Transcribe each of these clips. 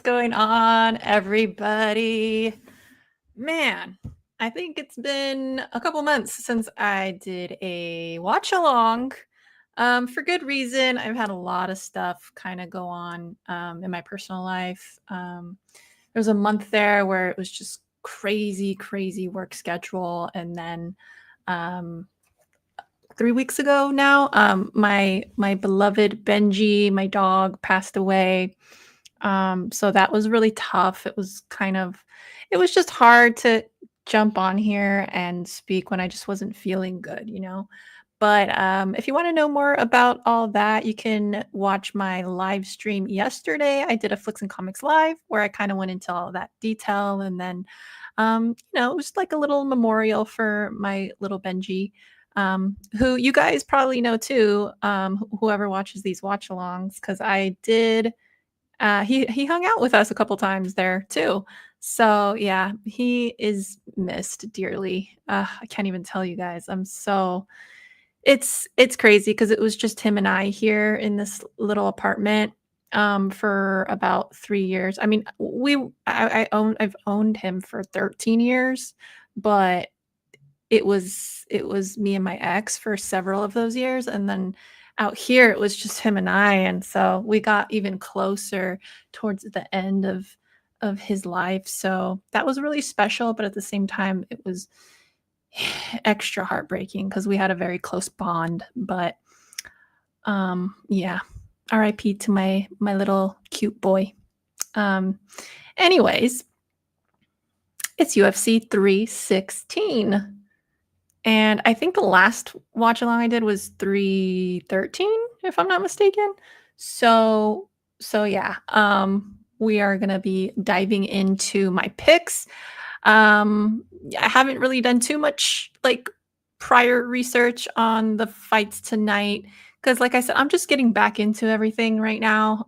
going on, everybody? Man, I think it's been a couple months since I did a watch along. For good reason. I've had a lot of stuff kind of go on in my personal life. There was a month there where it was just crazy, crazy work schedule. And then 3 weeks ago now, my beloved Benji, my dog, passed away. So that was really tough. It was just hard to jump on here and speak when I just wasn't feeling good. But if you want to know more about all that, you can watch my live stream yesterday. I did a Flicks and Comics live where I kind of went into all that detail. And then, it was like a little memorial for my little Benji, who you guys probably know too, whoever watches these watch alongs, because I did he hung out with us a couple times there too. So yeah, he is missed dearly. I can't even tell you guys. It's crazy because it was just him and I here in this little apartment for about 3 years. I mean, I've owned him for 13 years, but it was me and my ex for several of those years, and then out here it was just him and I, and so we got even closer towards the end of his life. So that was really special, but at the same time it was extra heartbreaking because we had a very close bond. But yeah, RIP to my little cute boy. Anyways, it's UFC 316. And I think the last watch along I did was 313, if I'm not mistaken. So yeah, we are gonna be diving into my picks. I haven't really done too much like prior research on the fights tonight because, like I said, I'm just getting back into everything right now.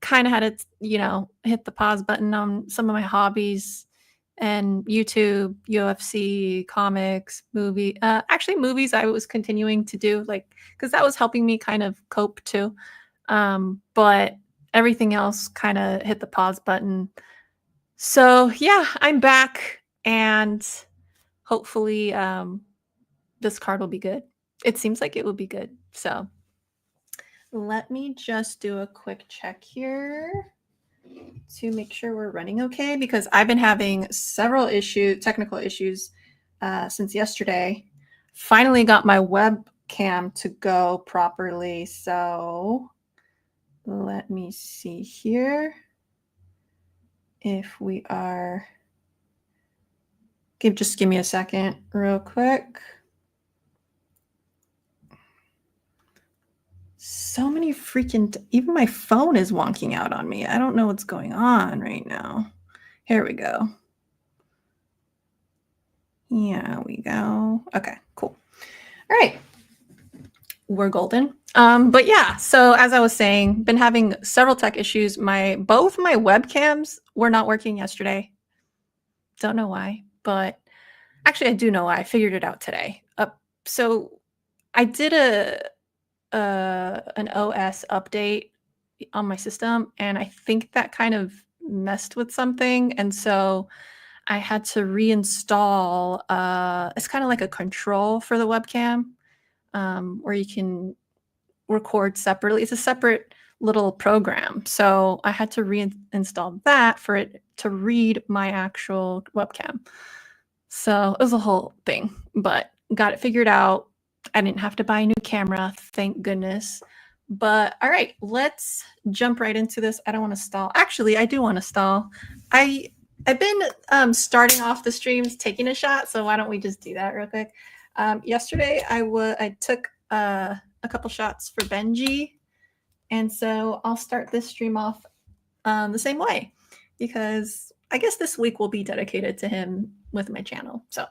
Kind of had to, hit the pause button on some of my hobbies and YouTube, UFC, comics, actually movies I was continuing to do, like, because that was helping me kind of cope too. But everything else kind of hit the pause button. So yeah, I'm back, and hopefully this card will be good. It seems like it will be good. So let me just do a quick check here to make sure we're running okay, because I've been having several technical issues since yesterday. Finally got my webcam to go properly. So let me see here if we are. Just give me a second real quick. So many even my phone is wonking out on me. I don't know what's going on right now. Here we go. Yeah, we go. Okay, cool. All right. We're golden. But yeah, so as I was saying, been having several tech issues. Both my webcams were not working yesterday. Don't know why, but actually I do know why. I figured it out today. So I did an OS update on my system, and I think that kind of messed with something, and so I had to reinstall. It's kind of like a control for the webcam, where you can record separately. It's a separate little program, so I had to reinstall that for it to read my actual webcam. So it was a whole thing, but got it figured out. I didn't have to buy a new camera, thank goodness. But all right, let's jump right into this. I don't want to stall. Actually, I do want to stall. I've been starting off the streams taking a shot, so why don't we just do that real quick? Yesterday, I took a couple shots for Benji, and so I'll start this stream off the same way, because I guess this week will be dedicated to him with my channel. So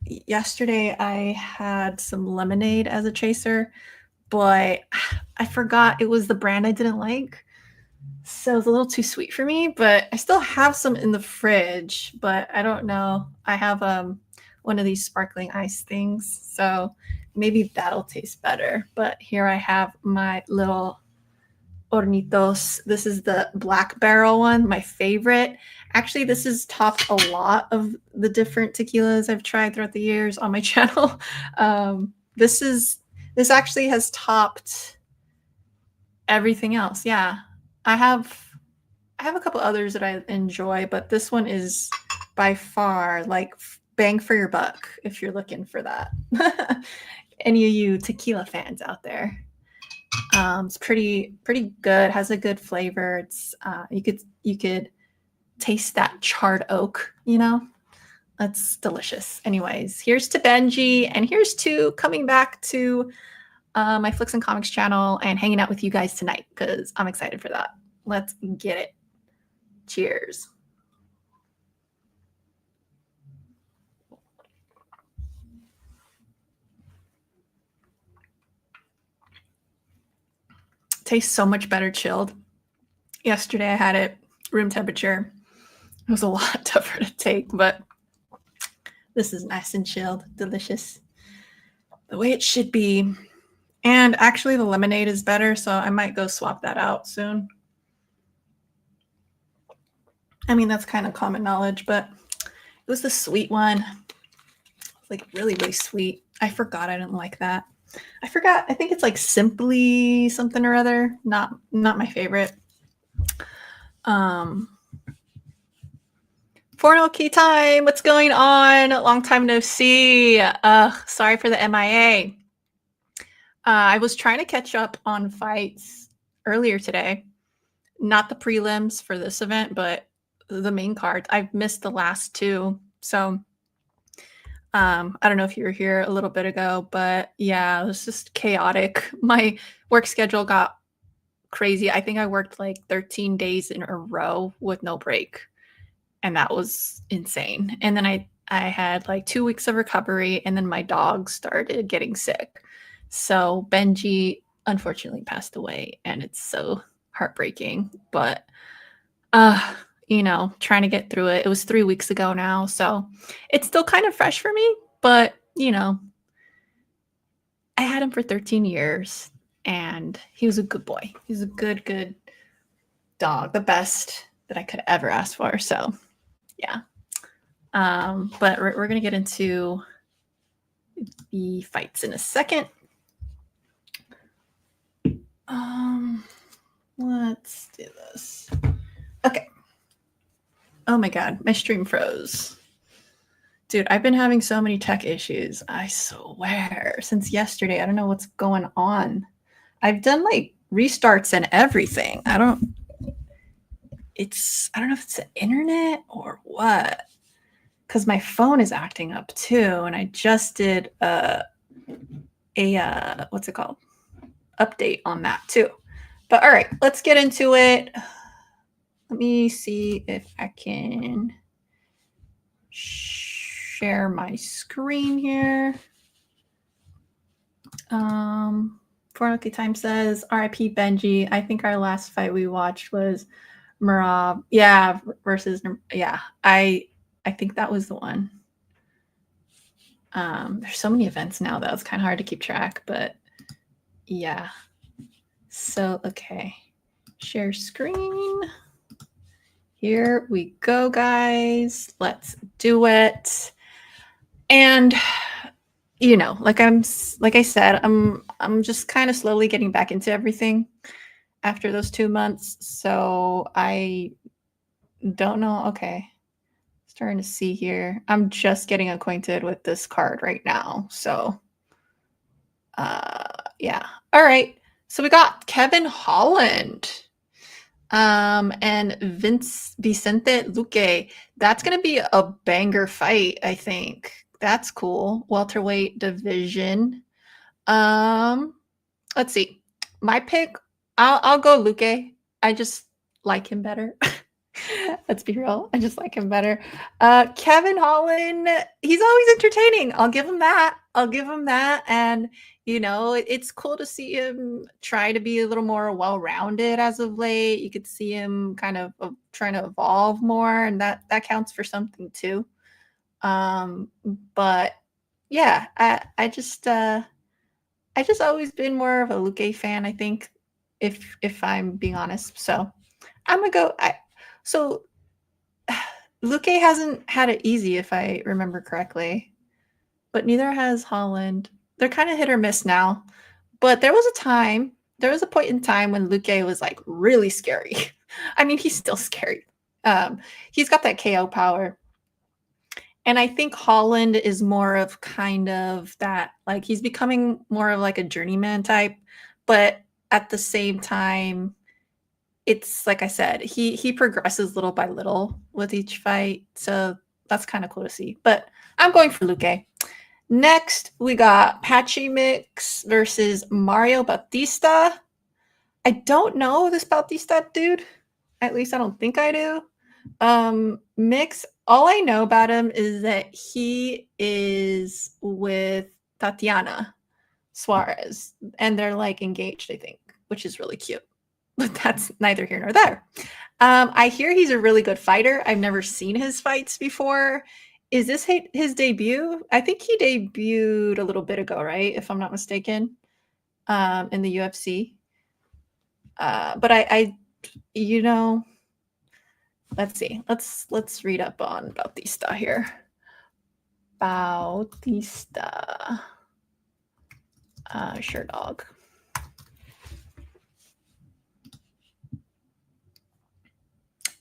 yesterday I had some lemonade as a chaser, but I forgot it was the brand I didn't like. So it was a little too sweet for me, but I still have some in the fridge, but I don't know. I have one of these sparkling ice things, so maybe that'll taste better. But here I have my little Hornitos. This is the black barrel one, my favorite. Actually, this has topped a lot of the different tequilas I've tried throughout the years on my channel. This actually has topped everything else. Yeah. I have a couple others that I enjoy, but this one is by far like bang for your buck if you're looking for that. Any of you tequila fans out there. It's pretty good. Has a good flavor. It's you could taste that charred oak, you know? That's delicious. Anyways, here's to Benji, and here's to coming back to my Flicks and Comics channel and hanging out with you guys tonight because I'm excited for that. Let's get it. Cheers. Tastes so much better chilled. Yesterday I had it room temperature. It was a lot tougher to take, but this is nice and chilled. Delicious. The way it should be. And actually the lemonade is better, so I might go swap that out soon. I mean, that's kind of common knowledge, but it was the sweet one. Like really, really sweet. I forgot I didn't like that. I forgot. I think it's like Simply something or other. Not my favorite. Forno key time. What's going on? Long time no see. Sorry for the MIA. I was trying to catch up on fights earlier today. Not the prelims for this event, but the main cards. I've missed the last two. So I don't know if you were here a little bit ago, but yeah, it was just chaotic. My work schedule got crazy. I think I worked like 13 days in a row with no break. And that was insane. And then I had like 2 weeks of recovery, and then my dog started getting sick. So Benji unfortunately passed away, and it's so heartbreaking. But you know, trying to get through it. It was 3 weeks ago now, so it's still kind of fresh for me, but you know, I had him for 13 years and he was a good boy. He's a good dog, the best that I could ever ask for. So yeah. But we're gonna get into the fights in a second. Let's do this. Okay. Oh my god, my stream froze. Dude, I've been having so many tech issues. I swear, since yesterday. I don't know what's going on. I've done like restarts and everything. I don't know if it's the internet or what. Because my phone is acting up too, and I just did a what's it called? Update on that too. But all right, let's get into it. Let me see if I can share my screen here. Fornoki Time says, RIP Benji. I think our last fight we watched was Marab. Yeah, versus, yeah, I think that was the one. There's so many events now that it's kind of hard to keep track, but yeah. So, okay. Share screen. Here we go, guys. Let's do it. And you know, like I said, I'm just kind of slowly getting back into everything after those 2 months. So I don't know. Okay. Starting to see here. I'm just getting acquainted with this card right now. So yeah. All right. So we got Kevin Holland. And Vicente Luque. That's gonna be a banger fight, I think. That's cool. Welterweight division. Let's see. My pick, I'll go Luque. I just like him better. Let's be real. I just like him better. Kevin Holland, he's always entertaining. I'll give him that. And you know, it's cool to see him try to be a little more well-rounded as of late. You could see him kind of trying to evolve more, and that counts for something too. But yeah, I just always been more of a Luque fan. I think if I'm being honest. So I'm gonna go. So Luque hasn't had it easy, if I remember correctly, but neither has Holland. They're kind of hit or miss now. But there was a point in time when Luque was like really scary. I mean, he's still scary. He's got that KO power. And I think Holland is more of kind of that, like he's becoming more of like a journeyman type, but at the same time, it's like I said, he progresses little by little with each fight. So that's kind of cool to see. But I'm going for Luque. Next, we got Patchy Mix versus Mario Bautista. I don't know this Bautista dude. At least I don't think I do. Mix, all I know about him is that he is with Tatiana Suarez and they're like engaged, I think, which is really cute. But that's neither here nor there. I hear he's a really good fighter. I've never seen his fights before. Is this his debut? I think he debuted a little bit ago, right? If I'm not mistaken, in the UFC. But you know, let's see. Let's read up on Bautista here. Bautista, sure dog.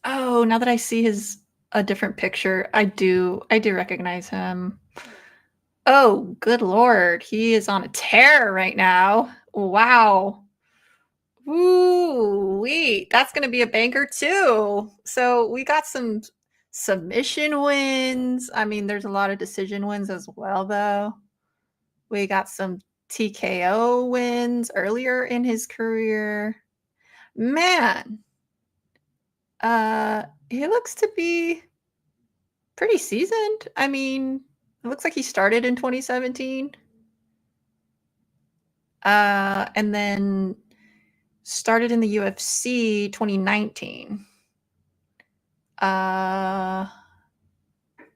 Oh, now that I see a different picture, I do recognize him. Oh, good lord, he is on a tear right now. Wow. Ooh, wait, that's going to be a banker too. So we got some submission wins. I mean, there's a lot of decision wins as well, though. We got some TKO wins earlier in his career. Man, he looks to be pretty seasoned. I mean, it looks like he started in 2017. And then started in the UFC 2019.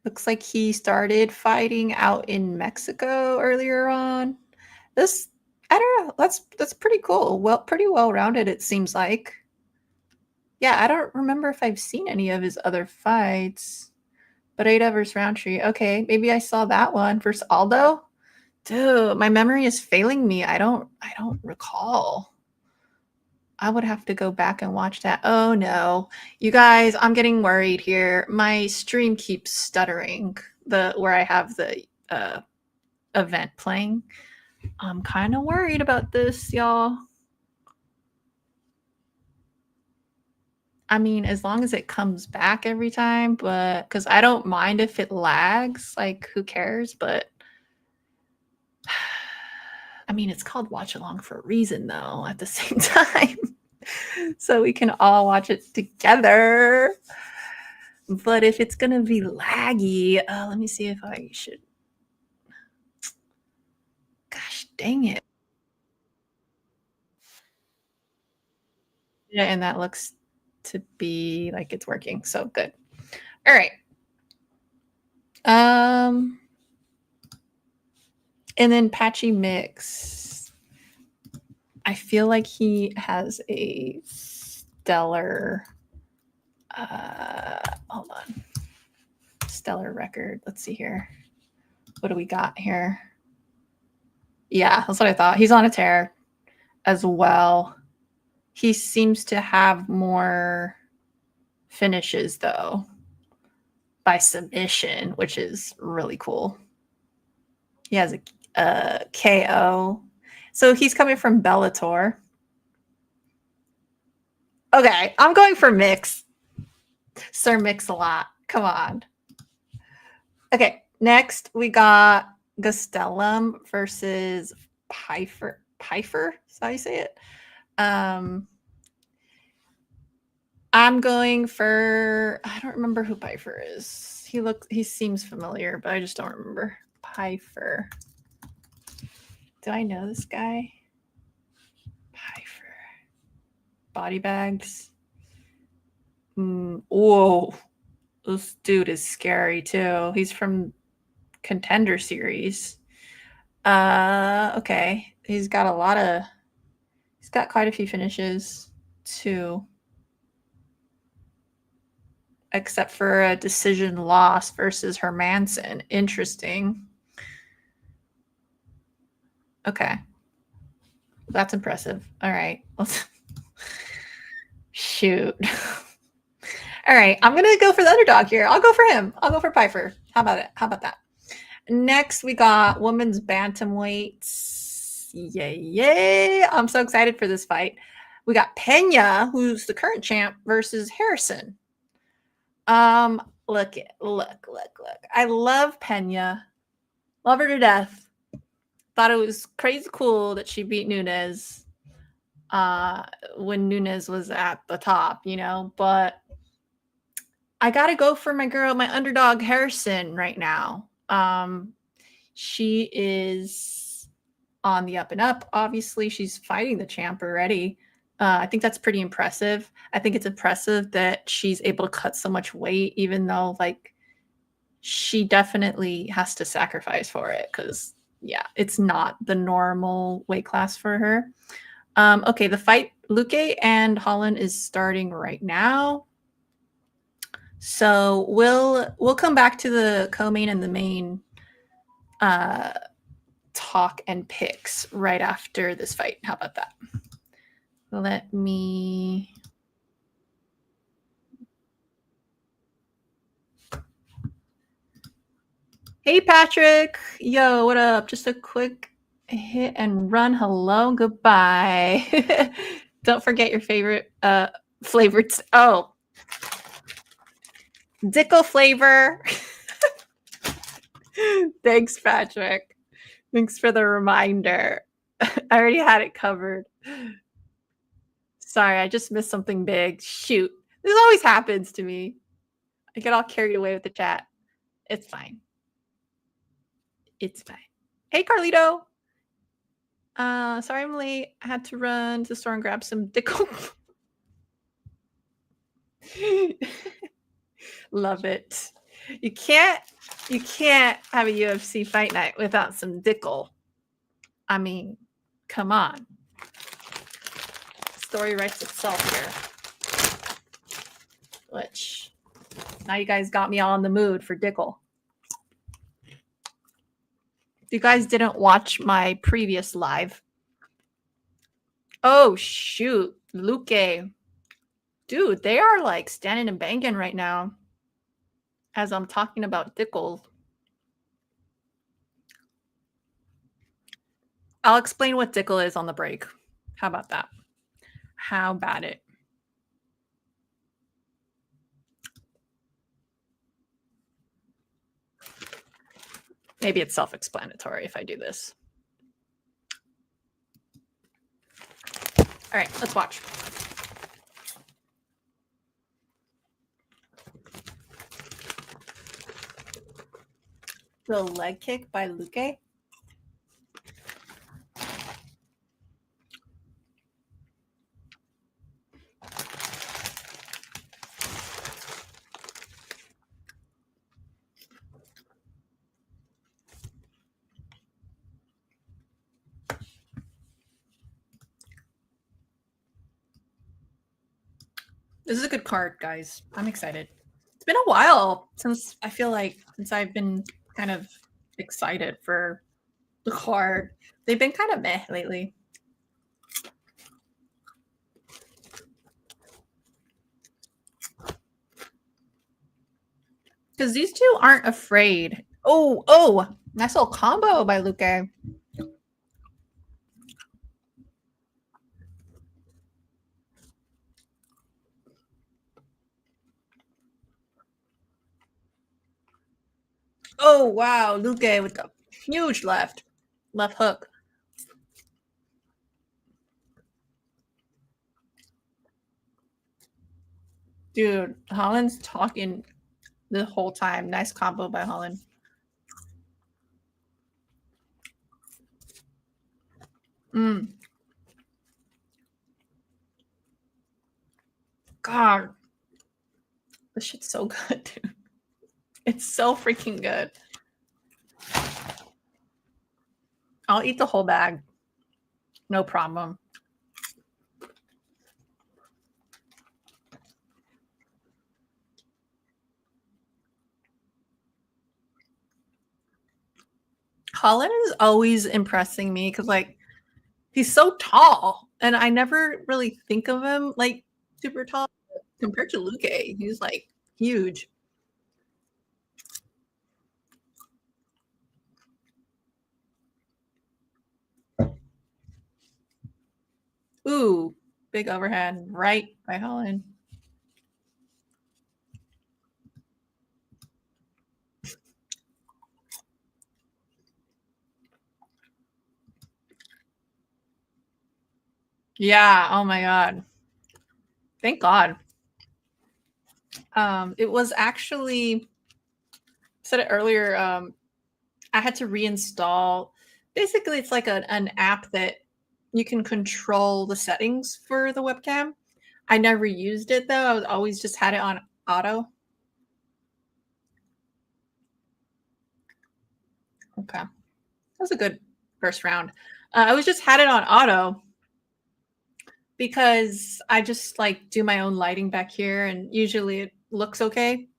Looks like he started fighting out in Mexico earlier on. This, I don't know, that's pretty cool. Well, pretty well rounded, it seems like. Yeah, I don't remember if I've seen any of his other fights. But Ada versus Roundtree. Okay, maybe I saw that one versus Aldo. Dude, my memory is failing me. I don't recall. I would have to go back and watch that. Oh no. You guys, I'm getting worried here. My stream keeps stuttering. Where I have the event playing. I'm kind of worried about this, y'all. I mean, as long as it comes back every time, but because I don't mind if it lags, like who cares? But I mean, it's called Watch Along for a reason, though, at the same time. So we can all watch it together. But if it's going to be laggy, let me see if I should. Gosh dang it. Yeah, and that looks to be like it's working. So good. All right. And then Patchy Mix. I feel like he has a stellar hold on. Stellar record. Let's see here. What do we got here? Yeah, that's what I thought. He's on a tear as well. He seems to have more finishes, though, by submission, which is really cool. He has a KO. So he's coming from Bellator. Okay, I'm going for Mix. Sir Mix-a-Lot. Come on. Okay, next we got Gastelum versus Pfeiffer. Pfeiffer? Is that how you say it? I'm going for, I don't remember who Pfeiffer is. He seems familiar, but I just don't remember. Pfeiffer. Do I know this guy? Pfeiffer. Body bags. Whoa. This dude is scary too. He's from Contender Series. Okay. He's got a lot of got quite a few finishes too. Except for a decision loss versus Hermanson. Interesting. Okay. That's impressive. All right. Shoot. All right. I'm going to go for the underdog here. I'll go for him. I'll go for Piper. How about it? How about that? Next, we got women's bantamweights. Yay. I'm so excited for this fight. We got Pena, who's the current champ, versus Harrison. Look. I love Pena. Love her to death. Thought it was crazy cool that she beat Nunes when Nunes was at the top, you know, but I got to go for my girl, my underdog Harrison right now. She is on the up and up. Obviously, she's fighting the champ already. I think that's pretty impressive. I think it's impressive that she's able to cut so much weight, even though like she definitely has to sacrifice for it because yeah, it's not the normal weight class for her. Okay, the fight Luque and Holland is starting right now. So we'll come back to the co-main and the main talk and picks right after this fight. How about that? Let me Hey Patrick. Yo, what up? Just a quick hit and run. Hello, goodbye. Don't forget your favorite favorites. Oh. Dickel flavor. Thanks, Patrick. Thanks for the reminder. I already had it covered. Sorry, I just missed something big. Shoot. This always happens to me. I get all carried away with the chat. It's fine. It's fine. Hey, Carlito. Sorry I'm late. I had to run to the store and grab some Dickel. Love it. You can't have a UFC fight night without some Dickel. I mean, come on. The story writes itself here. Which now you guys got me all in the mood for Dickel. If you guys didn't watch my previous live. Oh shoot, Luque. Dude, they are like standing and banging right now as I'm talking about Dickel. I'll explain what Dickel is on the break. How about that? How about it? Maybe it's self-explanatory if I do this. All right, let's watch. The leg kick by Luque. This is a good card, guys. I'm excited. It's been a while since I've been kind of excited for the card. They've been kind of meh lately. Because these two aren't afraid. Oh, nice little combo by Luque. Oh, wow. Luque with the huge left hook. Dude, Holland's talking the whole time. Nice combo by Holland. God. This shit's so good, dude. It's so freaking good. I'll eat the whole bag. No problem. Holland is always impressing me because, like, he's so tall, and I never really think of him like super tall compared to Luke. He's like huge. Ooh, big overhead right by Holland. Yeah. Oh my God. Thank God. It was actually said it earlier. I had to reinstall. Basically, it's like an app that you can control the settings for the webcam. I never used it though. I was always just had it on auto. Okay, that was a good first round. I was just had it on auto because I just like do my own lighting back here, and usually it looks okay,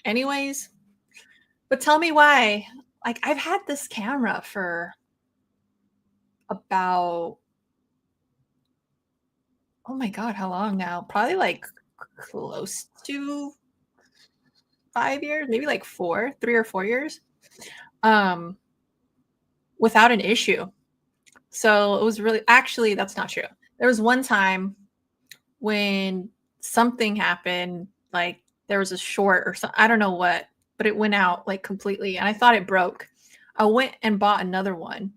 anyways. But tell me why? Like I've had this camera for about oh my God, how long now? Probably like close to 5 years, maybe like 3 or 4 years, um, without an issue. So it was really actually that's not true. There was one time when something happened, like there was a short or something, I don't know what, but it went out like completely, and I thought it broke. I went and bought another one,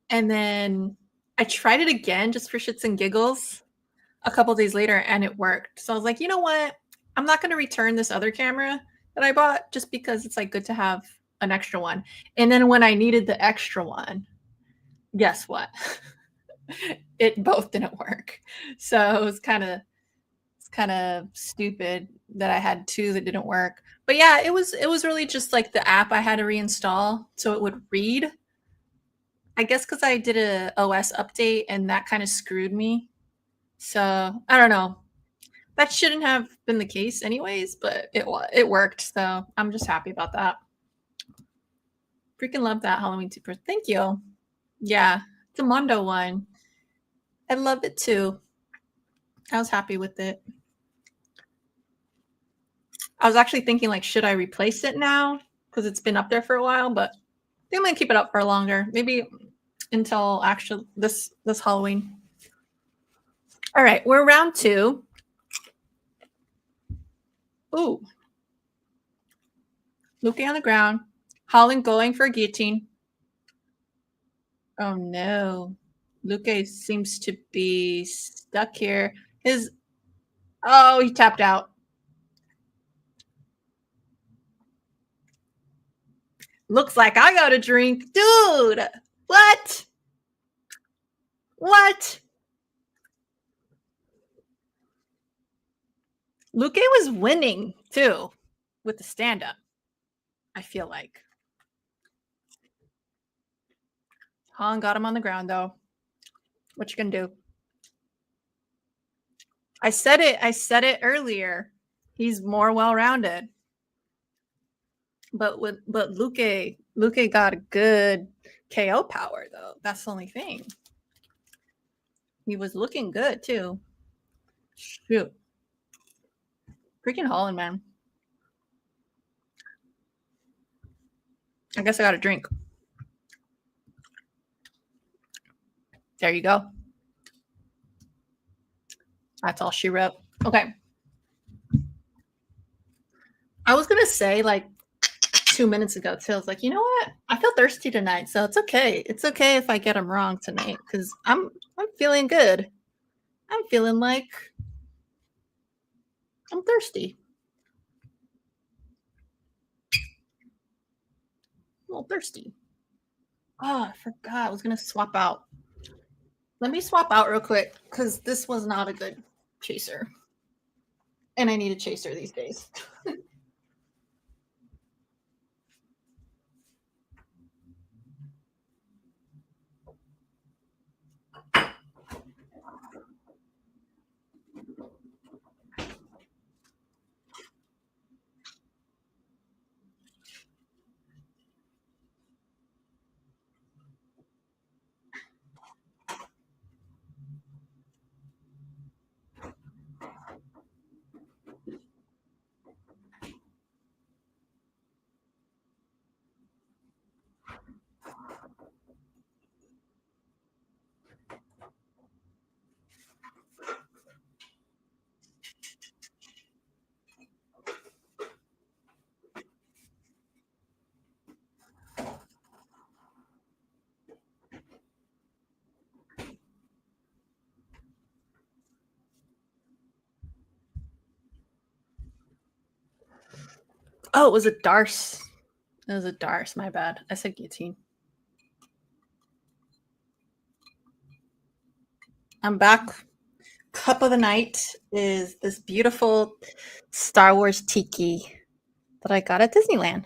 and then I tried it again just for shits and giggles a couple days later, and it worked. So I was like, you know what? I'm not going to return this other camera that I bought just because it's like good to have an extra one. And then when I needed the extra one, guess what? It both didn't work. So it's kind of stupid that I had two that didn't work. But yeah, it was really just like the app I had to reinstall so it would read. I guess because I did a OS update and that kind of screwed me. So I don't know. That shouldn't have been the case anyways, but it worked. So I'm just happy about that. Freaking love that Halloween super. Thank you. Yeah, the Mondo one. I love it too. I was happy with it. I was actually thinking like, should I replace it now? Because it's been up there for a while, but I think I'm gonna keep it up for longer. Maybe until actually this Halloween. All right, we're round two. Ooh, looking on the ground. Holland going for a guillotine. Oh no. Luque seems to be stuck here. His oh, he tapped out. Looks like I got a drink. Dude, what? What? Luque was winning too with the stand up. I feel like. Han got him on the ground though. What you gonna do? I said it earlier. He's more well-rounded. But Luque got a good KO power though. That's the only thing. He was looking good too. Shoot. Freaking Holland, man. I guess I got a drink. There you go. That's all she wrote. Okay. I was gonna say like 2 minutes ago too. I was like, you know what? I feel thirsty tonight, so it's okay. It's okay if I get them wrong tonight because I'm feeling good. I'm feeling like I'm thirsty. A little thirsty. Oh, I forgot. I was gonna swap out. Let me swap out real quick because this was not a good chaser. And I need a chaser these days. Oh, it was a Darce. It was a Darce. My bad. I said guillotine. I'm back. Cup of the night is this beautiful Star Wars tiki that I got at Disneyland.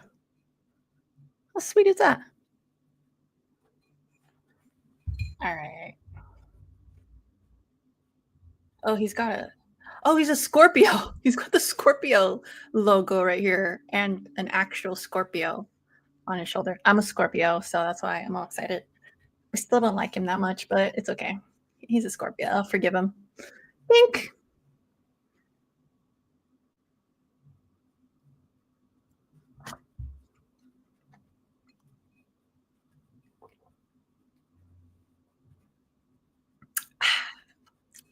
How sweet is that? All right. Oh, he's got a. Oh, he's a Scorpio. He's got the Scorpio logo right here and an actual Scorpio on his shoulder. I'm a Scorpio, so that's why I'm all excited. I still don't like him that much, but it's okay. He's a Scorpio. I'll forgive him. Think.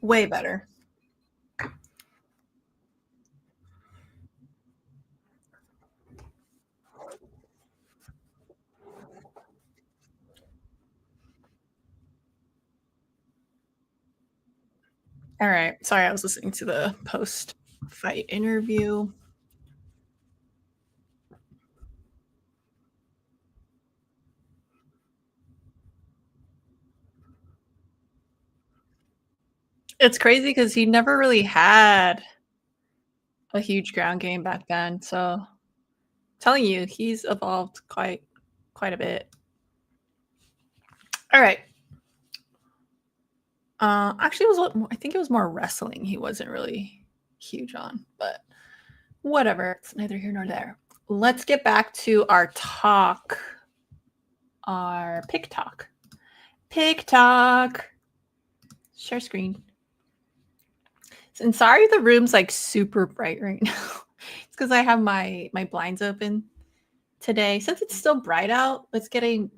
Way better. All right. Sorry, I was listening to the post fight interview. It's crazy because he never really had a huge ground game back then. So telling you, he's evolved quite a bit. All right. Actually, it was I think it was more wrestling. He wasn't really huge on, but whatever. It's neither here nor there. Let's get back to our talk, our pick talk. Pick talk. Share screen. And sorry, the room's like super bright right now. It's because I have my blinds open today. Since it's still bright out, it's getting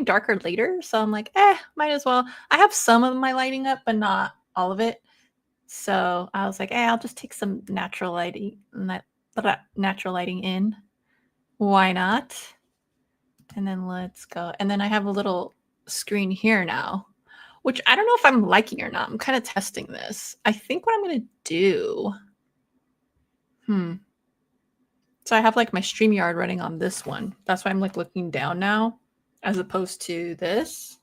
darker later. So I'm like, might as well. I have some of my lighting up, but not all of it. So I was like, I'll just take some natural lighting in. Why not? And then let's go. And then I have a little screen here now, which I don't know if I'm liking or not. I'm kind of testing this. I think what I'm going to do. So I have like my StreamYard running on this one. That's why I'm like looking down now as opposed to this.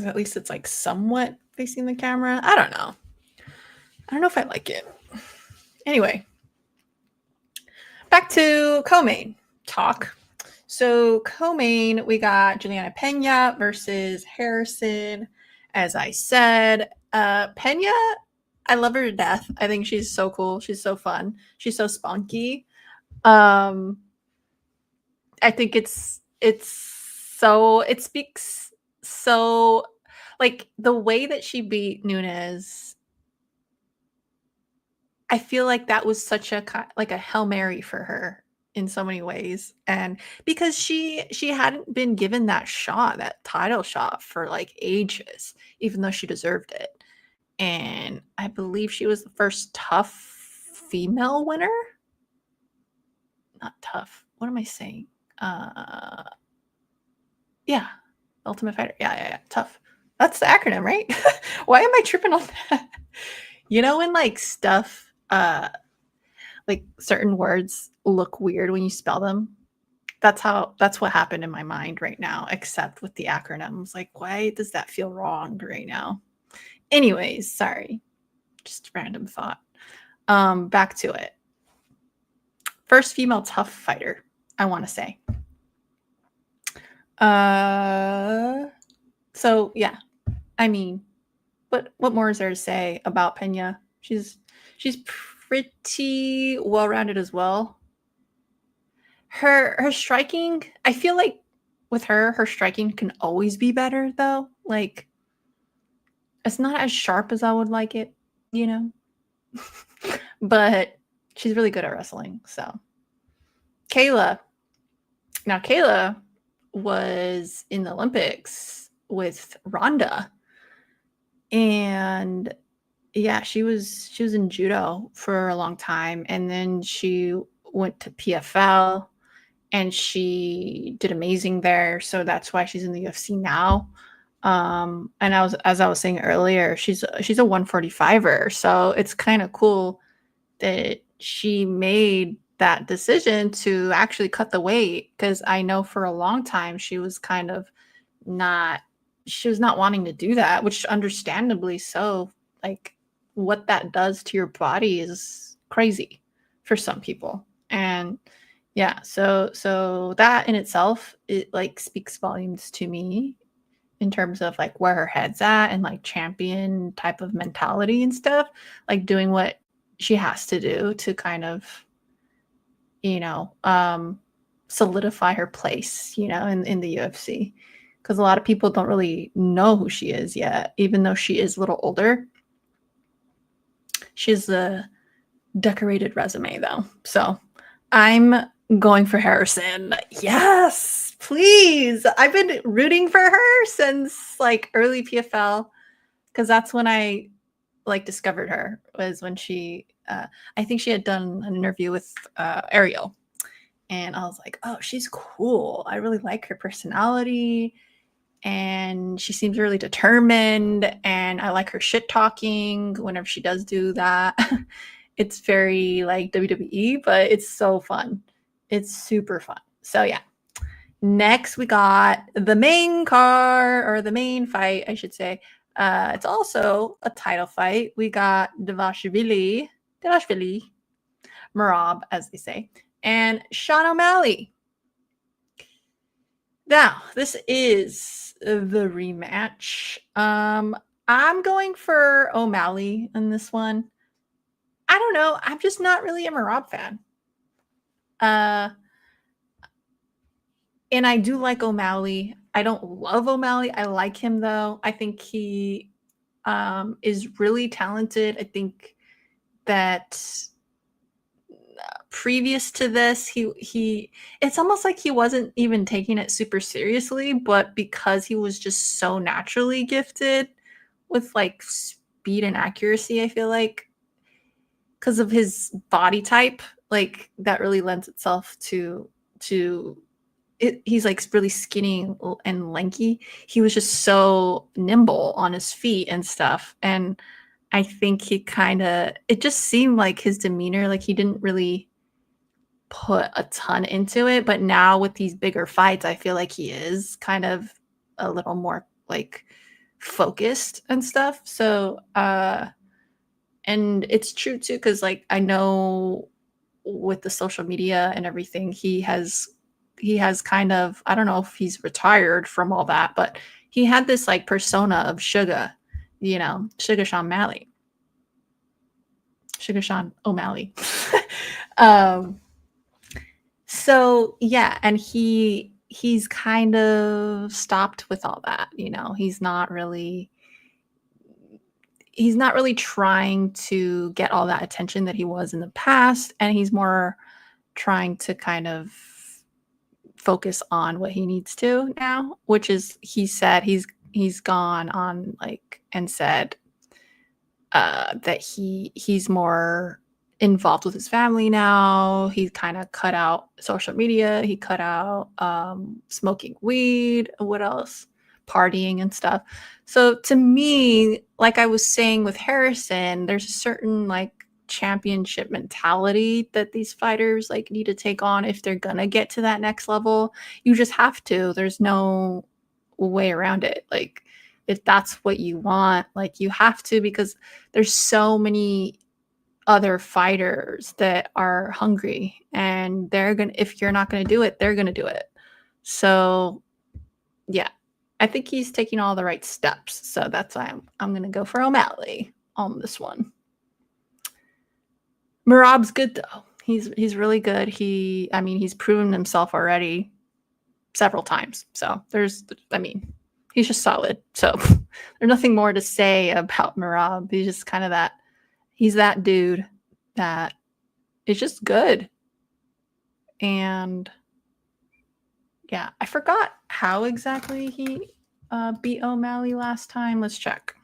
At least it's like somewhat facing the camera. I don't know. I don't know if I like it. Anyway, back to co-main talk. So co-main, we got Juliana Pena versus Harrison. As I said, Pena, I love her to death. I think she's so cool. She's so fun. She's so spunky. I think it speaks so like the way that she beat Nunes. I feel like that was such a Hail Mary for her in so many ways, and because she hadn't been given that title shot for like ages, even though she deserved it. And I believe she was the first tough female winner. Not tough. What am I saying? Yeah, Ultimate Fighter. Yeah. Tough. That's the acronym, right? Why am I tripping on that? You know when like stuff like certain words look weird when you spell them? That's what happened in my mind right now, except with the acronyms. Like, why does that feel wrong right now? Anyways, sorry. Just random thought. Back to it. First female tough fighter, I want to say. So yeah, I mean, what more is there to say about Pena? She's pretty well-rounded as well. Her striking, I feel like with her striking can always be better though. Like it's not as sharp as I would like it, you know. But she's really good at wrestling. So Kayla. Now Kayla was in the Olympics with Rhonda. And yeah, she was in judo for a long time, and then she went to PFL and she did amazing there. So that's why she's in the UFC now. And as I was saying earlier, she's a 145er. So it's kind of cool that she made that decision to actually cut the weight, because I know for a long time she was kind of not she was not wanting to do that, which understandably so. Like, what that does to your body is crazy for some people. And yeah, so that in itself, it like speaks volumes to me in terms of like where her head's at and like champion type of mentality and stuff, like doing what she has to do to kind of, you know, solidify her place, in the UFC. Because a lot of people don't really know who she is yet, even though she is a little older. She has a decorated resume, though. So I'm going for Harrison. Yes, please. I've been rooting for her since like early PFL, because that's when I like discovered her, was when she I think she had done an interview with Ariel, and I was like, oh, she's cool. I really like her personality, and she seems really determined, and I like her shit talking whenever she does do that. It's very like WWE, but it's so fun. It's super fun. So yeah. Next, we got the main the main fight, I should say. It's also a title fight. We got Devashvili, Marab, as they say, and Sean O'Malley. Now, this is the rematch. I'm going for O'Malley in this one. I don't know. I'm just not really a Marab fan. And I do like O'Malley. I don't love O'Malley. I like him though. I think he is really talented. I think that previous to this, he it's almost like he wasn't even taking it super seriously, but because he was just so naturally gifted with like speed and accuracy, I feel like because of his body type, like that really lends itself to he's like really skinny and lanky. He was just so nimble on his feet and stuff. And I think it just seemed like his demeanor, like he didn't really put a ton into it. But now with these bigger fights, I feel like he is kind of a little more like focused and stuff. So, and it's true too, because like I know with the social media and everything, he has kind of, I don't know if he's retired from all that, but he had this like persona of Sugar Sean Malley. Sugar Sean O'Malley. um so yeah, and he's kind of stopped with all that, he's not really trying to get all that attention that he was in the past, and he's more trying to kind of focus on what he needs to now, which is, he said he's gone on like and said that he's more involved with his family now. He kind of cut out social media. He cut out smoking weed. What else? Partying and stuff. So to me, like I was saying with Harrison, there's a certain like championship mentality that these fighters like need to take on if they're gonna get to that next level. You just have to. There's no way around it. Like, if that's what you want, like you have to, because there's so many other fighters that are hungry, and if you're not gonna do it, they're gonna do it. So yeah, I think he's taking all the right steps. So that's why I'm gonna go for O'Malley on this one. Marab's good though. He's really good. He's proven himself already several times. So he's just solid. So there's nothing more to say about Marab. He's just kind of he's that dude that is just good. And yeah, I forgot how exactly he beat O'Malley last time. Let's check.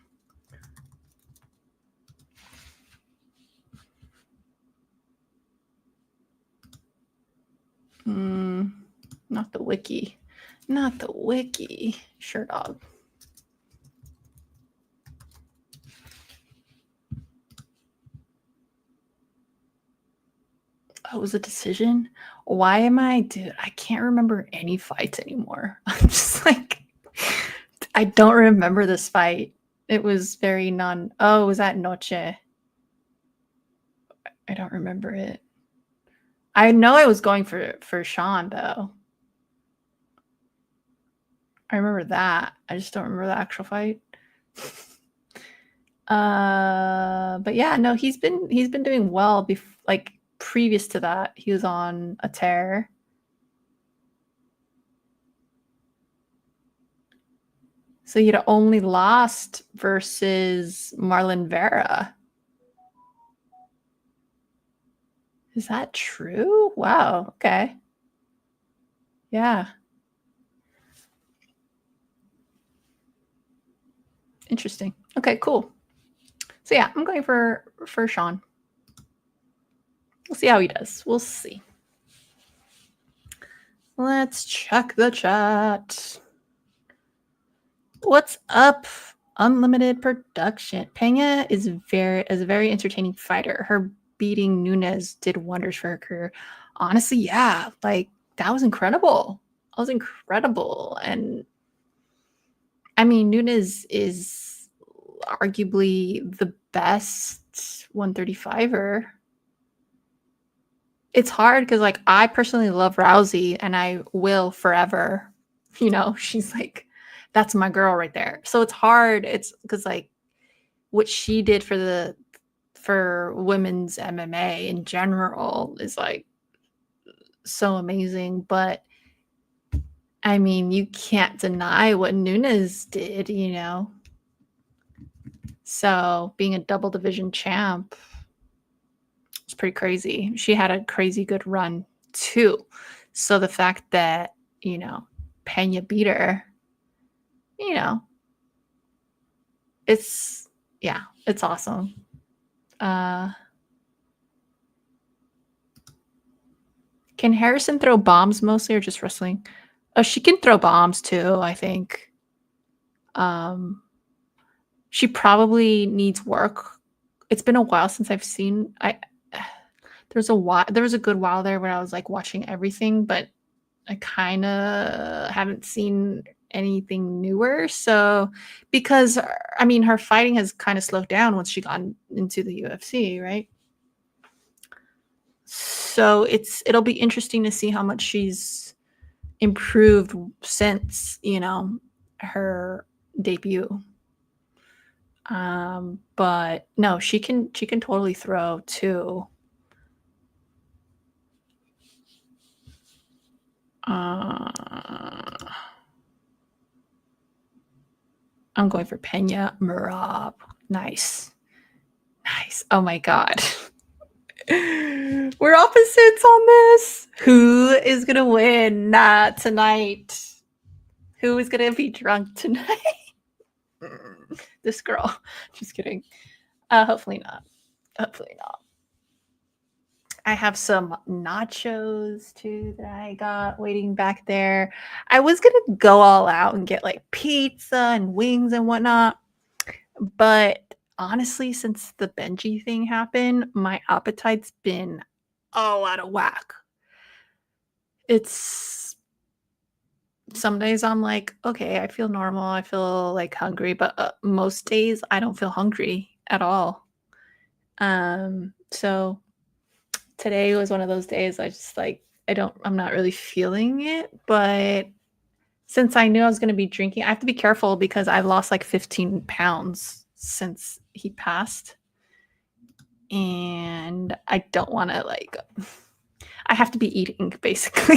Not the wiki. Not the wiki. Sure, dog. Oh, it was a decision? Why am I dude, I can't remember any fights anymore. I'm just like I don't remember this fight. It was very non oh, it was at Noche. I don't remember it. I know I was going for Sean though. I remember that. I just don't remember the actual fight. But yeah, no, he's been doing well. Like previous to that, he was on a tear. So he'd only lost versus Marlon Vera. Is that true? Wow. Okay. Yeah. Interesting. Okay, cool. So yeah, I'm going for Sean. We'll see how he does. We'll see. Let's check the chat. What's up? Unlimited Production. Pena is a very entertaining fighter. Her beating Nunes did wonders for her career. Honestly, yeah, like that was incredible. That was incredible. And I mean, Nunes is arguably the best 135er. It's hard because like I personally love Rousey and I will forever. You know, she's like that's my girl right there. So it's hard. It's because like what she did for women's MMA in general is like so amazing. But I mean, you can't deny what Nunes did, you know. So being a double division champ is pretty crazy. She had a crazy good run too. So the fact that, you know, Pena beat her, you know, it's awesome. Can Harrison throw bombs mostly or just wrestling? Oh, she can throw bombs too, I think. She probably needs work. It's been a while since I've seen there was a good while there where I was like watching everything, but I kind of haven't seen anything newer. So because I mean her fighting has kind of slowed down once she got into the UFC, right? So it'll be interesting to see how much she's improved since, you know, her debut. But no, she can totally throw too. I'm going for Pena Marab. Nice. Nice. Oh my god. We're opposites on this. Who is gonna win tonight? Who is gonna be drunk tonight? This girl. Just kidding. Hopefully not. Hopefully not. I have some nachos too that I got waiting back there. I was gonna go all out and get like pizza and wings and whatnot, but honestly, since the Benji thing happened, my appetite's been all out of whack. It's some days I'm like, okay, I feel normal. I feel like hungry, but most days I don't feel hungry at all. So today was one of those days I just like I'm not really feeling it, but since I knew I was going to be drinking, I have to be careful because I've lost like 15 pounds since he passed. And I don't want to like I have to be eating basically.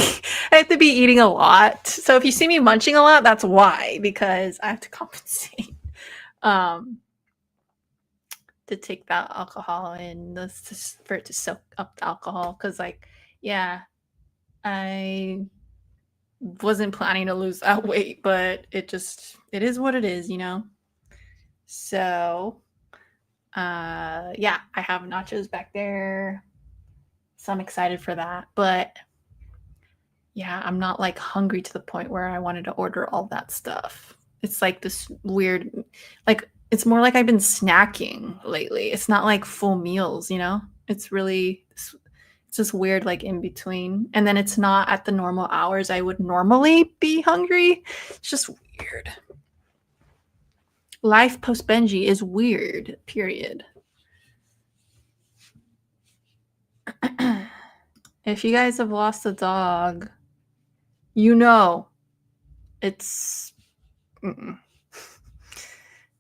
I have to be eating a lot. So if you see me munching a lot, that's why, because I have to compensate. To take that alcohol in for it to soak up the alcohol because like yeah I wasn't planning to lose that weight, but it is what it is, you know. So yeah, I have nachos back there, so I'm excited for that. But yeah, I'm not like hungry to the point where I wanted to order all that stuff. It's like this weird, like it's more like I've been snacking lately. It's not like full meals, you know. It's It's this weird, like, in between, and then it's not at the normal hours I would normally be hungry. It's just weird. Life post Benji is weird, period. If you guys have lost a dog, you know it's mm-mm.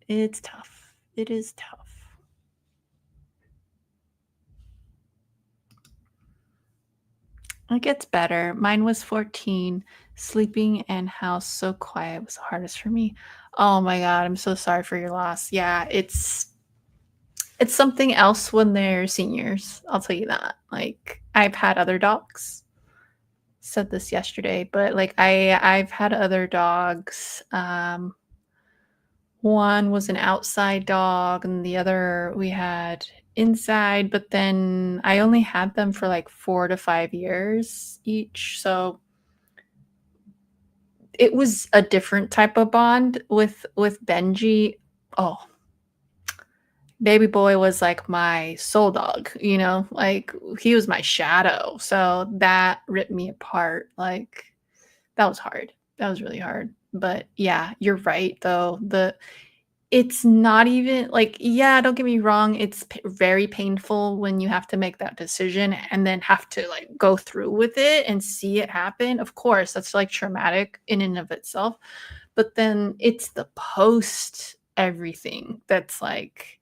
It's tough. It is tough. It gets better. Mine was 14. Sleeping and house so quiet was the hardest for me. Oh my god, I'm so sorry for your loss. Yeah, it's something else when they're seniors. I'll tell you that. Like I've had other dogs. Said this yesterday, but like I've had other dogs. One was an outside dog and the other we had inside, but then I only had them for like 4 to 5 years each. So it was a different type of bond with Benji. Oh, baby boy was like my soul dog, you know? Like he was my shadow. So that ripped me apart. Like that was hard. That was really hard. But yeah, you're right though. The It's not even like, yeah, don't get me wrong, it's very painful when you have to make that decision and then have to like go through with it and see it happen. Of course, that's like traumatic in and of itself. But then it's the post everything that's like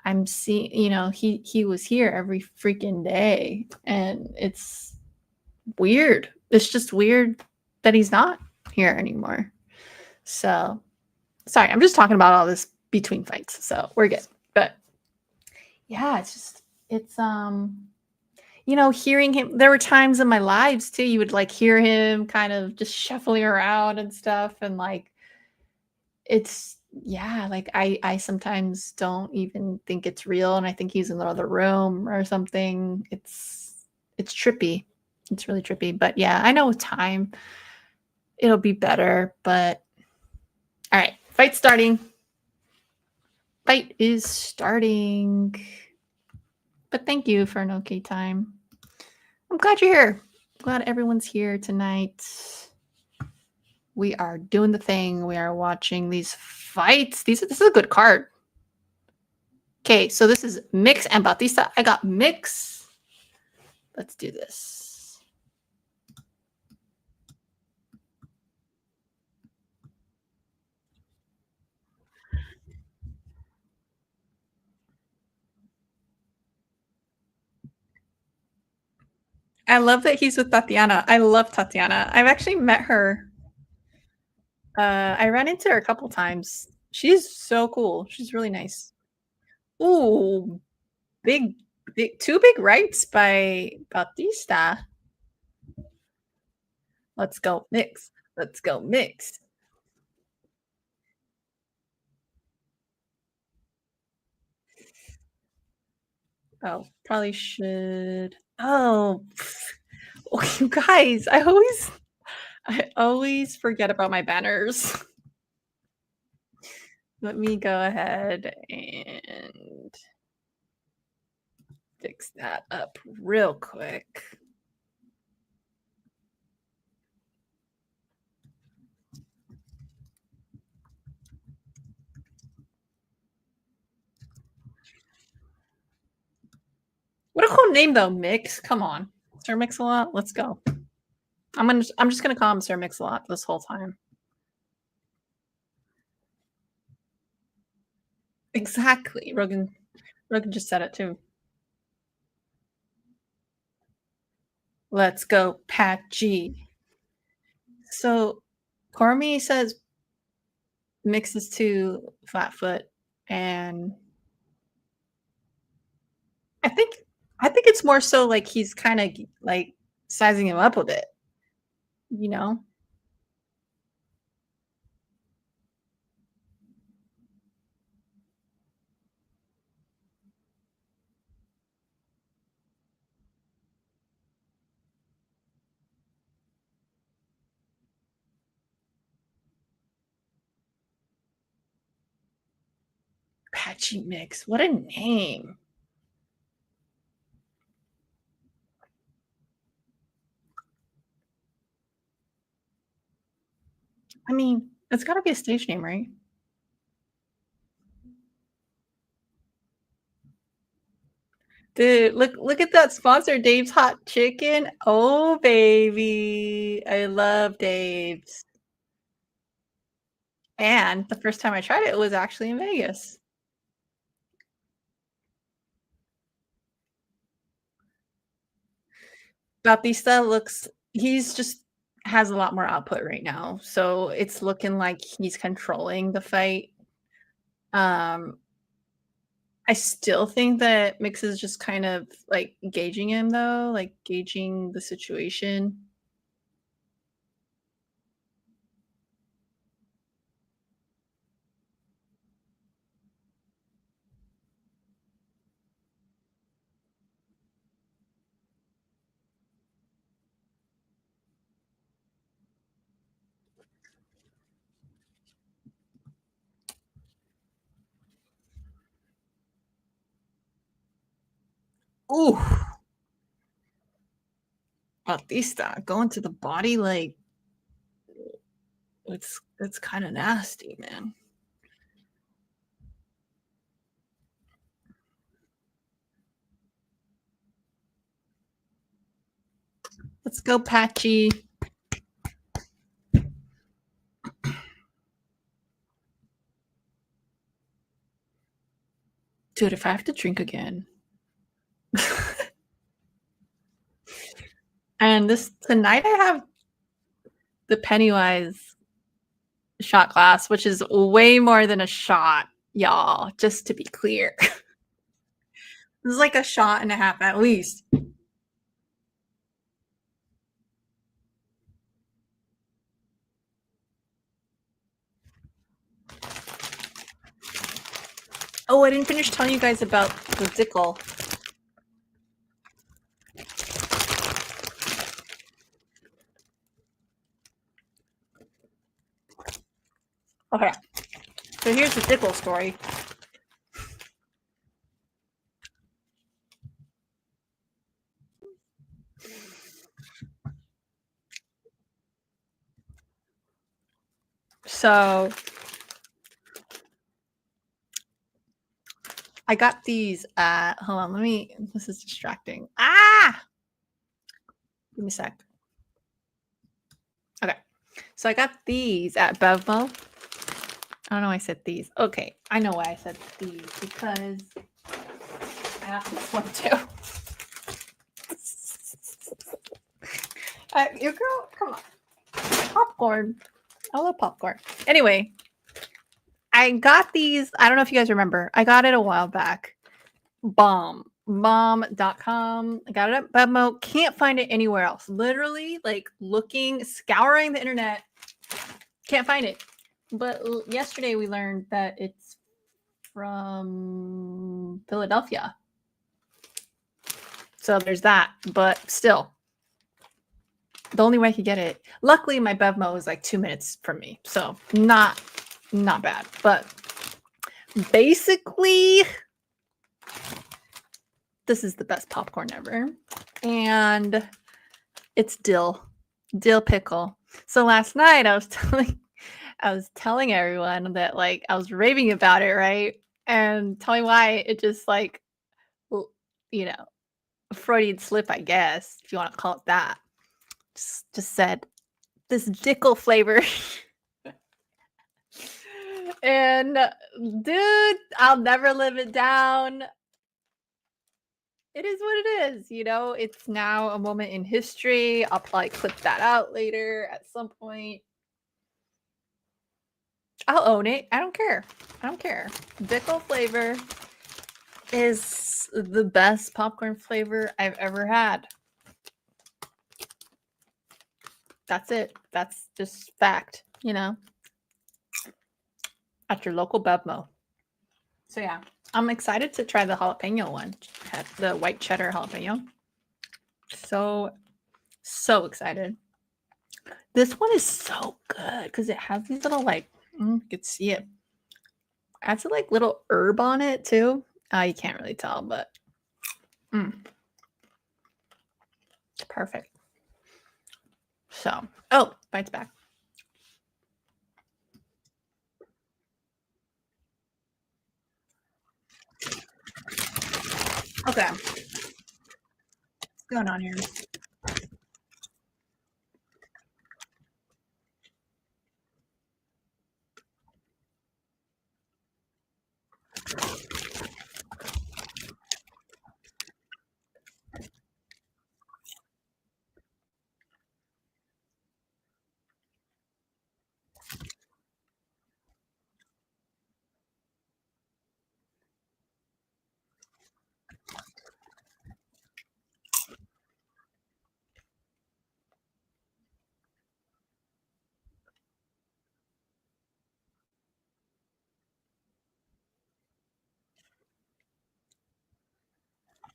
I'm seeing, he was here every freaking day and it's weird. It's just weird that he's not here anymore. So, sorry, I'm just talking about all this between fights, so we're good. But yeah, hearing him. There were times in my lives too. You would like hear him kind of just shuffling around and stuff, and like it's yeah, like I sometimes don't even think it's real, and I think he's in the other room or something. It's trippy. It's really trippy. But yeah, I know with time it'll be better. But all right, fight starting. Fight is starting. But thank you for an okay time. I'm glad you're here. Glad everyone's here tonight. We are doing the thing. We are watching these fights. This is a good card. Okay, so this is Mix and Batista. I got Mix. Let's do this. I love that he's with Tatiana. I love Tatiana. I've actually met her. I ran into her a couple times. She's so cool. She's really nice. Ooh, big, big, two big rights by Batista. Let's go Mix. Let's go Mix. Oh, probably should. Oh, oh, you guys, I always forget about my banners. Let me go ahead and fix that up real quick. What a cool name though, Mix. Come on. Sir Mix-a-Lot, let's go. I'm just gonna call him Sir Mix-a-Lot this whole time. Exactly. Rogan just said it too. Let's go, Pat G. So Cormy says Mix is too flatfoot, and I think I think it's more so like he's kinda like sizing him up a bit, you know? Patchy Mix, what a name. I mean, it's gotta be a stage name, right? Dude, look at that sponsor, Dave's Hot Chicken. Oh, baby. I love Dave's. And the first time I tried it was actually in Vegas. Bautista looks he's just has a lot more output right now, so it's looking like he's controlling the fight. Um, I still think that Mix is just kind of, like, gauging him, though, like, gauging the situation. Ooh, Bautista going to the body, like, it's kinda nasty, man. Let's go, Patchy. Dude, if I have to drink again. And this tonight I have the Pennywise shot glass, which is way more than a shot, y'all, just to be clear. This is like a shot and a half at least. Oh, I didn't finish telling you guys about the Dickel. Okay, so here's the Dickel story. So I got these hold on, this is distracting. Ah! Give me a sec. Okay. So I got these at Bevmo. I don't know why I said these. Okay, I know why I said these because I have this one too. Your girl, come on. Popcorn. I love popcorn. Anyway, I got these. I don't know if you guys remember. I got it a while back. Bomb.com. I got it at Bevmo. Can't find it anywhere else. Literally, like looking, scouring the internet. Can't find it. But yesterday we learned that it's from Philadelphia. So there's that. But still, the only way I could get it. Luckily, my Bevmo is like 2 minutes from me, so not bad. But basically, this is the best popcorn ever, and it's dill pickle. So last night I was telling everyone that like I was raving about it, right? And tell me why it just like you know Freudian slip, I guess, if you want to call it that. Just said this Dickel flavor. And dude, I'll never live it down. It is what it is, you know? It's now a moment in history. I'll probably clip that out later at some point. I'll own it. I don't care. I don't care. Dickel flavor is the best popcorn flavor I've ever had. That's it. That's just fact, you know? At your local Bevmo. So yeah, I'm excited to try the jalapeno one, the white cheddar jalapeno. So excited. This one is so good because it has these little like you can see it. Adds a like little herb on it too. You can't really tell, but mm, it's perfect. So, oh, bites back. Okay. What's going on here?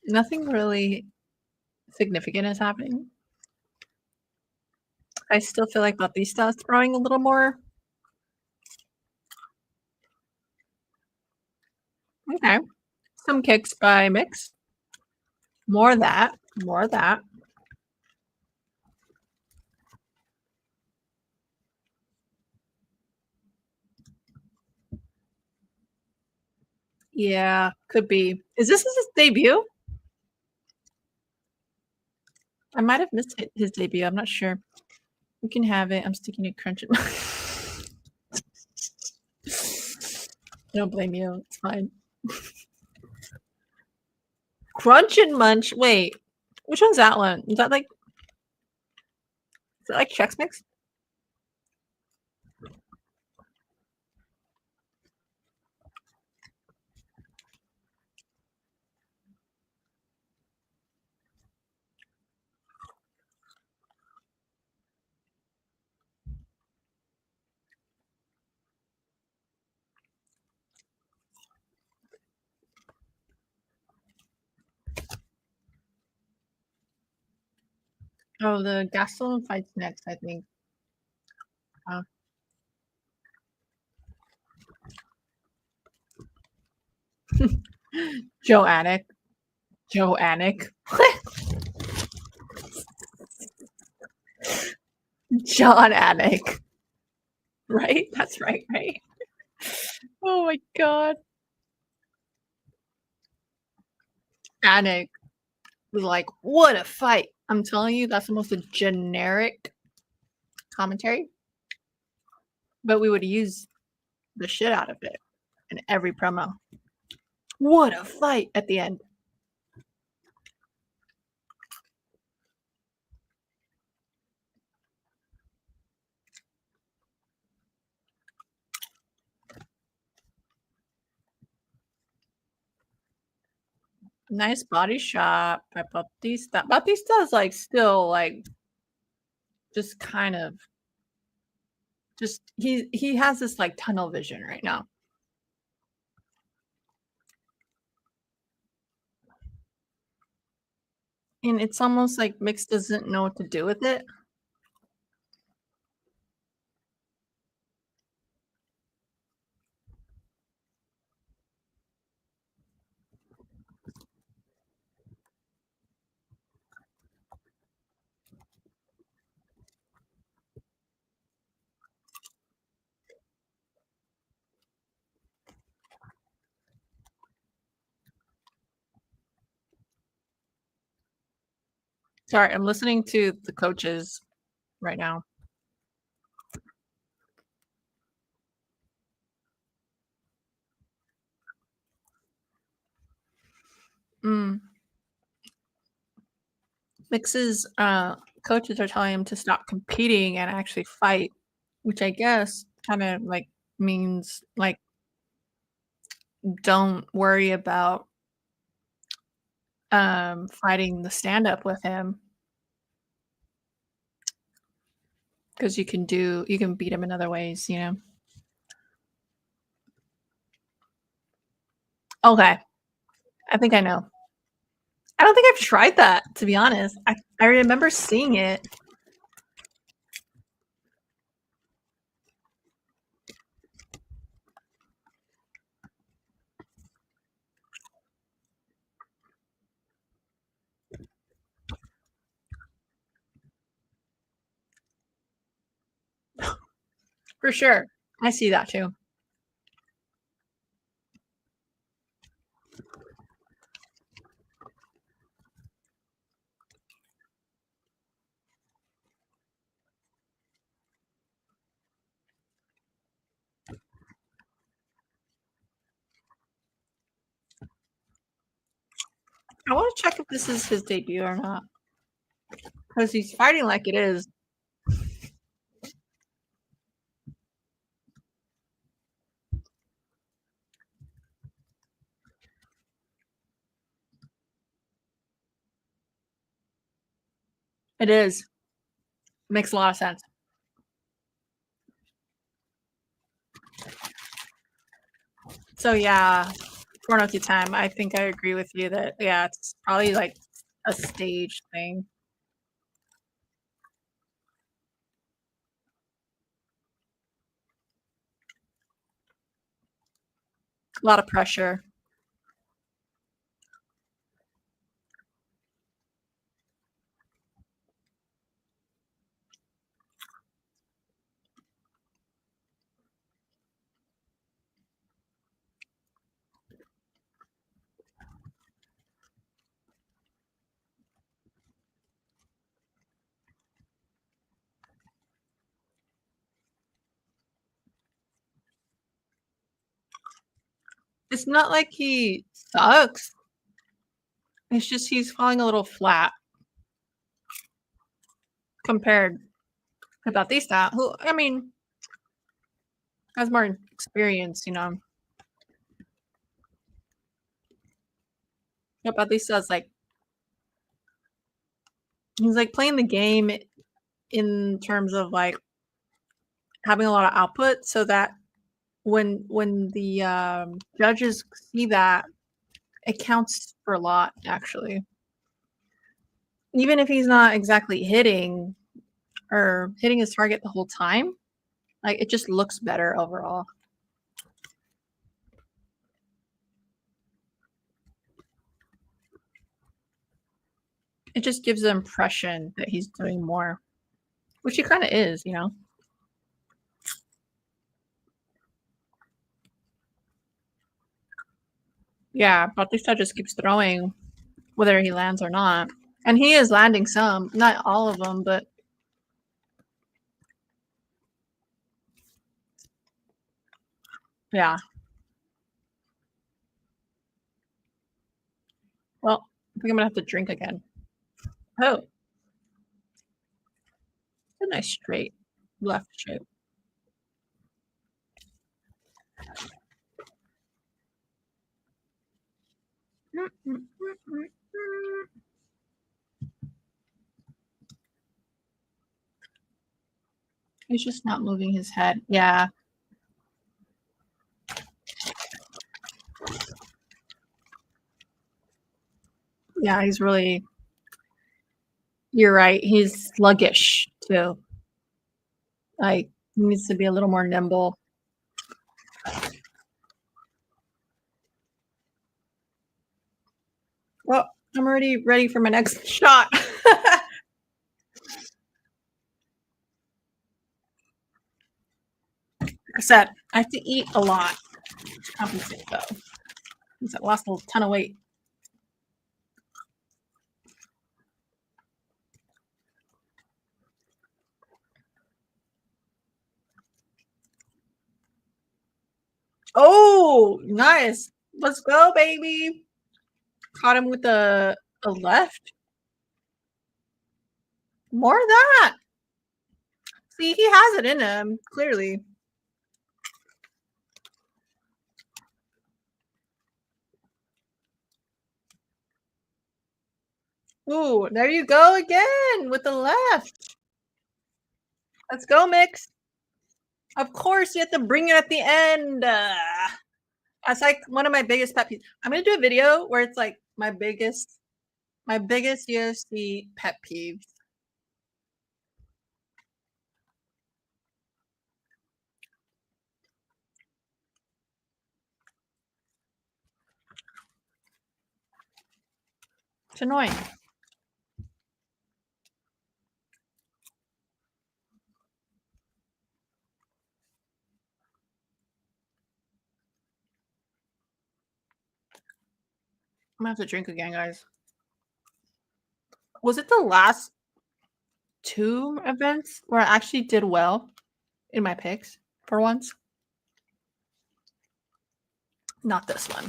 Nothing really significant is happening. I still feel like Batista is throwing a little more. Okay. Some kicks by Mix. More of that. More of that. Yeah, could be. Is this his debut? I might have missed his debut. I'm not sure. You can have it. I'm sticking to crunch it. I don't blame you. It's fine. Crunch and Munch. Wait, which one's that one? Is that like Chex Mix? Oh, the Gastelum fights next, I think. Uh, Joe Anik. Joe Anik. John Anik. Right? That's right, right? Oh my god. Anik was like, what a fight. I'm telling you, that's the most generic commentary. But we would use the shit out of it in every promo. What a fight at the end. Nice body shot by Batista. Batista is like still like just kind of just he has this like tunnel vision right now. And it's almost like Mix doesn't know what to do with it. Sorry, I'm listening to the coaches right now. Mm. Mix's coaches are telling him to stop competing and actually fight, which I guess kind of like means like don't worry about fighting the stand up with him because you can beat him in other ways, you know. Okay, I think I know. I don't think I've tried that, to be honest. I remember seeing it. For sure. I see that too. I want to check if this is his debut or not, because he's fighting like it is. It is. Makes a lot of sense. So yeah, 4 Note time. I think I agree with you that yeah, it's probably like a stage thing. A lot of pressure. It's not like he sucks. It's just he's falling a little flat compared to Bautista, who I mean has more experience, you know. But Bautista's like he's like playing the game in terms of like having a lot of output so that when the judges see that it counts for a lot actually, even if he's not exactly hitting or hitting his target the whole time, like it just looks better overall. It just gives the impression that he's doing more, which he kind of is, you know. Yeah, Bautista just keeps throwing whether he lands or not, and he is landing some, not all of them, but yeah. Well, I think I'm gonna have to drink again. Oh, a nice straight left shape. He's just not moving his head. Yeah. Yeah, he's really, you're right. He's sluggish too. Like, he needs to be a little more nimble. Well, I'm already ready for my next shot. Like I said, I have to eat a lot to compensate though. Since I lost a ton of weight. Oh, nice. Let's go, baby. Caught him with a left. More of that. See, he has it in him, clearly. Ooh, there you go again with the left. Let's go, Mix. Of course, you have to bring it at the end. That's like one of my biggest pet peeves. I'm gonna do a video where it's like my biggest UFC pet peeves. It's annoying. I'm gonna have to drink again, guys. Was it the last two events where I actually did well in my picks for once? Not this one.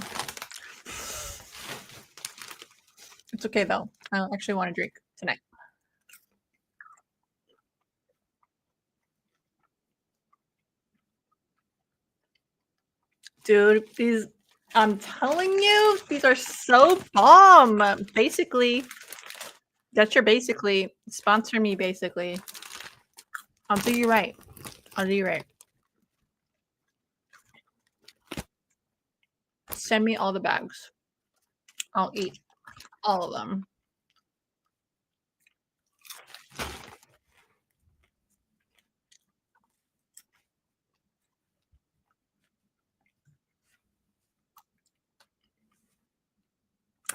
It's okay though. I don't actually want to drink tonight. Dude, these I'm telling you, these are so bomb. Basically, that's your basically. Sponsor me, basically. I'll do you right. I'll do you right. Send me all the bags. I'll eat all of them.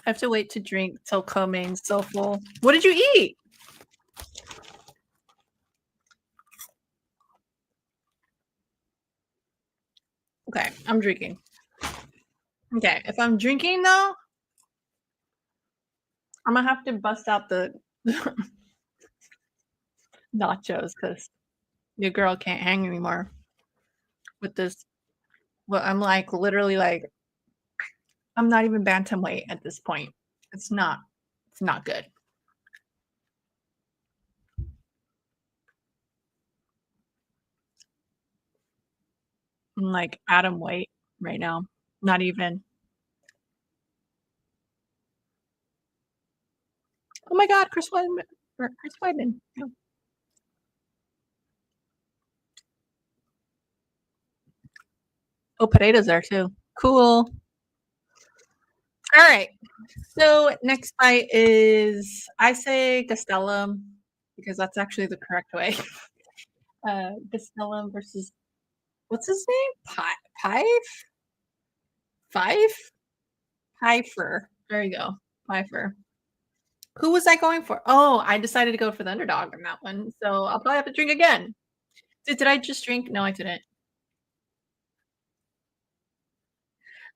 I have to wait to drink till co-main's so full. What did you eat? Okay, I'm drinking. Okay, if I'm drinking though, I'm gonna have to bust out the nachos because your girl can't hang anymore with this. Well, I'm like literally like I'm not even bantamweight at this point. It's not. It's not good. I'm like atom weight right now. Not even. Oh my God, Chris Weidman. Chris Weidman. Yeah. Oh, Potatoes there too. Cool. All right. So next fight is I say Gastelum because that's actually the correct way. Gastelum versus what's his name? Pife? Fife? Pfeiffer. There you go. Pfeiffer. Who was I going for? Oh, I decided to go for the underdog in that one. So I'll probably have to drink again. Did I just drink? No, I didn't.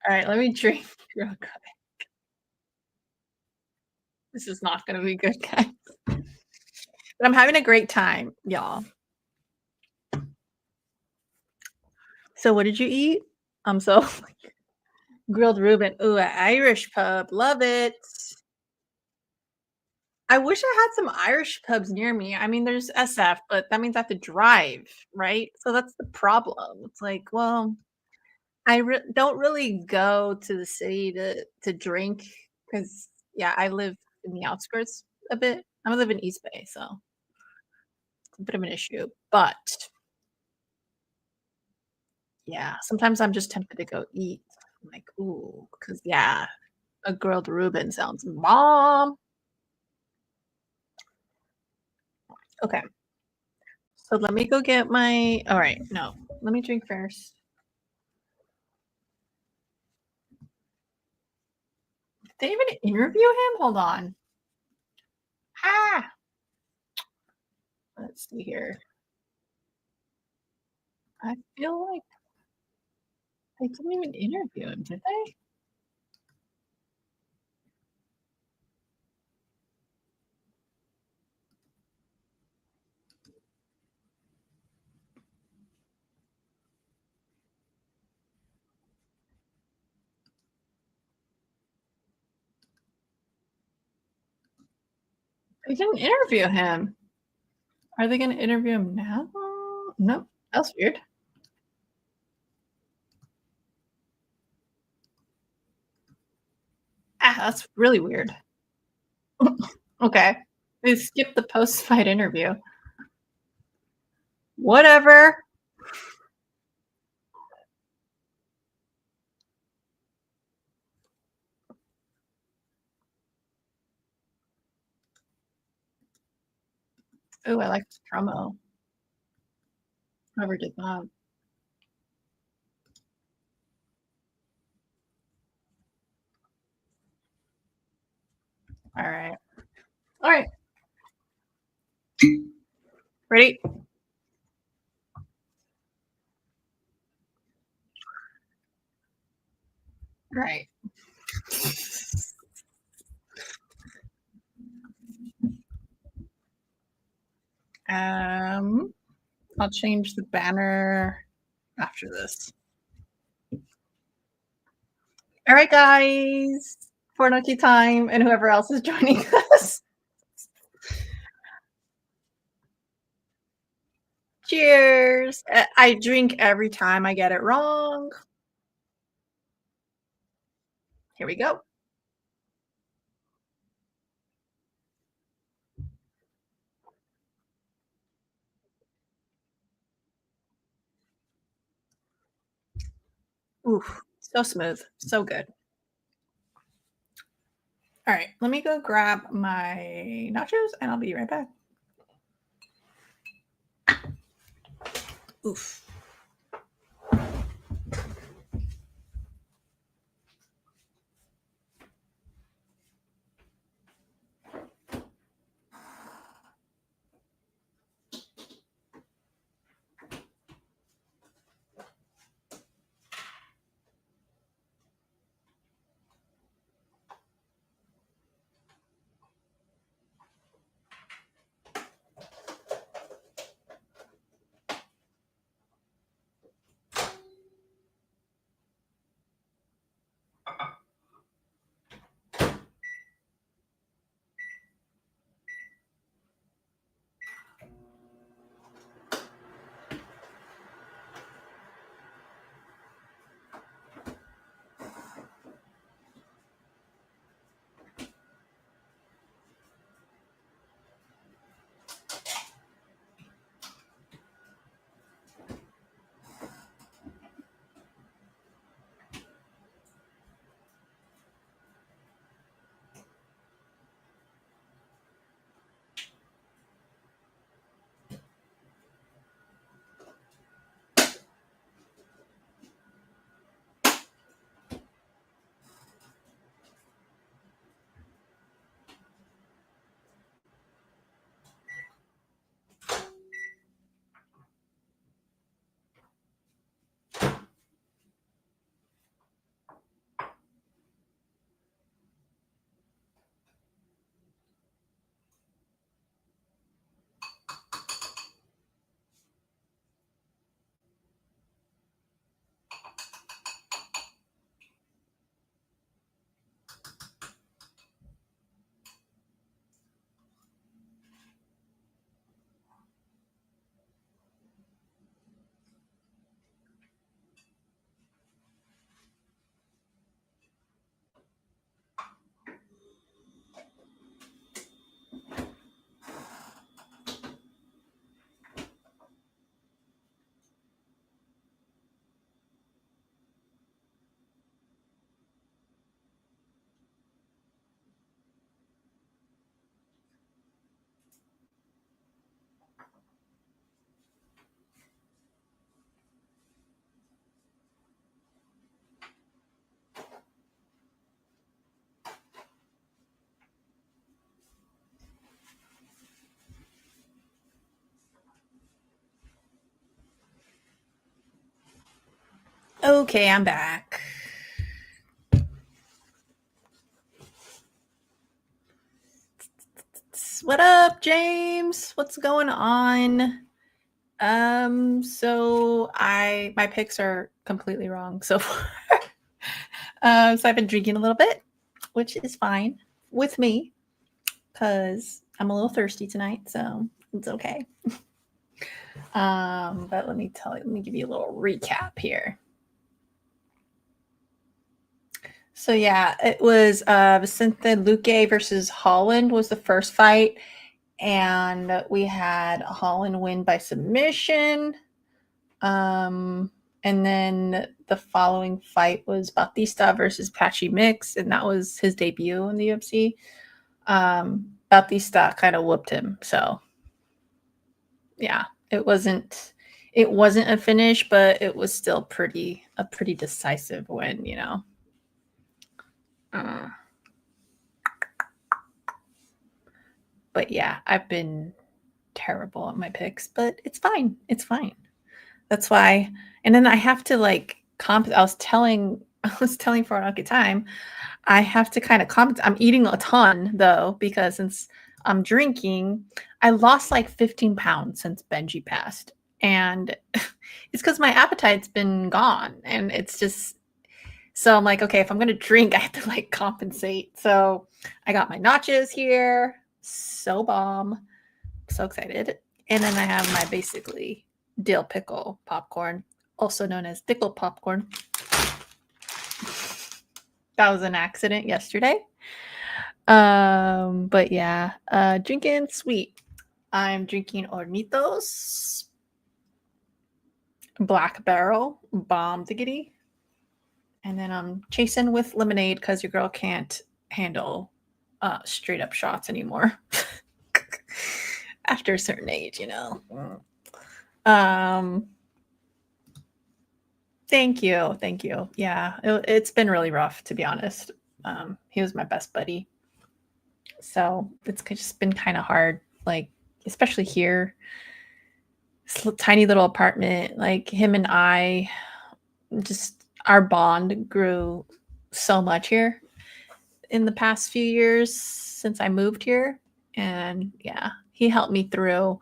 All right, let me drink real quick. This is not going to be good, guys. But I'm having a great time, y'all. So what did you eat? I'm so grilled Reuben. Ooh, an Irish pub. Love it. I wish I had some Irish pubs near me. I mean, there's SF, but that means I have to drive, right? So that's the problem. It's like, well, don't really go to the city to drink because yeah, I live in the outskirts a bit. I live in East Bay, so it's a bit of an issue. But yeah, sometimes I'm just tempted to go eat. I'm like, ooh, because yeah, a grilled Reuben sounds bomb. Okay, so let me go get my. All right, no, let me drink first. Did they even interview him? Hold on. Ah, let's see here. I feel like they didn't even interview him, did they? They didn't interview him. Are they going to interview him now? No, that's weird. Ah, that's really weird. Okay. They skipped the post fight interview. Whatever. Oh, I like this promo. Whoever did that. All right. All right. Ready? All right. I'll change the banner after this. All right, guys. for Nucky Time and whoever else is joining us. Cheers. I drink every time I get it wrong. Here we go. Oof, so smooth, so good. All right, let me go grab my nachos and I'll be right back. Oof. Okay, I'm back. What up, James? What's going on? So my picks are completely wrong so far. So I've been drinking a little bit, which is fine with me because I'm a little thirsty tonight, so it's okay. But let me give you a little recap here. So yeah, it was Vicente Luque versus Holland was the first fight, and we had Holland win by submission. And then the following fight was Bautista versus Patchy Mix, and that was his debut in the UFC. Bautista kind of whooped him, so yeah, it wasn't a finish, but it was still a pretty decisive win, you know. Uh, but yeah, I've been terrible at my picks, but it's fine. It's fine. That's why. And then I have to like I was telling I was telling for a good time, I have to kind of compensate. I'm eating a ton though because since I'm drinking, I lost like 15 pounds since Benji passed, and it's because my appetite's been gone, and it's just So I'm like, okay, if I'm gonna drink, I have to like compensate. So I got my nachos here. So bomb. So excited. And then I have my basically dill pickle popcorn, also known as pickle popcorn. That was an accident yesterday. But yeah, drinking sweet. I'm drinking Hornitos Black Barrel Bomb Diggity. And then I'm chasing with lemonade because your girl can't handle straight up shots anymore. After a certain age, you know. Thank you. Thank you. Yeah, it's been really rough, to be honest. He was my best buddy. So it's just been kind of hard, like, especially here. This tiny little apartment, like him and I, just our bond grew so much here in the past few years since I moved here. And yeah, he helped me through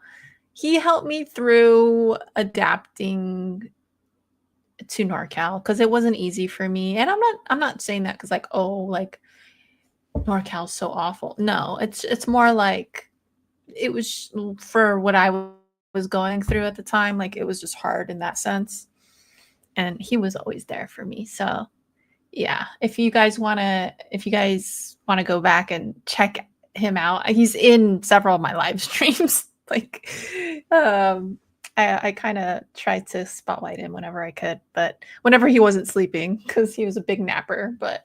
adapting to NorCal because it wasn't easy for me. And I'm not saying that because like, oh, like NorCal's so awful. No, it's more like it was for what I was going through at the time. Like it was just hard in that sense. And he was always there for me. So yeah, if you guys wanna go back and check him out, he's in several of my live streams. Like I kind of tried to spotlight him whenever I could, but whenever he wasn't sleeping, because he was a big napper. But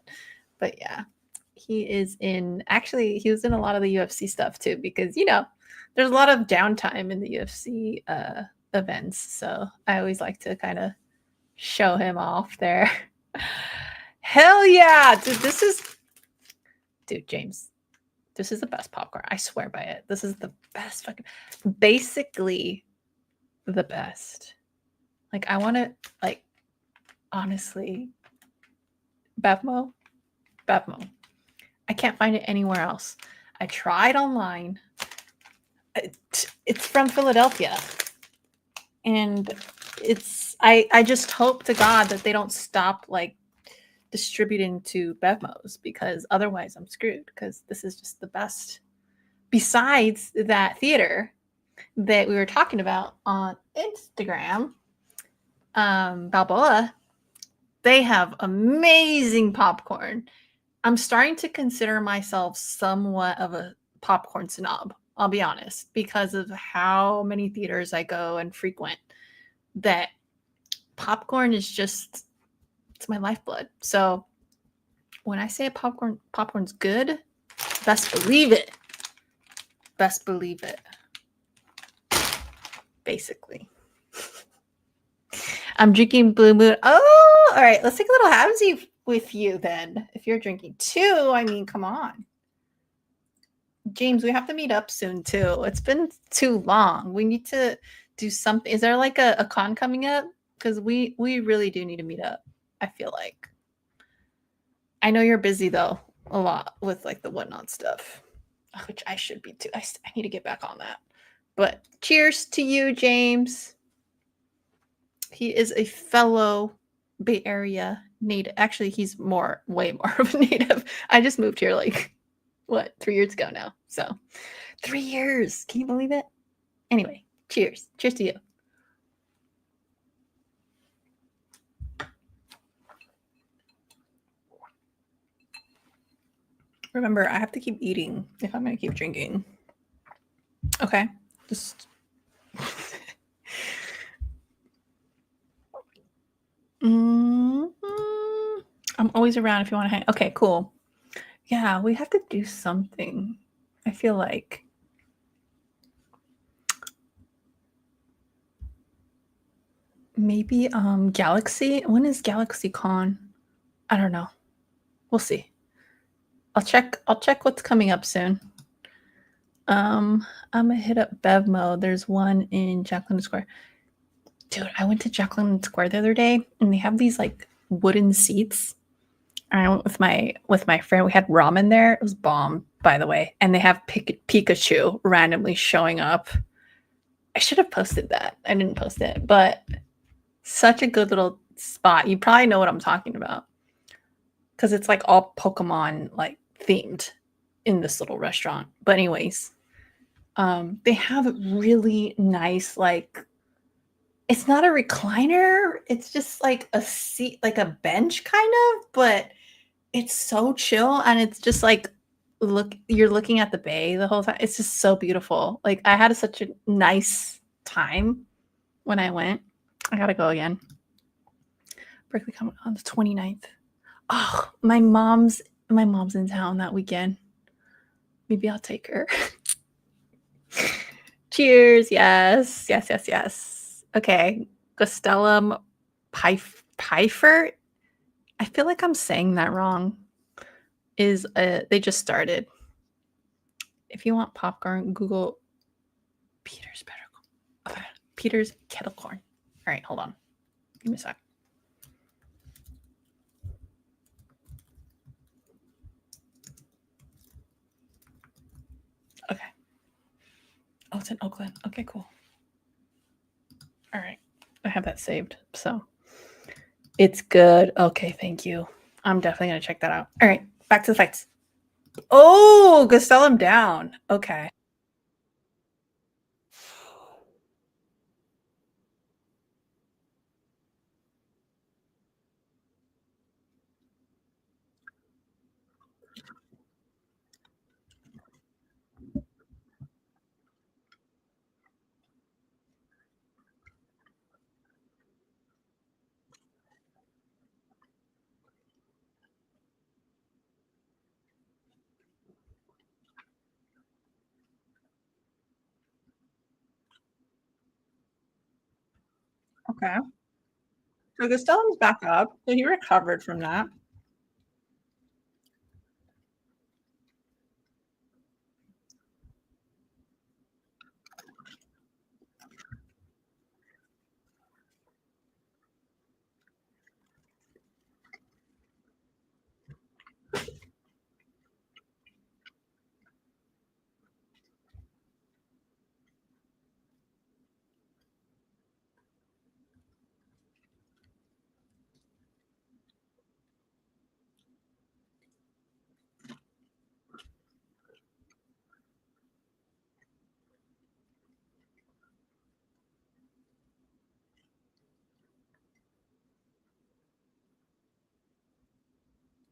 yeah, he was in a lot of the UFC stuff too, because there's a lot of downtime in the UFC events. So I always like to kind of show him off there. Hell yeah, dude, James, this is the best popcorn. I swear by it. This is the best basically the best. Like I want to, like, honestly, Bevmo. I can't find it anywhere else. I tried online. It's from Philadelphia. And I just hope to God that they don't stop like distributing to Bevmos, because otherwise I'm screwed, because this is just the best. Besides that theater that we were talking about on Instagram, Balboa, they have amazing popcorn. I'm starting to consider myself somewhat of a popcorn snob, I'll be honest, because of how many theaters I go and frequent, that popcorn is just, it's my lifeblood. So when I say popcorn's good, best believe it. Best believe it. Basically. I'm drinking Blue Moon. Oh, all right. Let's take a little halvesy with you then. If you're drinking too, I mean, come on. James, we have to meet up soon too. It's been too long. We need to do something. Is there like a con coming up? Because we really do need to meet up, I feel like. I know you're busy though, a lot with like the whatnot stuff, which I should be too. I need to get back on that. But cheers to you, James. He is a fellow Bay Area native. Actually, he's way more of a native. I just moved here like, 3 years ago now. So 3 years. Can you believe it? Anyway, cheers. Cheers to you. Remember, I have to keep eating if I'm going to keep drinking. Okay. Just. I'm always around if you want to hang. Okay, cool. Yeah, we have to do something. I feel like. Maybe Galaxy. When is Galaxy Con? I don't know. We'll see. I'll check what's coming up soon. I'm gonna hit up Bevmo. There's one in Jacqueline Square. Dude, I went to Jacqueline Square the other day and they have these like wooden seats. And I went with my friend. We had ramen there. It was bomb, by the way. And they have Pikachu randomly showing up. I should have posted that. I didn't post it, but such a good little spot. You probably know what I'm talking about. because it's like all Pokemon like themed in this little restaurant. But anyways, they have really nice like it's not a recliner, it's just like a seat, like a bench kind of, but it's so chill and it's just like you're looking at the bay the whole time. It's just so beautiful. Like I had such a nice time when I went. I gotta go again. Berkeley coming on the 29th. Oh, my mom's in town that weekend. Maybe I'll take her. Cheers. Yes. Yes, yes, yes. Okay. Gastelum Pfeiffer. I feel like I'm saying that wrong. They just started. If you want popcorn, Google Peter's better. Peter's kettle corn. All right, hold on. Give me a sec. Okay. Oh, it's in Oakland. Okay, cool. All right. I have that saved. So it's good. Okay, thank you. I'm definitely going to check that out. All right, back to the fights. Oh, Gastelum down. Okay. Okay. So Gastelum's back up. So he recovered from that.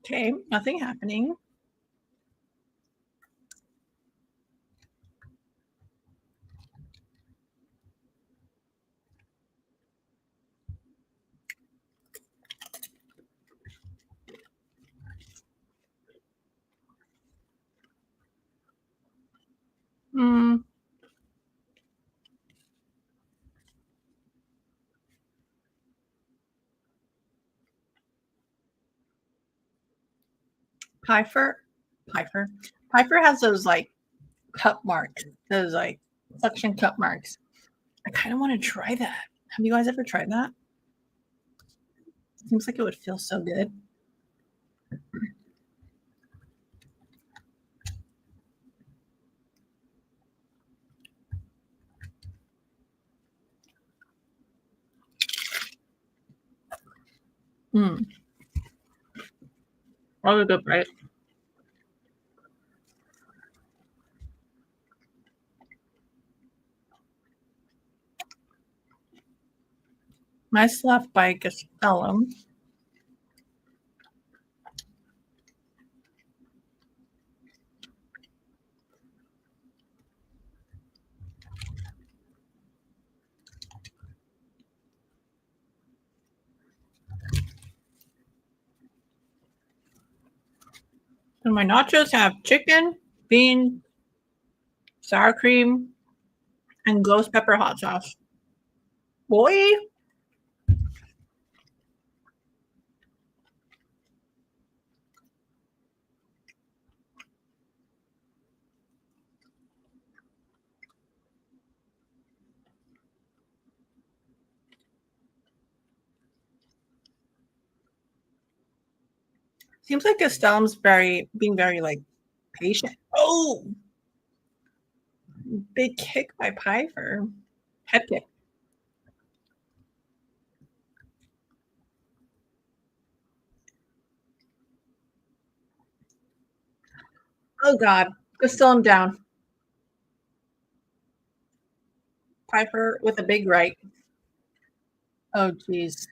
Okay, nothing happening. Mm, Pfeiffer, Pfeiffer, Pfeiffer has those like cup marks, those like suction cup marks. I kind of want to try that. Have you guys ever tried that? Seems like it would feel so good. Mm. Probably good, right? Nice left by Gastelum. And my nachos have chicken, bean, sour cream, and ghost pepper hot sauce. Boy, seems like Gastelum's being very like patient. Oh, big kick by Piper. Head kick. Oh God, go still him down. Piper with a big right. Oh geez.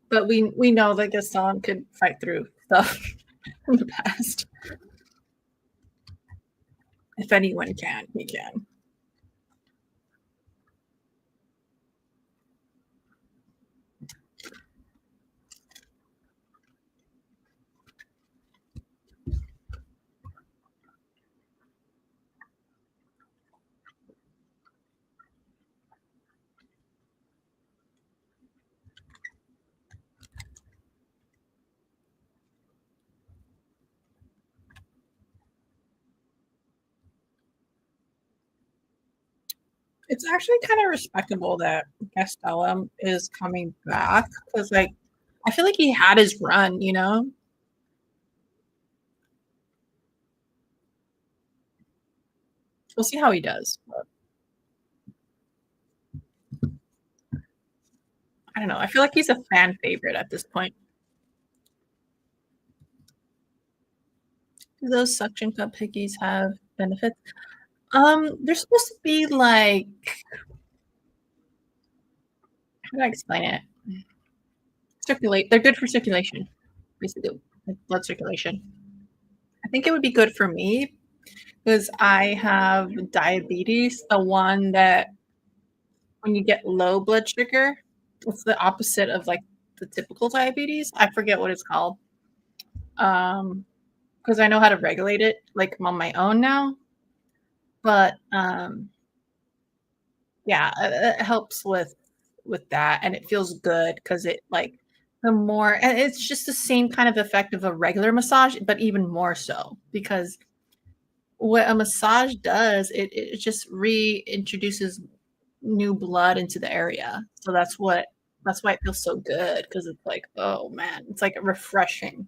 But we know that Gaston could fight through stuff in the past. If anyone can, he can. It's actually kind of respectable that Gastelum is coming back because, like, I feel like he had his run. We'll see how he does. But I don't know. I feel like he's a fan favorite at this point. Do those suction cup piggies have benefits? They're supposed to be like, how do I explain it? Circulate. They're good for circulation, basically, like blood circulation. I think it would be good for me because I have diabetes, the one that when you get low blood sugar, it's the opposite of like the typical diabetes. I forget what it's called. Because I know how to regulate it like on my own now. But yeah, it helps with that, and it feels good because it like the more and it's just the same kind of effect of a regular massage, but even more so because what a massage does, it just reintroduces new blood into the area. So that's why it feels so good because it's like, oh man, it's like refreshing.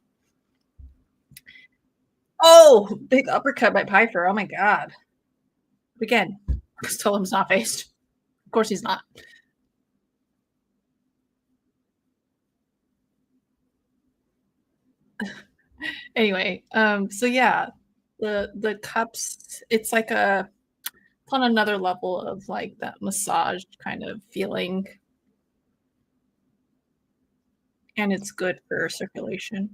Oh, big uppercut by Piper. Oh my god. Again, Stolem's not faced. Of course he's not. Anyway, so yeah, the cups, it's like it's on another level of like that massage kind of feeling, and it's good for circulation,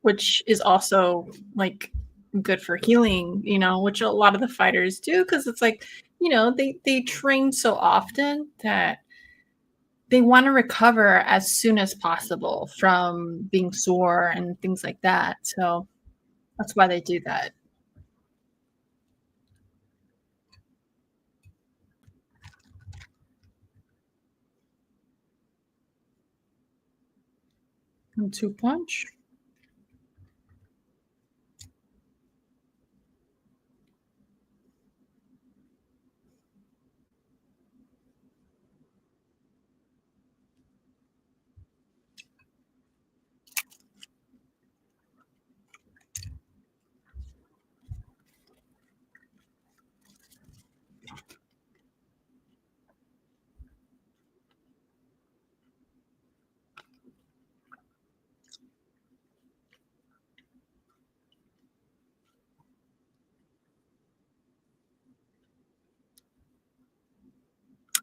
which is also like good for healing, which a lot of the fighters do because it's like, they train so often that they want to recover as soon as possible from being sore and things like that. So that's why they do that. And two punch.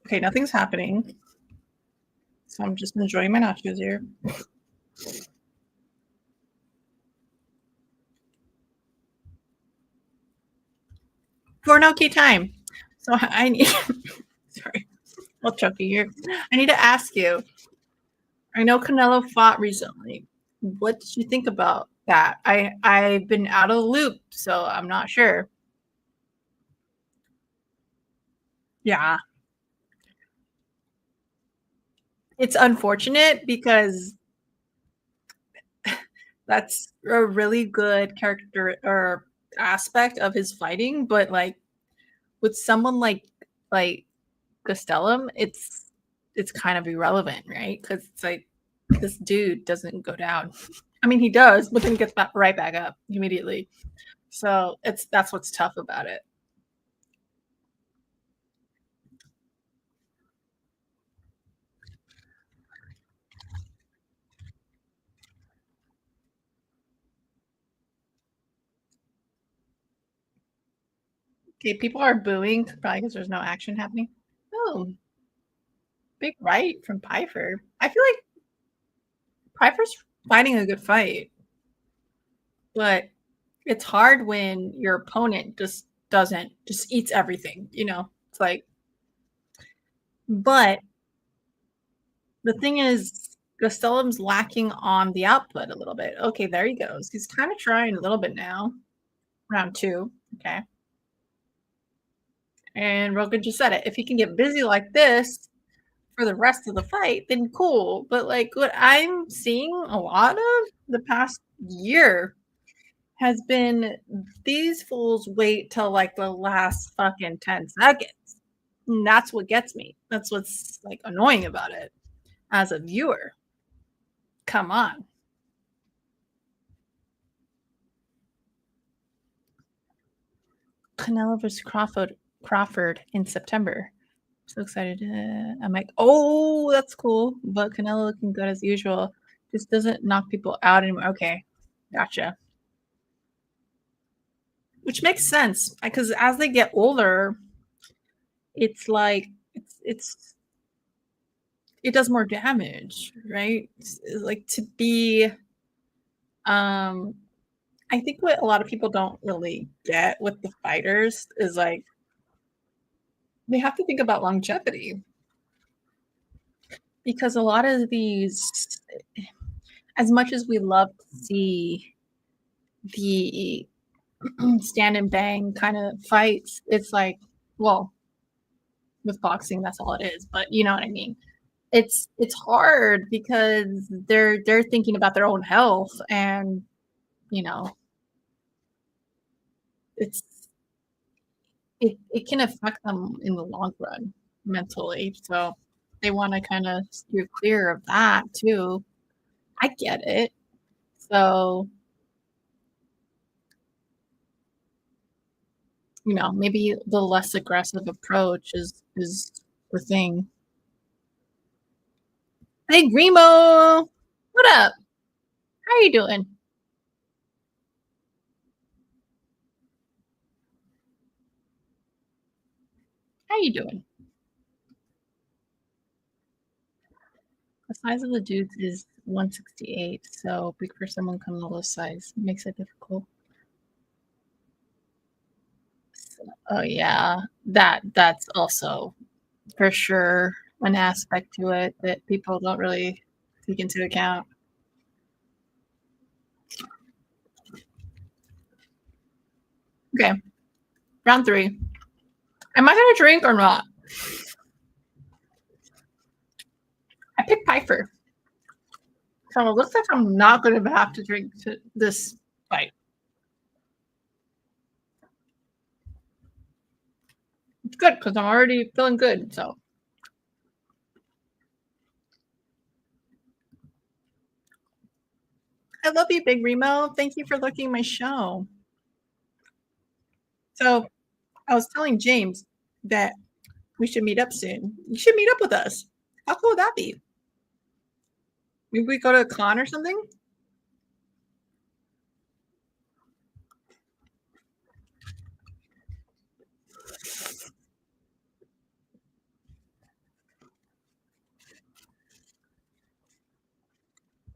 Okay, nothing's happening. So I'm just enjoying my nachos here. For an okay time. So I need sorry, I'll choke you here. I need to ask you. I know Canelo fought recently. What did you think about that? I've been out of the loop, so I'm not sure. Yeah, it's unfortunate because that's a really good character or aspect of his fighting, but like with someone like Gastelum, it's kind of irrelevant, right? Because it's like this dude doesn't go down. I mean, he does, but then he gets back right back up immediately. So that's what's tough about it. Okay, people are booing probably because there's no action happening. Oh, big right from Piper. I feel like Piper's fighting a good fight, but it's hard when your opponent just doesn't just eats everything, you know? It's like but the thing is Gastelum's lacking on the output a little bit. Okay, there he goes. He's kind of trying a little bit now. Round 2. Okay. And Rogan just said it. If he can get busy like this for the rest of the fight, then cool. But like what I'm seeing a lot of the past year has been these fools wait till like the last fucking 10 seconds. And that's what gets me. That's what's like annoying about it as a viewer. Come on. Canelo versus Crawford in September. So excited. I'm like, oh, that's cool. But Canelo looking good as usual. Just doesn't knock people out anymore. Okay. Gotcha. Which makes sense because as they get older, it's like it does more damage, right? It's like to be um I think what a lot of people don't really get with the fighters is like they have to think about longevity because a lot of these as much as we love to see the stand and bang kind of fights, it's like, well, with boxing, that's all it is. But you know what I mean. It's hard because they're thinking about their own health, and you know, it's it can affect them in the long run mentally. So they want to kind of steer clear of that too. I get it. So you know, maybe the less aggressive approach is the thing. Hey, Grimo, what up? How you doing? How you doing? The size of the dudes is 168, so big for someone Camilo's size makes it difficult. Oh yeah, that's also for sure an aspect to it that people don't really take into account. Okay, round 3. Am I gonna drink or not? I picked Piper, so it looks like I'm not gonna have to drink to this fight. It's good because I'm already feeling good. So I love you, Big Remo. Thank you for looking my show. So I was telling James that we should meet up soon. You should meet up with us. How cool would that be? Maybe we go to a con or something?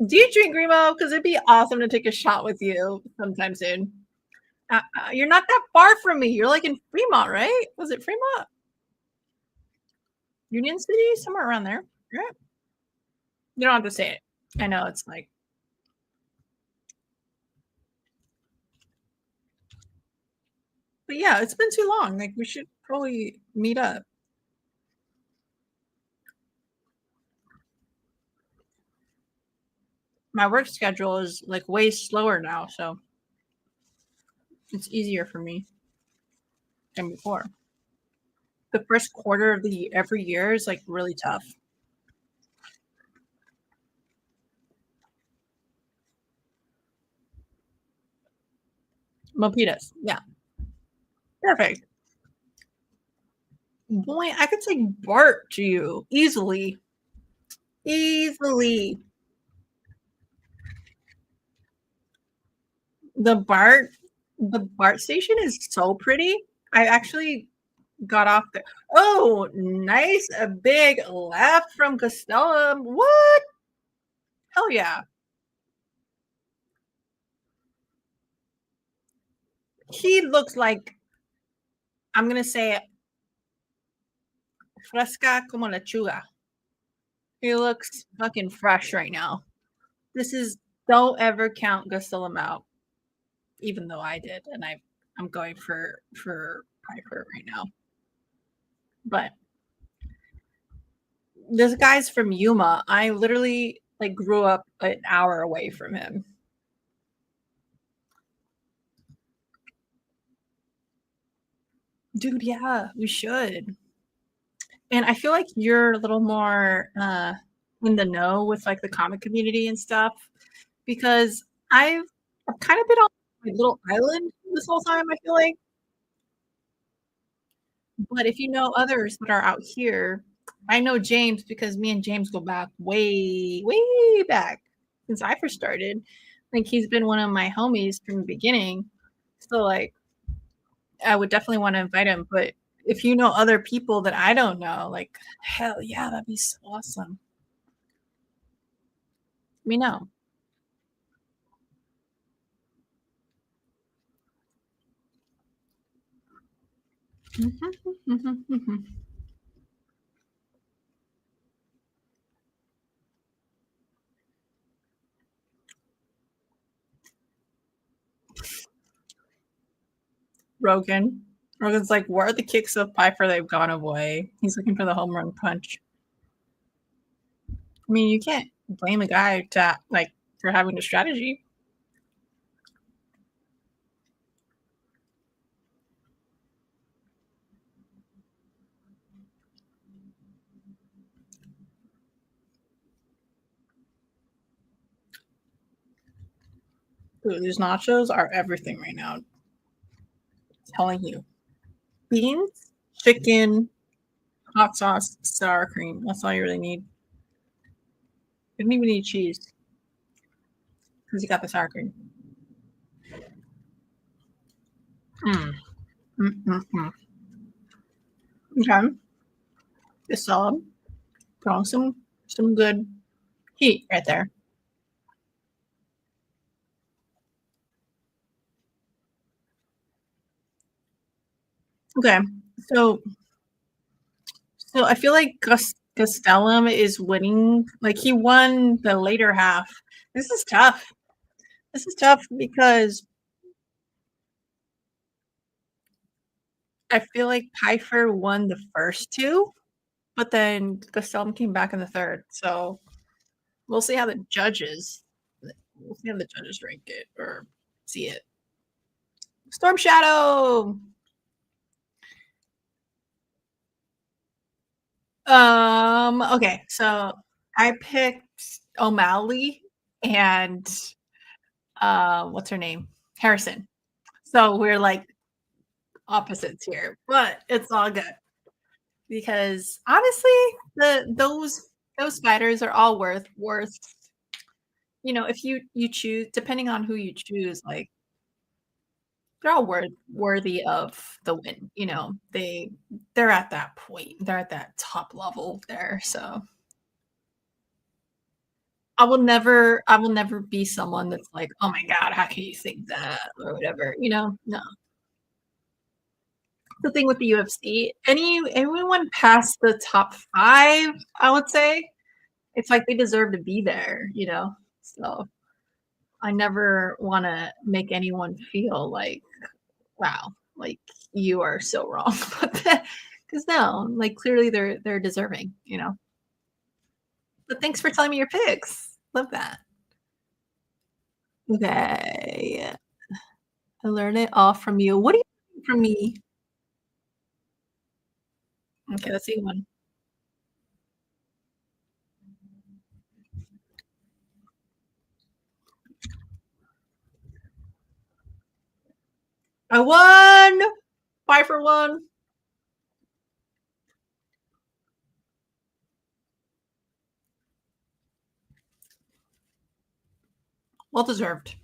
Do you drink Remo? Because it'd be awesome to take a shot with you sometime soon. You're not that far from me. You're like in Fremont, right? Was it Fremont? Union City? Somewhere around there. Right? You don't have to say it. I know it's like, but yeah, it's been too long. Like we should probably meet up. My work schedule is like way slower now, so it's easier for me than before. The first quarter of the every year is like really tough. Mopitas, yeah, perfect. Boy, I could say Bart to you easily, easily. The Bart, the Bart station is so pretty. I actually got off the oh, nice, a big left from Costello. What? Hell yeah. He looks like I'm gonna say it, fresca como lechuga. He looks fucking fresh right now. This is don't ever count Costello out, even though I did, and I'm going for Piper right now. But this guy's from Yuma. I literally like grew up an hour away from him. Dude, yeah, we should. And I feel like you're a little more in the know with like the comic community and stuff because I've kind of been on my little island this whole time, I feel like. But if you know others that are out here, I know James because me and James go back way, way back since I first started. Like he's been one of my homies from the beginning. So like I would definitely want to invite him. But if you know other people that I don't know, like hell yeah, that'd be so awesome. Let me know. Mhm, mhm, mhm. Rogan. Rogan's like, where are the kicks of Piper? They've gone away. He's looking for the home run punch. I mean, you can't blame a guy to like for having a strategy. Dude, these nachos are everything right now. I'm telling you. Beans, chicken, hot sauce, sour cream. That's all you really need. You don't even need cheese because you got the sour cream. Mm. Mm, mm, mm. Okay. It's solid. Put on some good heat right there. Okay. So So I feel like Gastelum is winning. Like he won the later half. This is tough. This is tough because I feel like Pfeiffer won the first two, but then Gastelum came back in the third. So we'll see how the judges. We'll see how the judges rank it or see it. Storm Shadow. Okay, so I picked O'Malley and what's her name? Harrison. So we're like opposites here, but it's all good because honestly, those fighters are all worth. You know, if you choose, depending on who you choose, like they're all worthy of the win. You know, they're at that point, they're at that top level there. So I will never be someone that's like, oh my god, how can you think that or whatever. You know, no. The thing with the UFC, anyone past the top 5, I would say, it's like they deserve to be there, you know? So, I never wanna make anyone feel like, "Wow, like, you are so wrong," but because no, like, clearly they're deserving, you know? But thanks for telling me your picks. Love that. Okay. I learned it all from you. What do you learn from me? Okay, let's see one. I won! 5 for 1. Well deserved.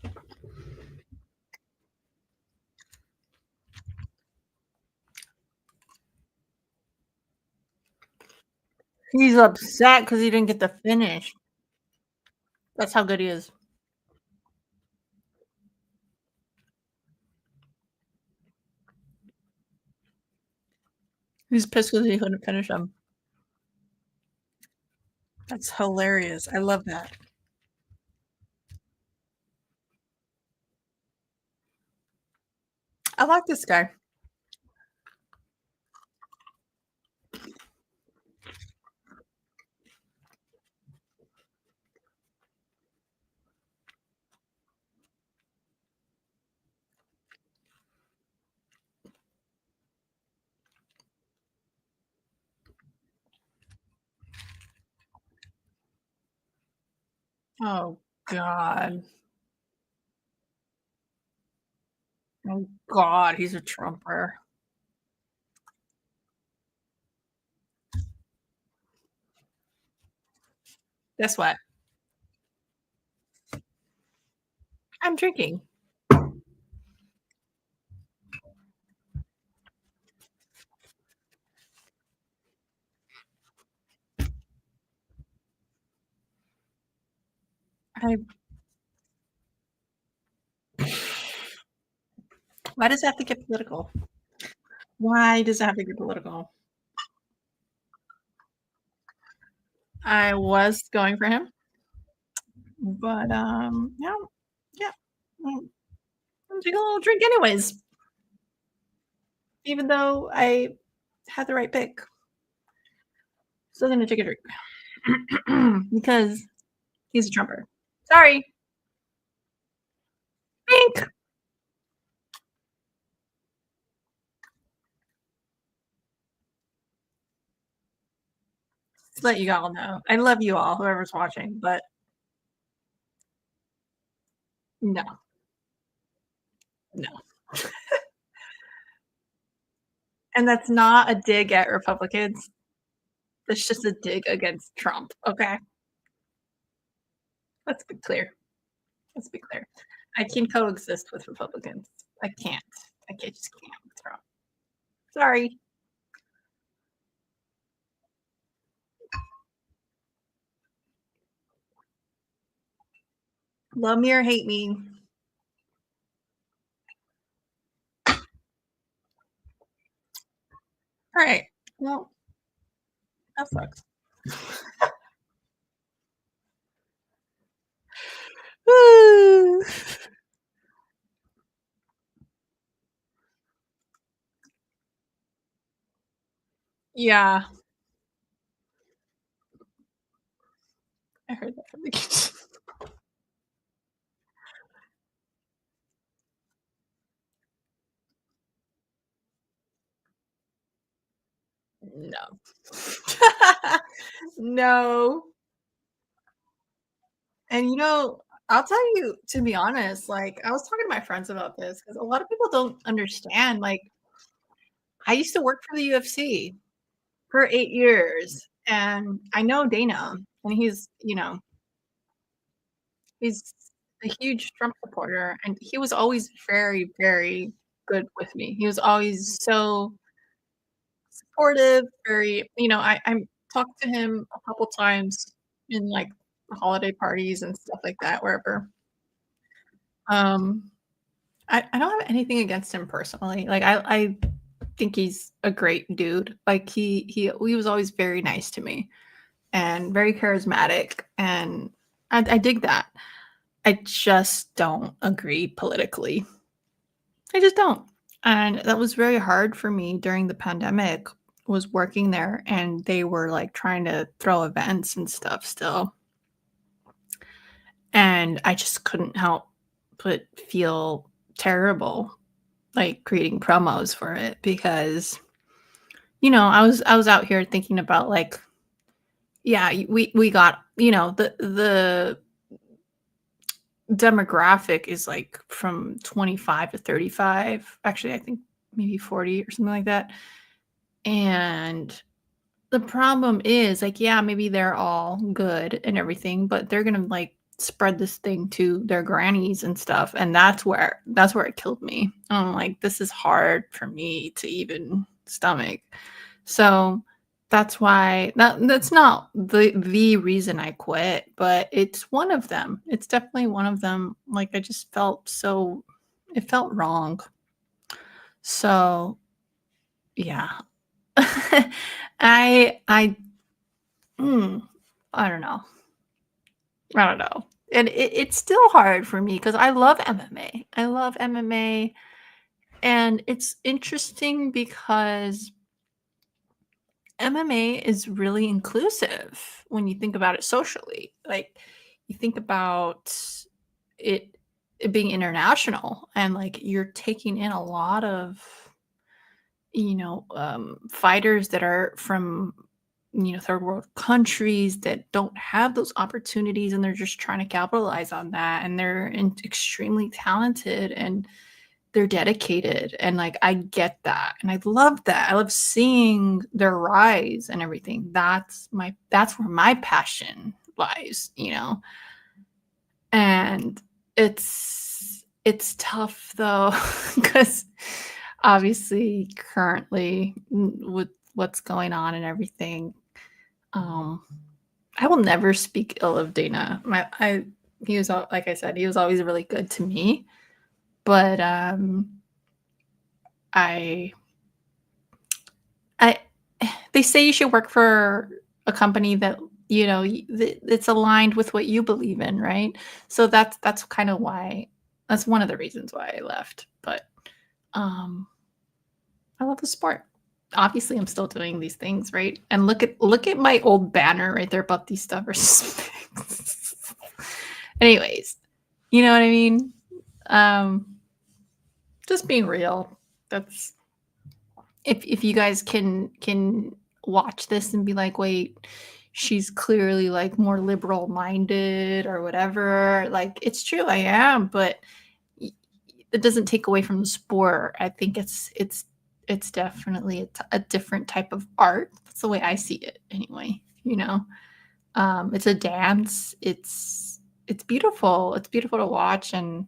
He's upset because he didn't get the finish. That's how good he is. He's pissed because he couldn't finish him. That's hilarious. I love that. I like this guy. Oh god. Oh god, he's a Trumper. Guess what? I'm drinking. I Why does it have to get political? Why does it have to get political? I was going for him, but, yeah, yeah, I'm gonna take a little drink anyways, even though I had the right pick. Still gonna take a drink because he's a Trumper. Sorry, pink. Just let you all know. I love you all, whoever's watching, but no, no. And that's not a dig at Republicans. That's just a dig against Trump, okay? Let's be clear. Let's be clear. I can coexist with Republicans. I can't. Just can't with Trump. Sorry. Love me or hate me. All right. Well, that sucks. Yeah, I heard that from the kids. No. No. And, I'll tell you, to be honest, like, I was talking to my friends about this because a lot of people don't understand, like, I used to work for the UFC for 8 years, and I know Dana, and he's a huge Trump supporter, and he was always very, very good with me. He was always so supportive, I talked to him a couple times in, like, the holiday parties and stuff like that, wherever. Um, I don't have anything against him personally. Like, I think he's a great dude. Like, he was always very nice to me and very charismatic, and I dig that. I just don't agree politically. I just don't. And that was very hard for me during the pandemic, was working there, and they were, like, trying to throw events and stuff still, and I just couldn't help but feel terrible, like, creating promos for it because, I was out here thinking about, like, yeah, we got, the demographic is, like, from 25 to 35. Actually, I think maybe 40 or something like that, and the problem is, like, yeah, maybe they're all good and everything, but they're gonna, like, spread this thing to their grannies and stuff, and that's where it killed me. I'm like, "This is hard for me to even stomach." So, That's why that's not the reason I quit, but it's one of them. It's definitely one of them. Like, I just felt so it felt wrong. So, yeah. I mm, I don't know. I don't know. And it's still hard for me because I love MMA. I love MMA, and it's interesting because MMA is really inclusive when you think about it socially. Like, you think about it, it being international, and like you're taking in a lot of fighters that are from third world countries that don't have those opportunities, and they're just trying to capitalize on that, and extremely talented, and they're dedicated, and like I get that, and I love that. I love seeing their rise and everything. That's where my passion lies. And it's tough though, because obviously currently with what's going on and everything, um I will never speak ill of Dana. My I He was like I said, he was always really good to me, but I I they say you should work for a company that it's aligned with what you believe in, right? So that's kind of why, that's one of the reasons why I left. But um I love the sport. Obviously, I'm still doing these things, right? And look at my old banner right there about these stuff. Anyways, you know what I mean? Um, just being real. That's if you guys can watch this and be like, wait, she's clearly like more liberal minded or whatever. Like, it's true, I am, but it doesn't take away from the sport. I think it's definitely a different type of art. That's the way I see it, anyway. It's a dance. It's beautiful. It's beautiful to watch, and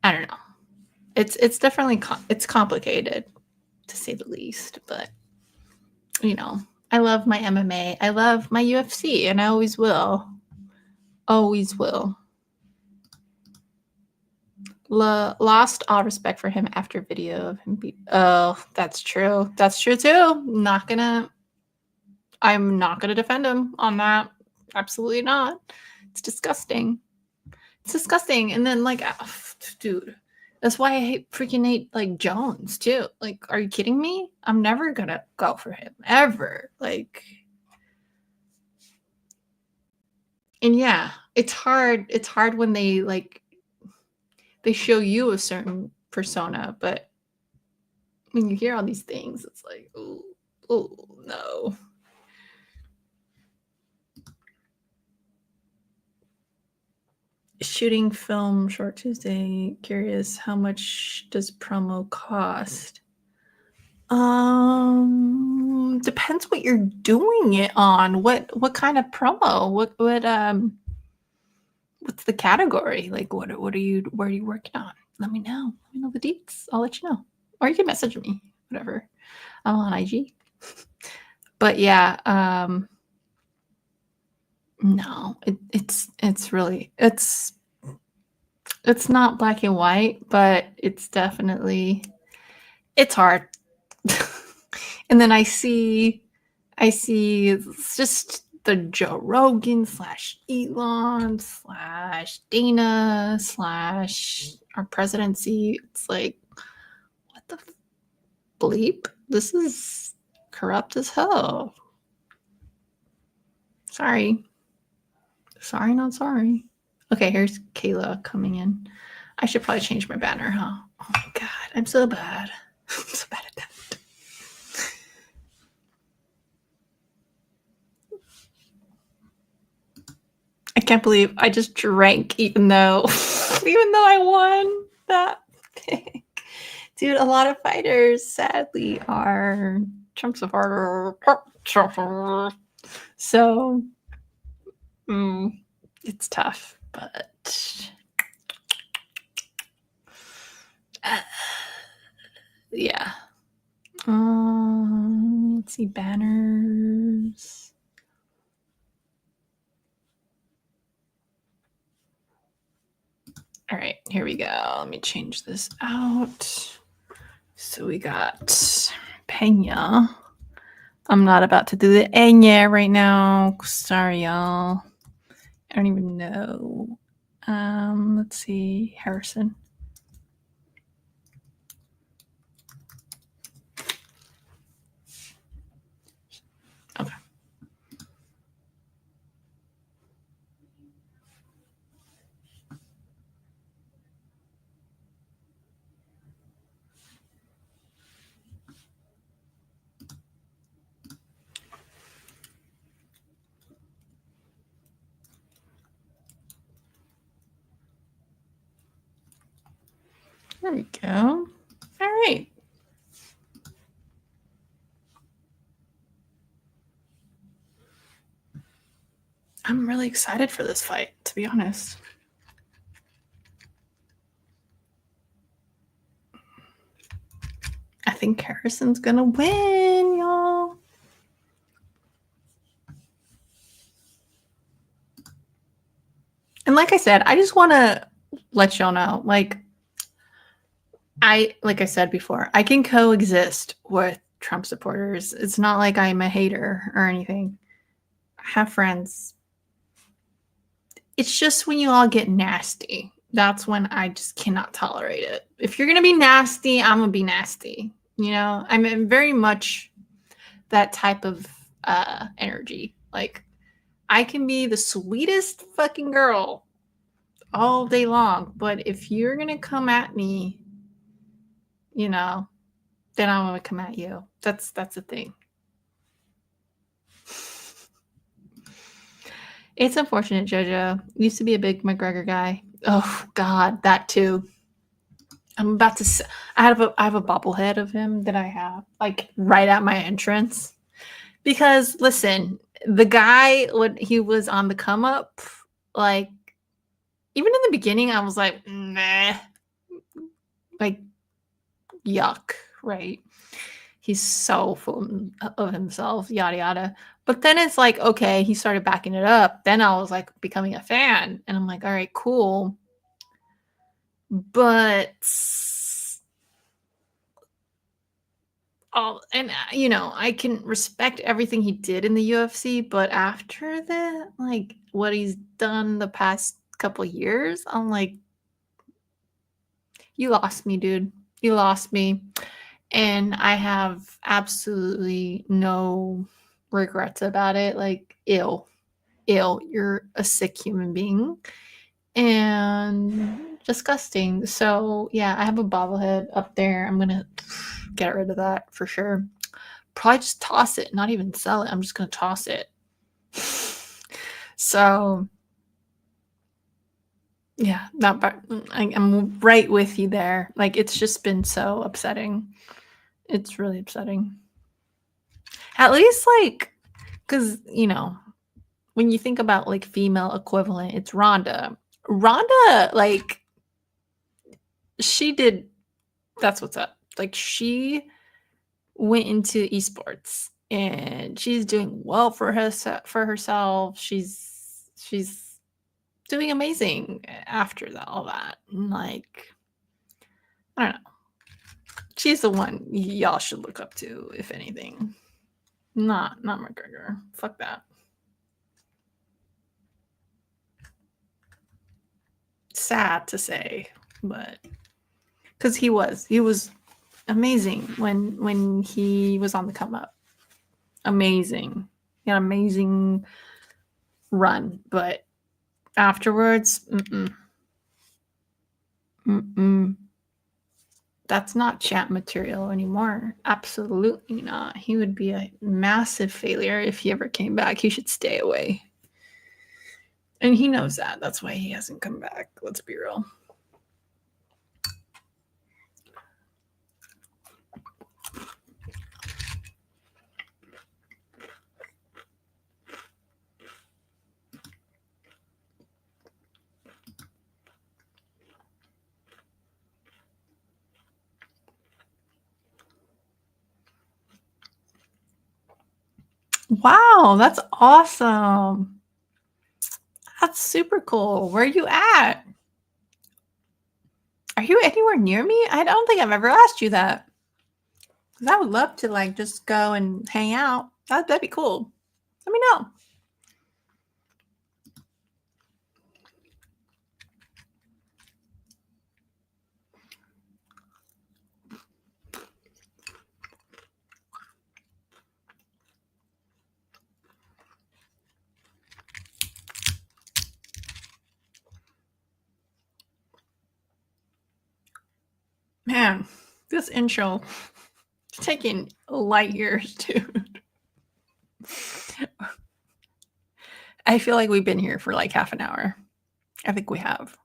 I don't know. It's definitely it's complicated, to say the least. But you know, I love my MMA. I love my UFC, and I always will. Always will. Lost all respect for him after video of him oh, that's true. That's true too. I'm not gonna defend him on that. Absolutely not. It's disgusting. It's disgusting. And then like, dude, that's why I hate freaking Nate like Jones too. Like, are you kidding me? I'm never gonna go for him ever. Like, and yeah, it's hard. It's hard when they show you a certain persona, but when you hear all these things, it's like, oh no. Shooting film short Tuesday. Curious, how much does promo cost? Depends what you're doing it on. What kind of promo? What's the category? Like, what are you working on? Let me know. Let me know the deets. I'll let you know. Or you can message me, whatever. I'm on IG. But yeah, no, it's really it's not black and white, but it's definitely it's hard. And then I see it's just the Joe Rogan / Elon / Dana / our presidency. It's like, what the bleep? This is corrupt as hell. Sorry. Sorry, not sorry. Okay, here's Kayla coming in. I should probably change my banner, huh? Oh my god, I'm so bad. I'm so bad at that. I can't believe I just drank even though I won that thing. Dude, a lot of fighters sadly are Trump supporter. So it's tough, but yeah. Let's UFC banners. All right, here we go. Let me change this out. So we got Pena. I'm not about to do the Enya right now. Sorry, y'all. I don't even know. Let's see. Harrison. Okay. There we go. All right. I'm really excited for this fight, to be honest. I think Harrison's gonna win, y'all. And like I said, I just want to let y'all know, like I said before, I can coexist with Trump supporters. It's not like I'm a hater or anything. I have friends. It's just when you all get nasty, that's when I just cannot tolerate it. If you're gonna be nasty, I'm gonna be nasty. You know, I'm very much that type of energy. Like, I can be the sweetest fucking girl all day long, but if you're gonna come at me, you know, then I'm gonna come at you. That's the thing. It's unfortunate, JoJo. Used to be a big McGregor guy. Oh God, that too. I'm about to. I have a bobblehead of him that I have like right at my entrance. Because listen, the guy when he was on the come up, like even in the beginning, I was like, nah, like yuck, right? He's so full of himself, yada yada. But then it's like, okay, he started backing it up. Then I was like becoming a fan, and I'm like, all right, cool. But and you know, I can respect everything he did in the UFC, but after that, like what he's done the past couple years, I'm like, you lost me, dude. You lost me. And I have absolutely no regrets about it. Like, ill. You're a sick human being and disgusting. So, yeah, I have a bobblehead up there. I'm going to get rid of that for sure. Probably just toss it, not even sell it. I'm just going to toss it. So, yeah, I'm right with you there. Like, it's just been so upsetting. It's really upsetting. At least, like, because, you know, when you think about like female equivalent, it's Ronda. Ronda, like, she did, that's what's up. Like, she went into esports and she's doing well for herself. She's doing amazing after all that. And like, I don't know. She's the one y'all should look up to, if anything. Not McGregor. Fuck that. Sad to say, but because he was amazing when he was on the come up. Amazing. He had an amazing run, but afterwards, that's not champ material anymore. Absolutely not. He would be a massive failure if he ever came back. He should stay away. And he knows that. That's why he hasn't come back. Let's be real. Wow, that's awesome. That's super cool. Where are you at? Are you anywhere near me? I don't think I've ever asked you that. 'Cause I would love to like just go and hang out. That'd be cool. Let me know. Man, this intro is taking light years, dude. I feel like we've been here for like half an hour. I think we have.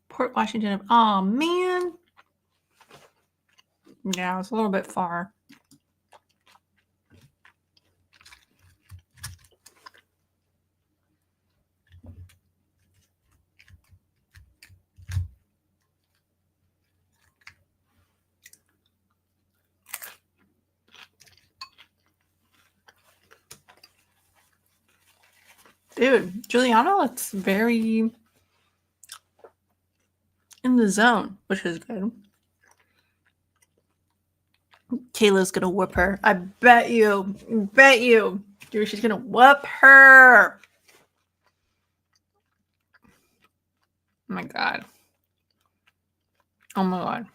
Port Washington. Oh man. Yeah, it's a little bit far. Dude, Giuliano looks very in the zone, which is good. Kayla's gonna whoop her. I bet you. Bet you. Dude, she's gonna whoop her. Oh my god. Oh my god.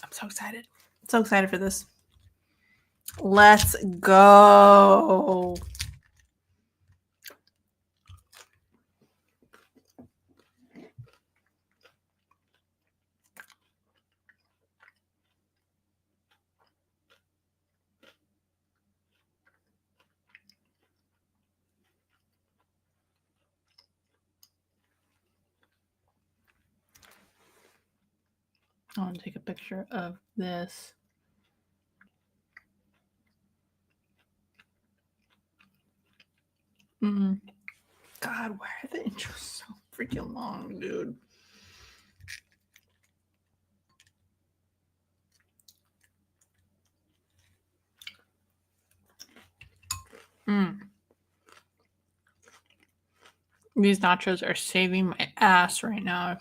I'm so excited. So excited for this. Let's go. I want to take a picture of this. God, why are the intros so freaking long, dude? These nachos are saving my ass right now.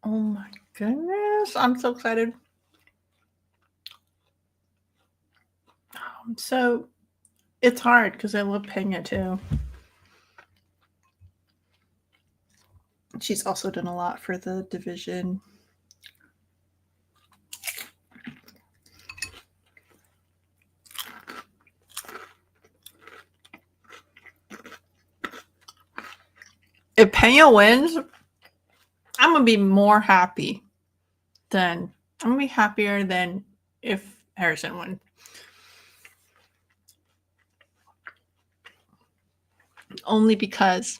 Oh my goodness. I'm so excited. So it's hard because I love Pena too. She's also done a lot for the division. If Pena wins, I'm gonna be more happy than I'm gonna be happier than if Harrison won. Only because,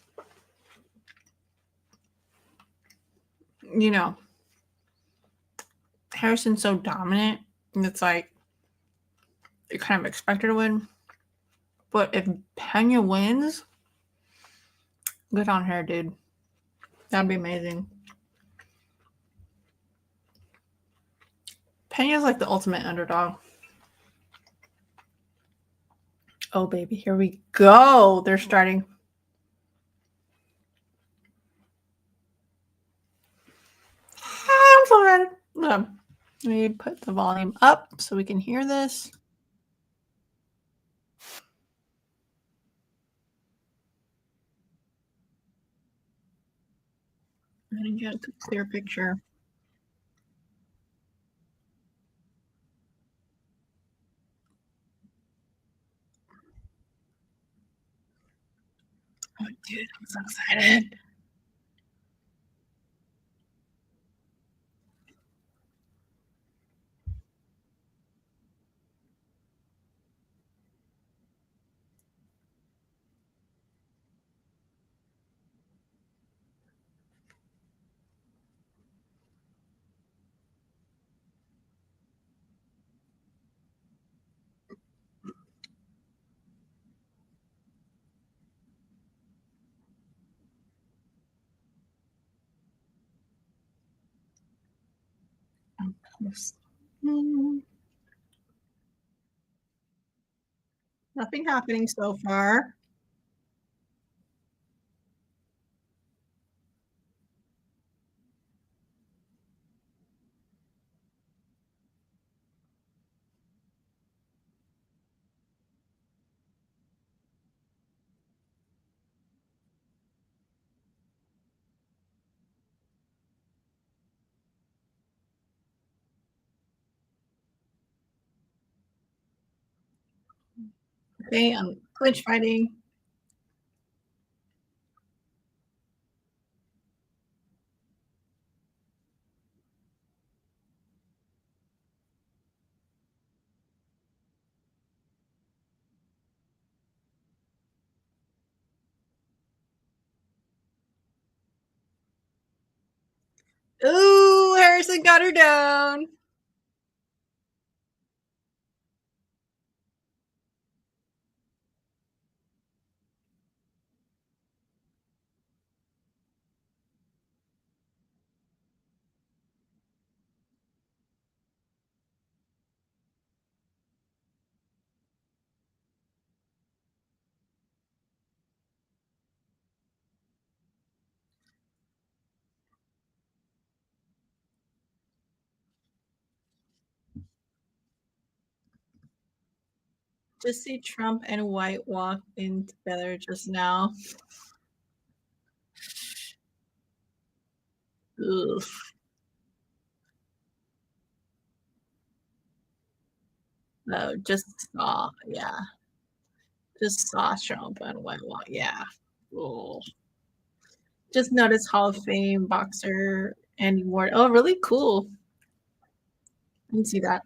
you know, Harrison's so dominant, and it's like you kind of expect her to win. But if Pena wins, good on her, dude. That'd be amazing. Pena's like the ultimate underdog. Oh, baby, here we go. They're starting. I'm so excited. Let me put the volume up so we can hear this. I didn't get a clear picture. Oh, dude, I'm so excited. Yes. Mm, nothing happening so far. Okay, clinch fighting. Ooh, Harrison got her down. Just see Trump and White walk in together just now. Ugh. No, just saw, yeah, just saw Trump and White walk. Yeah. Ugh. Just noticed Hall of Fame boxer Andy Ward. Oh, really cool. I can see that.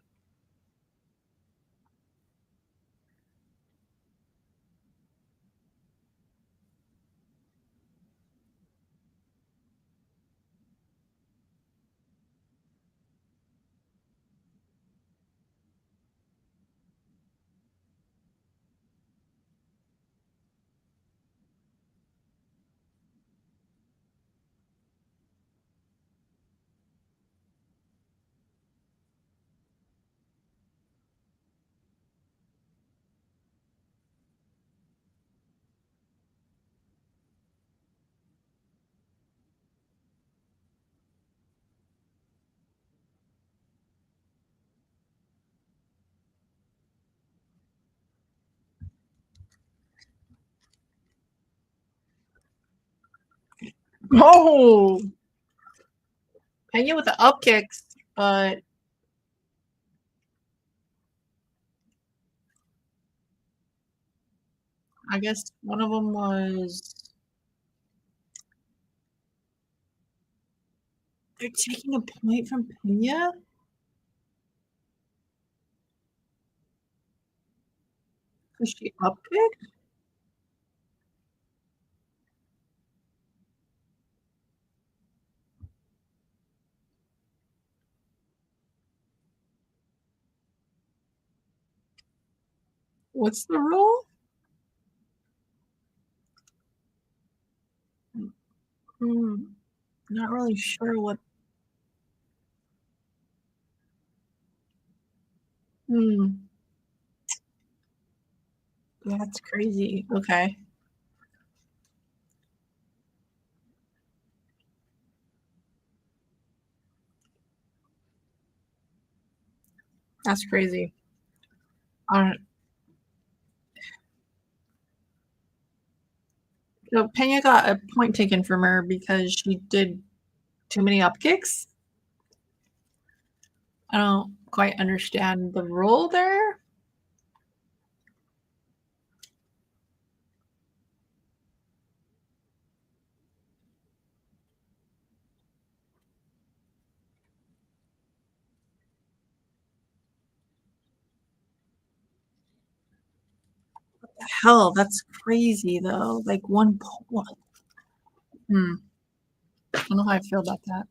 Oh, Pena with the up kicks, but I guess one of them was they're taking a point from Pena. Was she up kicked? What's the rule? Hmm, not really sure what. Hmm, that's crazy. Okay, that's crazy. So Pena got a point taken from her because she did too many up kicks. I don't quite understand the rule there. Hell, that's crazy though. Like one point. Hmm. I don't know how I feel about that.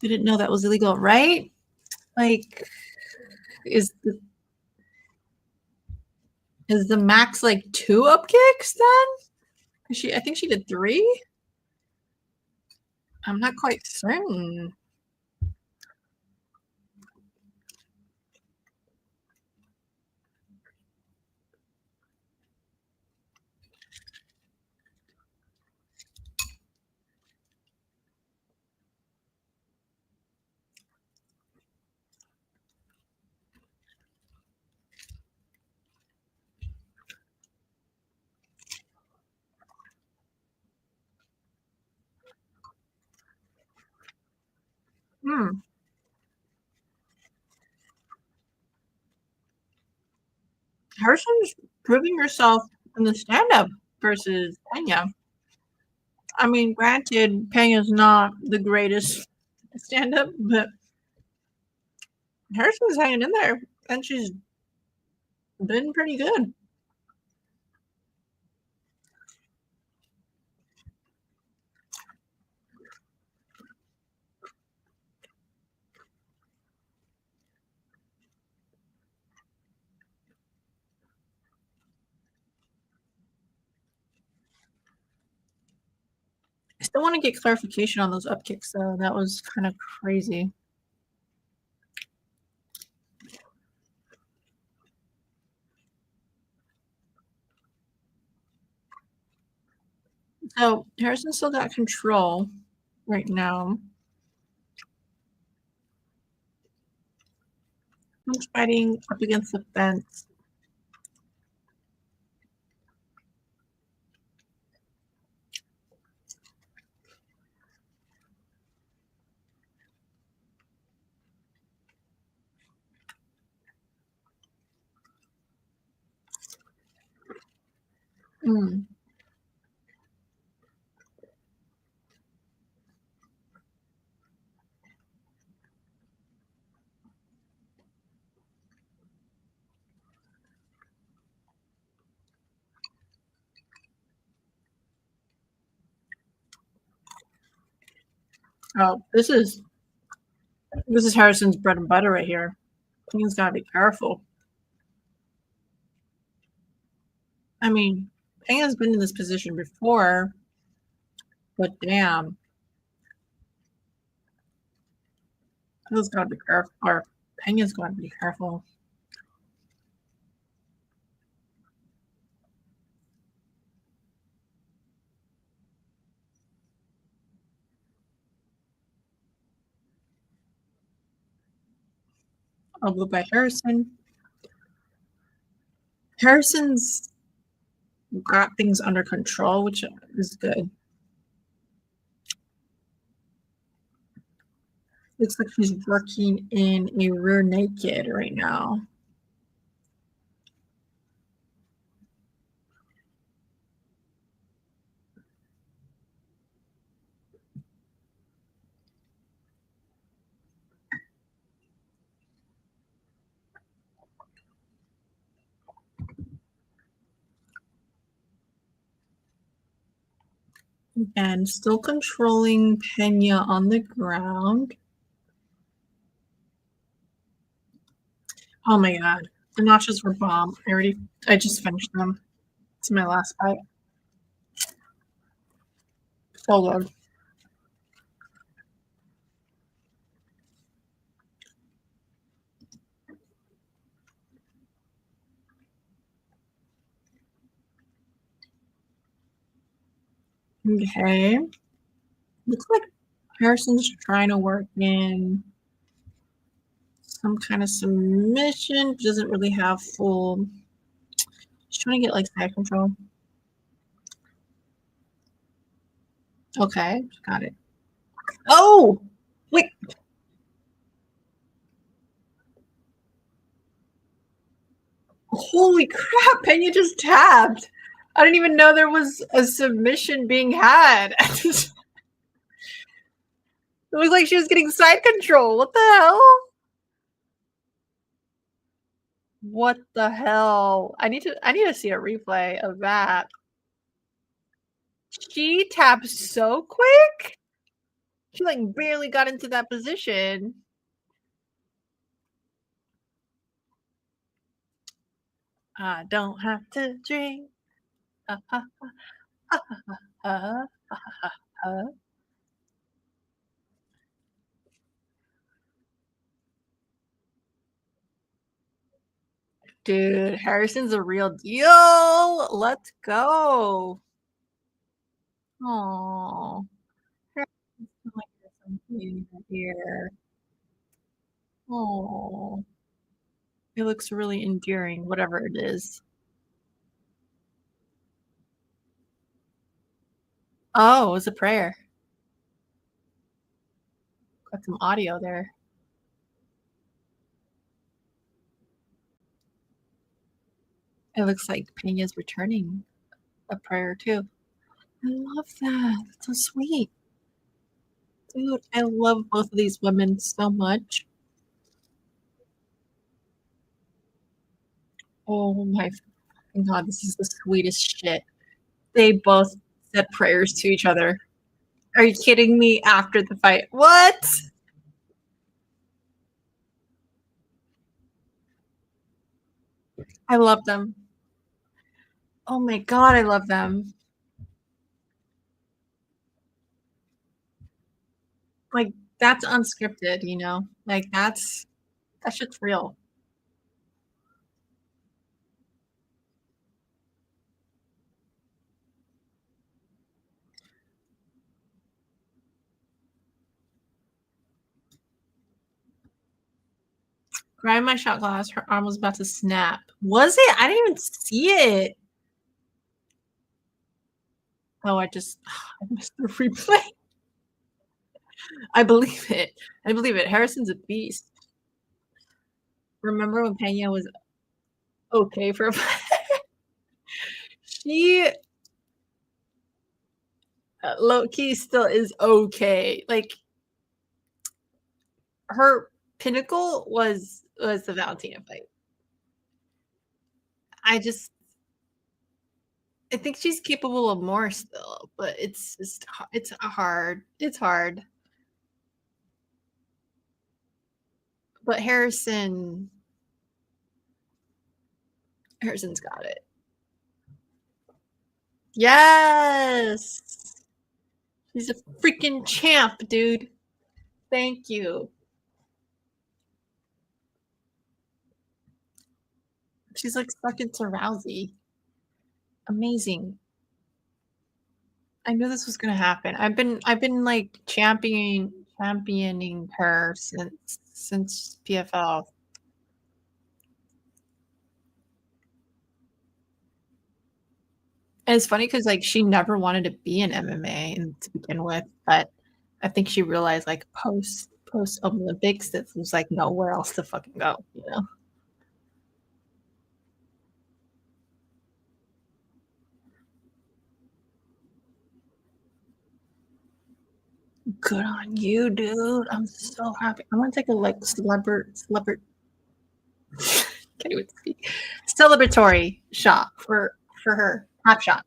Didn't know that was illegal, right? Like, is the is the max like 2 up kicks then? I think she did 3. I'm not quite certain. Hmm. Harrison's proving herself in the stand-up versus Pena. I mean, granted, Pena's not the greatest stand-up, but Harrison's hanging in there, and she's been pretty good. I still want to get clarification on those up kicks, though. That was kind of crazy. So Harrison still got control right now. He's fighting up against the fence. Mm. Oh, this is Harrison's bread and butter right here. He's got to be careful. I mean, Pena's been in this position before, but damn, he's got to be careful. Or Pena's got to be careful. I'll go by Harrison. Harrison's got things under control, which is good. Looks like she's working in a rear naked right now. And still controlling Pena on the ground. Oh my god. The nachos were bomb. I just finished them. It's my last bite. So good. Okay. Looks like Harrison's trying to work in some kind of submission. Doesn't really have full. She's trying to get like side control. Okay, got it. Oh, wait. Holy crap, Pena just tapped. I didn't even know there was a submission being had. It was like she was getting side control. What the hell? What the hell? I need to see a replay of that. She tapped so quick. She, like, barely got into that position. I don't have to drink. Uh, uh, uh, uh, uh. Dude, Harrison's a real deal. Let's go. Aw. Harrison, like, there's something here. Aw. It looks really endearing, whatever it is. Oh, it was a prayer. Got some audio there. It looks like Pena's returning a prayer too. I love that. That's so sweet. Dude, I love both of these women so much. Oh my fucking god, this is the sweetest shit. They both said prayers to each other. Are you kidding me? After the fight. What? I love them. Oh my god, I love them. Like, that's unscripted, you know? Like, that shit's real. Grab my shot glass. Her arm was about to snap. Was it? I didn't even see it. Oh, I missed the replay. I believe it. I believe it. Harrison's a beast. Remember when Pena was okay for a she low key still is okay. Like her pinnacle was the Valentina fight. I just I think she's capable of more still, but it's just it's hard. It's hard. But Harrison's got it. Yes. He's a freaking champ, dude. Thank you. She's like second to Rousey. Amazing. I knew this was gonna happen. I've been like championing her since PFL. And it's funny because like she never wanted to be in MMA to begin with, but I think she realized like post Olympics that was like nowhere else to fucking go, you know. Good on you, dude. I'm so happy. I want to take a like can't even speak. Celebratory shot for her. Hot shot.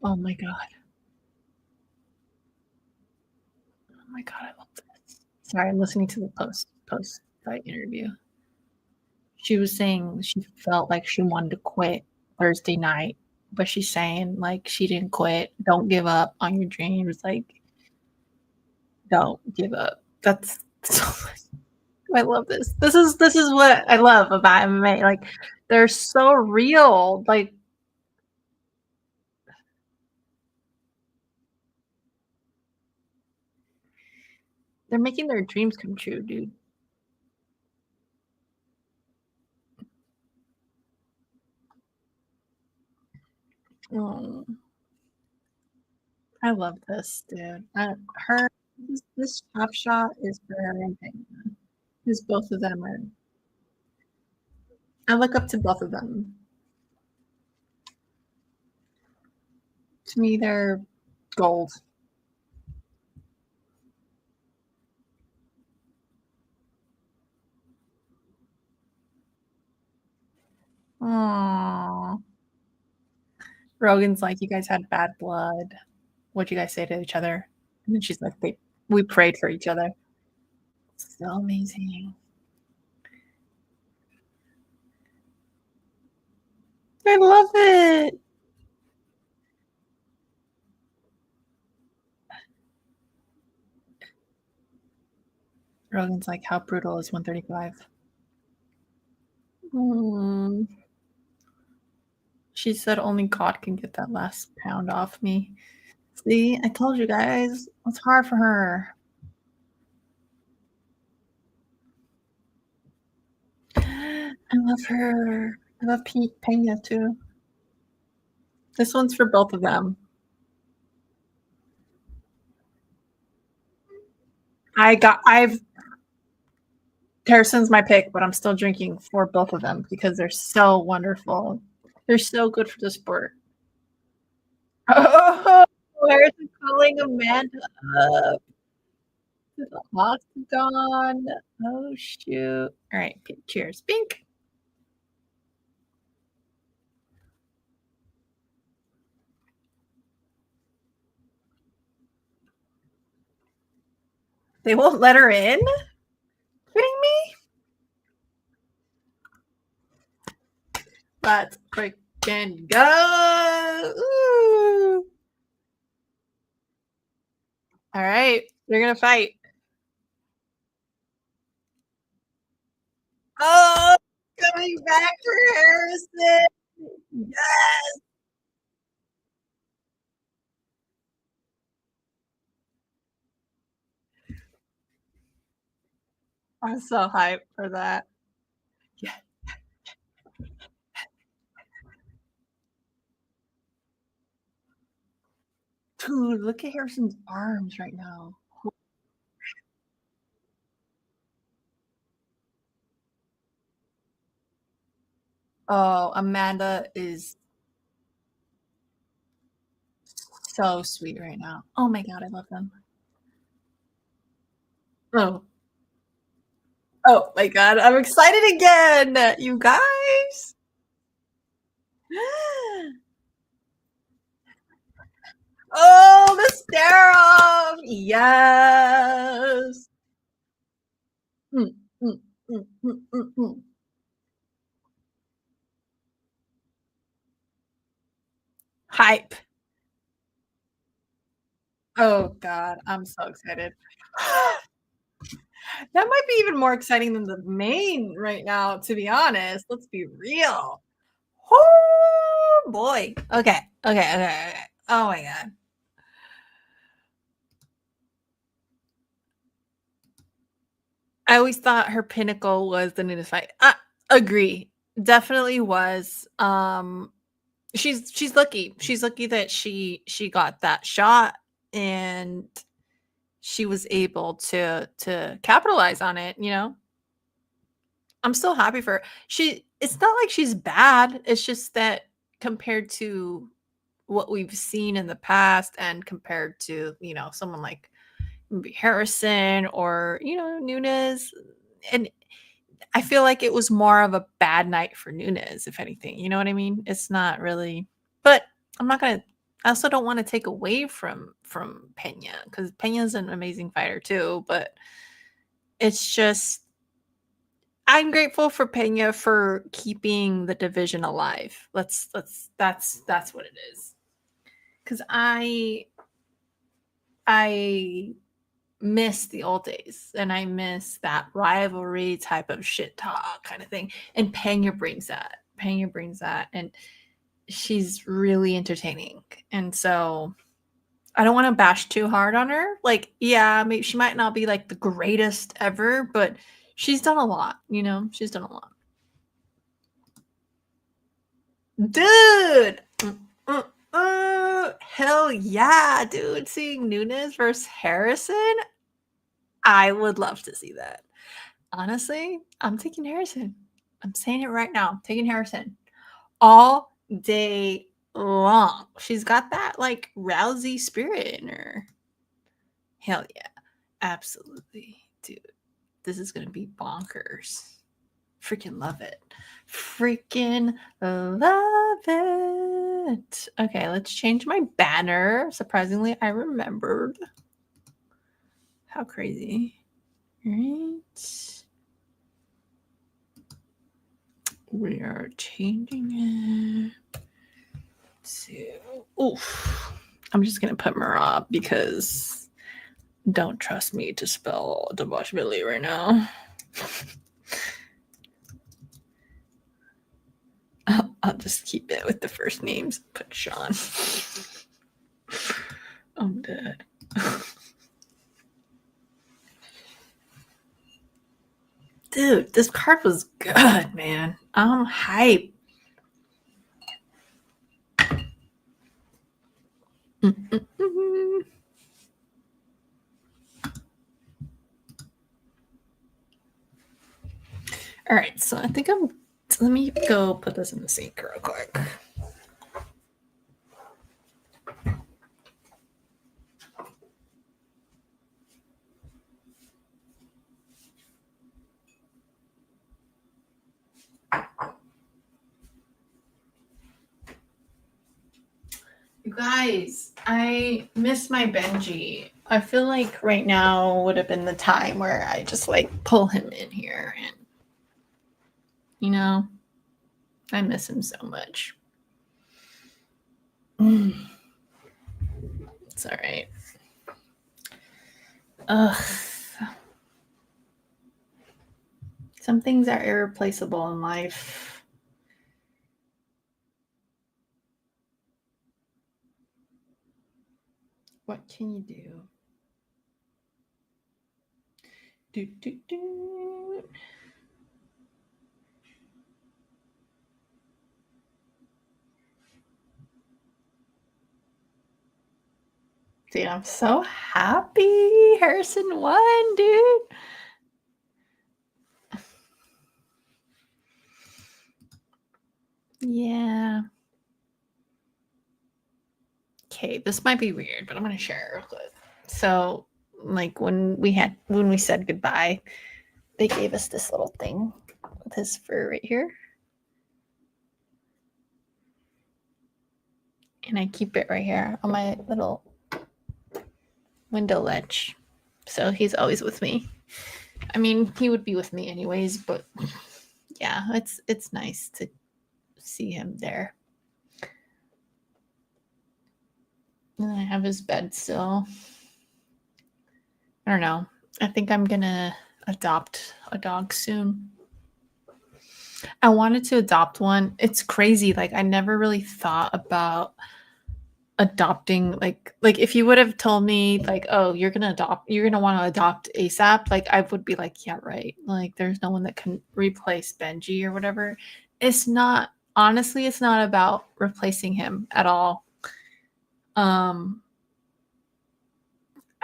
Oh my god. Oh my god, I love this. Sorry, I'm listening to the post fight interview. She was saying she felt like she wanted to quit Thursday night, but she's saying like she didn't quit. Don't give up on your dreams. Like, don't give up. That's so much. I love this. This is what I love about MMA. Like, they're so real. Like, they're making their dreams come true, dude. Oh, I love this, dude. Her this top shot is for her and Pena. Because both of them are. I look up to both of them. To me, they're gold. Aw. Rogan's like, "You guys had bad blood. What'd you guys say to each other?" And then she's like, "We prayed for each other." So amazing. I love it. Rogan's like, "How brutal is 135?" Mm. She said, "Only God can get that last pound off me." See, I told you guys, it's hard for her. I love her. I love Pena too. This one's for both of them. I've Harrison's my pick, but I'm still drinking for both of them because they're so wonderful. They're so good for the sport. Oh, Harrison calling Amanda up to the octagon. Oh shoot. All right, cheers. Bink. They won't let her in? Kidding me? Let's freaking go. Ooh. All right, they're gonna fight. Oh, coming back for Harrison. Yes. I'm so hyped for that. Yeah. Dude, look at Harrison's arms right now. Oh, Amanda is so sweet right now. Oh my god, I love them. Oh. Oh my god, I'm excited again, you guys. Oh, the stare off. Yes. Mm, mm, mm, mm, mm, mm. Hype. Oh god, I'm so excited. That might be even more exciting than the main right now, to be honest. Let's be real. Oh boy. Okay. Okay. Oh my god. I always thought her pinnacle was the Nunes fight. Agree. Definitely was. She's lucky. She's lucky that she got that shot and she was able to capitalize on it, you know? I'm still happy for her. It's not like she's bad. It's just that compared to what we've seen in the past and compared to, someone like maybe Harrison or, Nunes. And I feel like it was more of a bad night for Nunes, if anything. You know what I mean? It's not really, but I'm not gonna. I also don't want to take away from Pena because Pena's an amazing fighter too. But it's just I'm grateful for Pena for keeping the division alive. That's what it is. Because I miss the old days and I miss that rivalry type of shit talk kind of thing. And Pena brings that. Pena brings that. And she's really entertaining. And so I don't want to bash too hard on her. Like, yeah, maybe she might not be like the greatest ever, but she's done a lot, She's done a lot. Dude! Hell yeah, dude. Seeing Nunes versus Harrison, I would love to see that. Honestly, I'm taking Harrison. I'm saying it right now. I'm taking Harrison all day long. She's got that like Rousey spirit in her. Hell yeah. Absolutely. Dude, this is going to be bonkers. Freaking love it. Freaking love it. Okay, let's change my banner. Surprisingly, I remembered. How crazy. Right. We are changing it to, oof. I'm just going to put Marab because don't trust me to spell Debauchability right now. I'll just keep it with the first names. Put Sean. I'm dead. Dude, this card was good, man. I'm hype. All right, so I think let me go put this in the sink real quick. You guys, I miss my Benji. I feel like right now would have been the time where I just like pull him in here and, you know, I miss him so much. It's all right. Ugh. Some things are irreplaceable in life. What can you do? Do. Dude, I'm so happy. Harrison won, dude. Yeah. Okay, this might be weird, but I'm gonna share it real quick. So, like when we said goodbye, they gave us this little thing with his fur right here. And I keep it right here on my little window ledge. So he's always with me. I mean, he would be with me anyways, but yeah, it's nice to see him there. And I have his bed still. I don't know. I think I'm gonna adopt a dog soon. I wanted to adopt one. It's crazy. Like I never really thought about adopting like if you would have told me like, oh, you're gonna want to adopt ASAP, like I would be like, yeah, right. Like there's no one that can replace Benji or whatever. It's not, honestly, it's not about replacing him at all.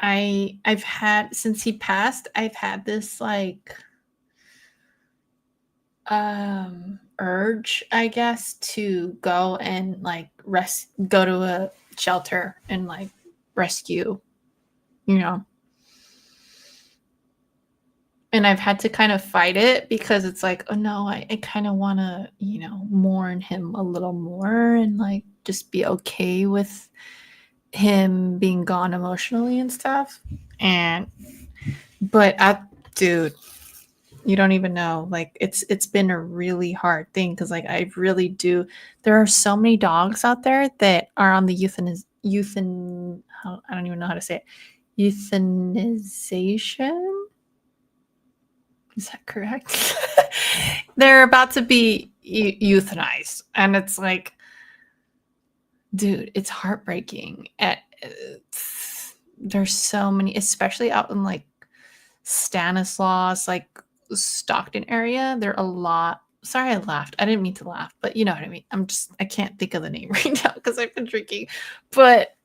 I've had, since he passed, I've had this like urge, I guess, to go and like go to a shelter and like rescue, you know. And I've had to kind of fight it because it's like, oh no, I kind of want to, you know, mourn him a little more and like just be okay with him being gone emotionally and stuff. Dude, you don't even know. Like it's been a really hard thing because like I really do. There are so many dogs out there that are on the I don't even know how to say it. Euthanization. Is that correct? They're about to be euthanized, and it's like, dude, it's heartbreaking. There's so many, especially out in like Stanislaus, like Stockton area. There are a lot. Sorry, I laughed. I didn't mean to laugh, but you know what I mean. I can't think of the name right now because I've been drinking. But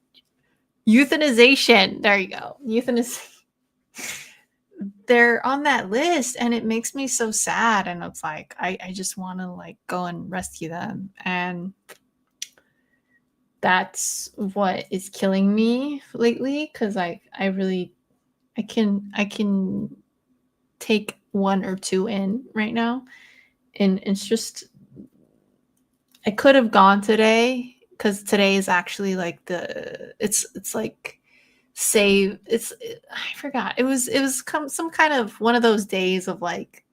euthanization. There you go. Euthanization. They're on that list and it makes me so sad, and it's like I just want to like go and rescue them, and that's what is killing me lately because I can take one or two in right now, And it's just I could have gone today because today is actually like it's like save it's I forgot. It was some kind of one of those days of like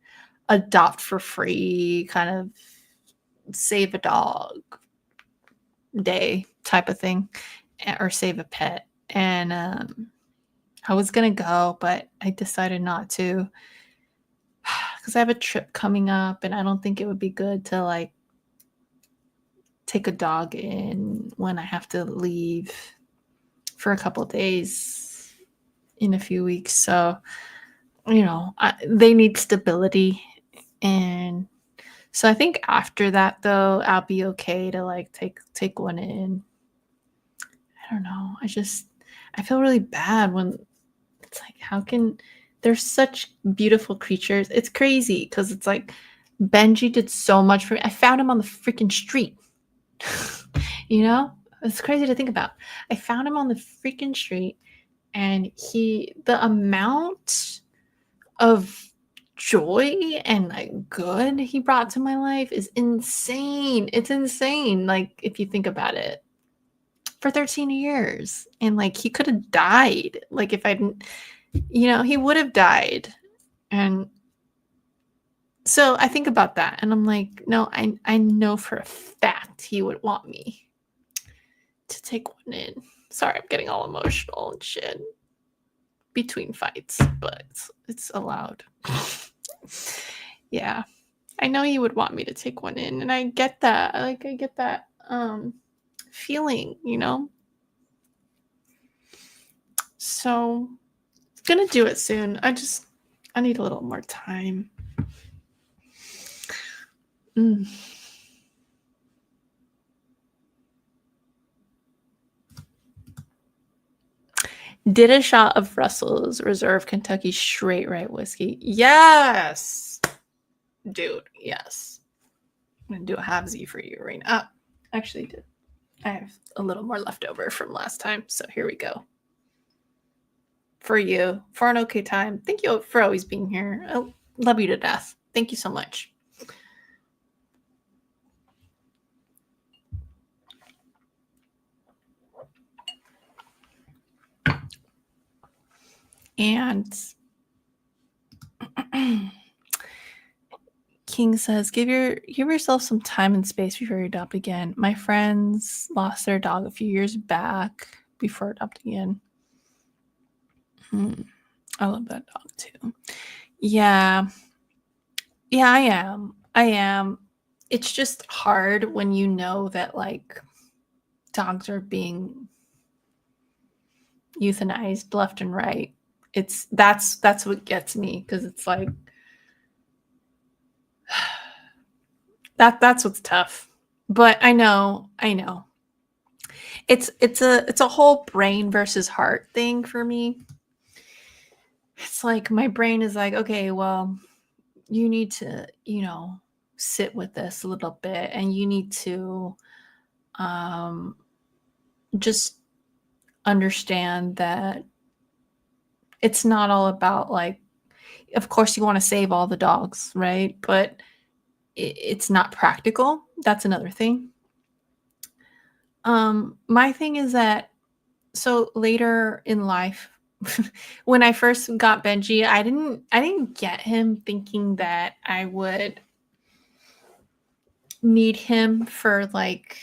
adopt for free kind of save a dog day type of thing or save a pet. And I was gonna go, but I decided not to because I have a trip coming up and I don't think it would be good to like take a dog in when I have to leave for a couple days in a few weeks. So, they need stability. And so I think after that though, I'll be okay to like take one in. I don't know. I feel really bad when it's like how can they're such beautiful creatures. It's crazy because it's like Benji did so much for me. I found him on the freaking street. you know? It's crazy to think about. I found him on the freaking street and the amount of joy and like good he brought to my life is insane. It's insane. Like if you think about it, for 13 years, and like he could have died. Like if I didn't, he would have died. And so I think about that and I'm like, no, I know for a fact he would want me to take one in. Sorry, I'm getting all emotional and shit between fights, but it's allowed. Yeah. I know he would want me to take one in, and I get that. I get that feeling, So gonna do it soon. I need a little more time. Did a shot of Russell's Reserve Kentucky Straight Right whiskey. Yes, dude. Yes, I'm gonna do a halvesy for you right now. Actually, did I have a little more left over from last time? So here we go. For you, for an okay time. Thank you for always being here. I love you to death. Thank you so much. And King says, give yourself some time and space before you adopt again. My friends lost their dog a few years back before adopting again. I love that dog too. Yeah, I am. It's just hard when you know that like dogs are being euthanized left and right. That's what gets me because it's like that's what's tough. But I know. It's a whole brain versus heart thing for me. It's like my brain is like, okay, well, you need to, sit with this a little bit and you need to just understand that it's not all about like of course you want to save all the dogs, right? But it's not practical. That's another thing. My thing is that so later in life when I first got Benji, I didn't get him thinking that I would need him for like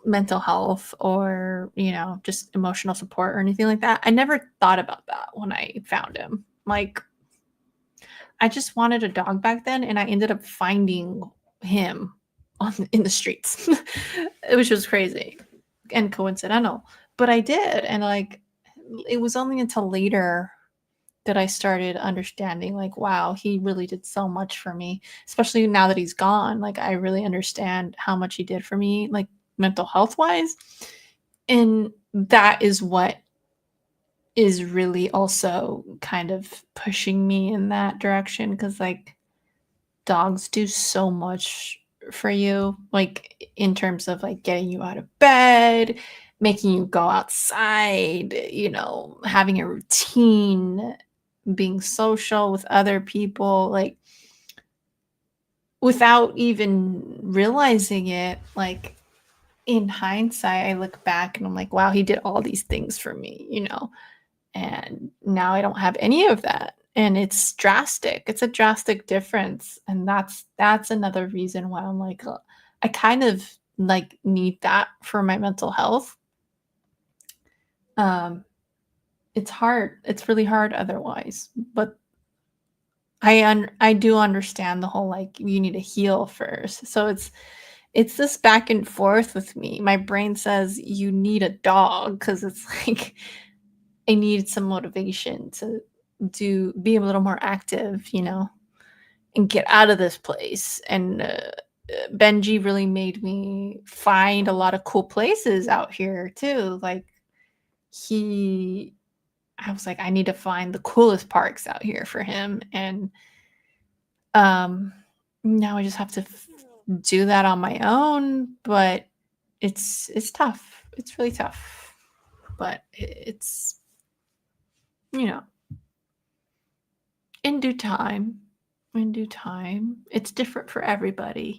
mental health or just emotional support or anything like that. I never thought about that when I found him. Like I just wanted a dog back then and I ended up finding him in the streets which was crazy and coincidental, but I did. And like it was only until later that I started understanding like wow, he really did so much for me, especially now that he's gone. Like I really understand how much he did for me, like mental health wise. And that is what is really also kind of pushing me in that direction because like dogs do so much for you, like in terms of like getting you out of bed, making you go outside, having a routine. being social with other people, like without even realizing it. Like in hindsight, I look back and I'm like, wow, he did all these things for me, and now I don't have any of that. And it's drastic. It's a drastic difference. And that's another reason why I'm like, I kind of like need that for my mental health. Um, it's hard. It's really hard otherwise. But I do understand the whole like you need to heal first. So it's this back and forth with me. My brain says you need a dog because it's like I need some motivation to be a little more active, and get out of this place. And Benji really made me find a lot of cool places out here too. Like he I was like, I need to find the coolest parks out here for him. And um now I just have to do that on my own, but it's tough. It's really tough. But it's you know, in due time. In due time. It's different for everybody.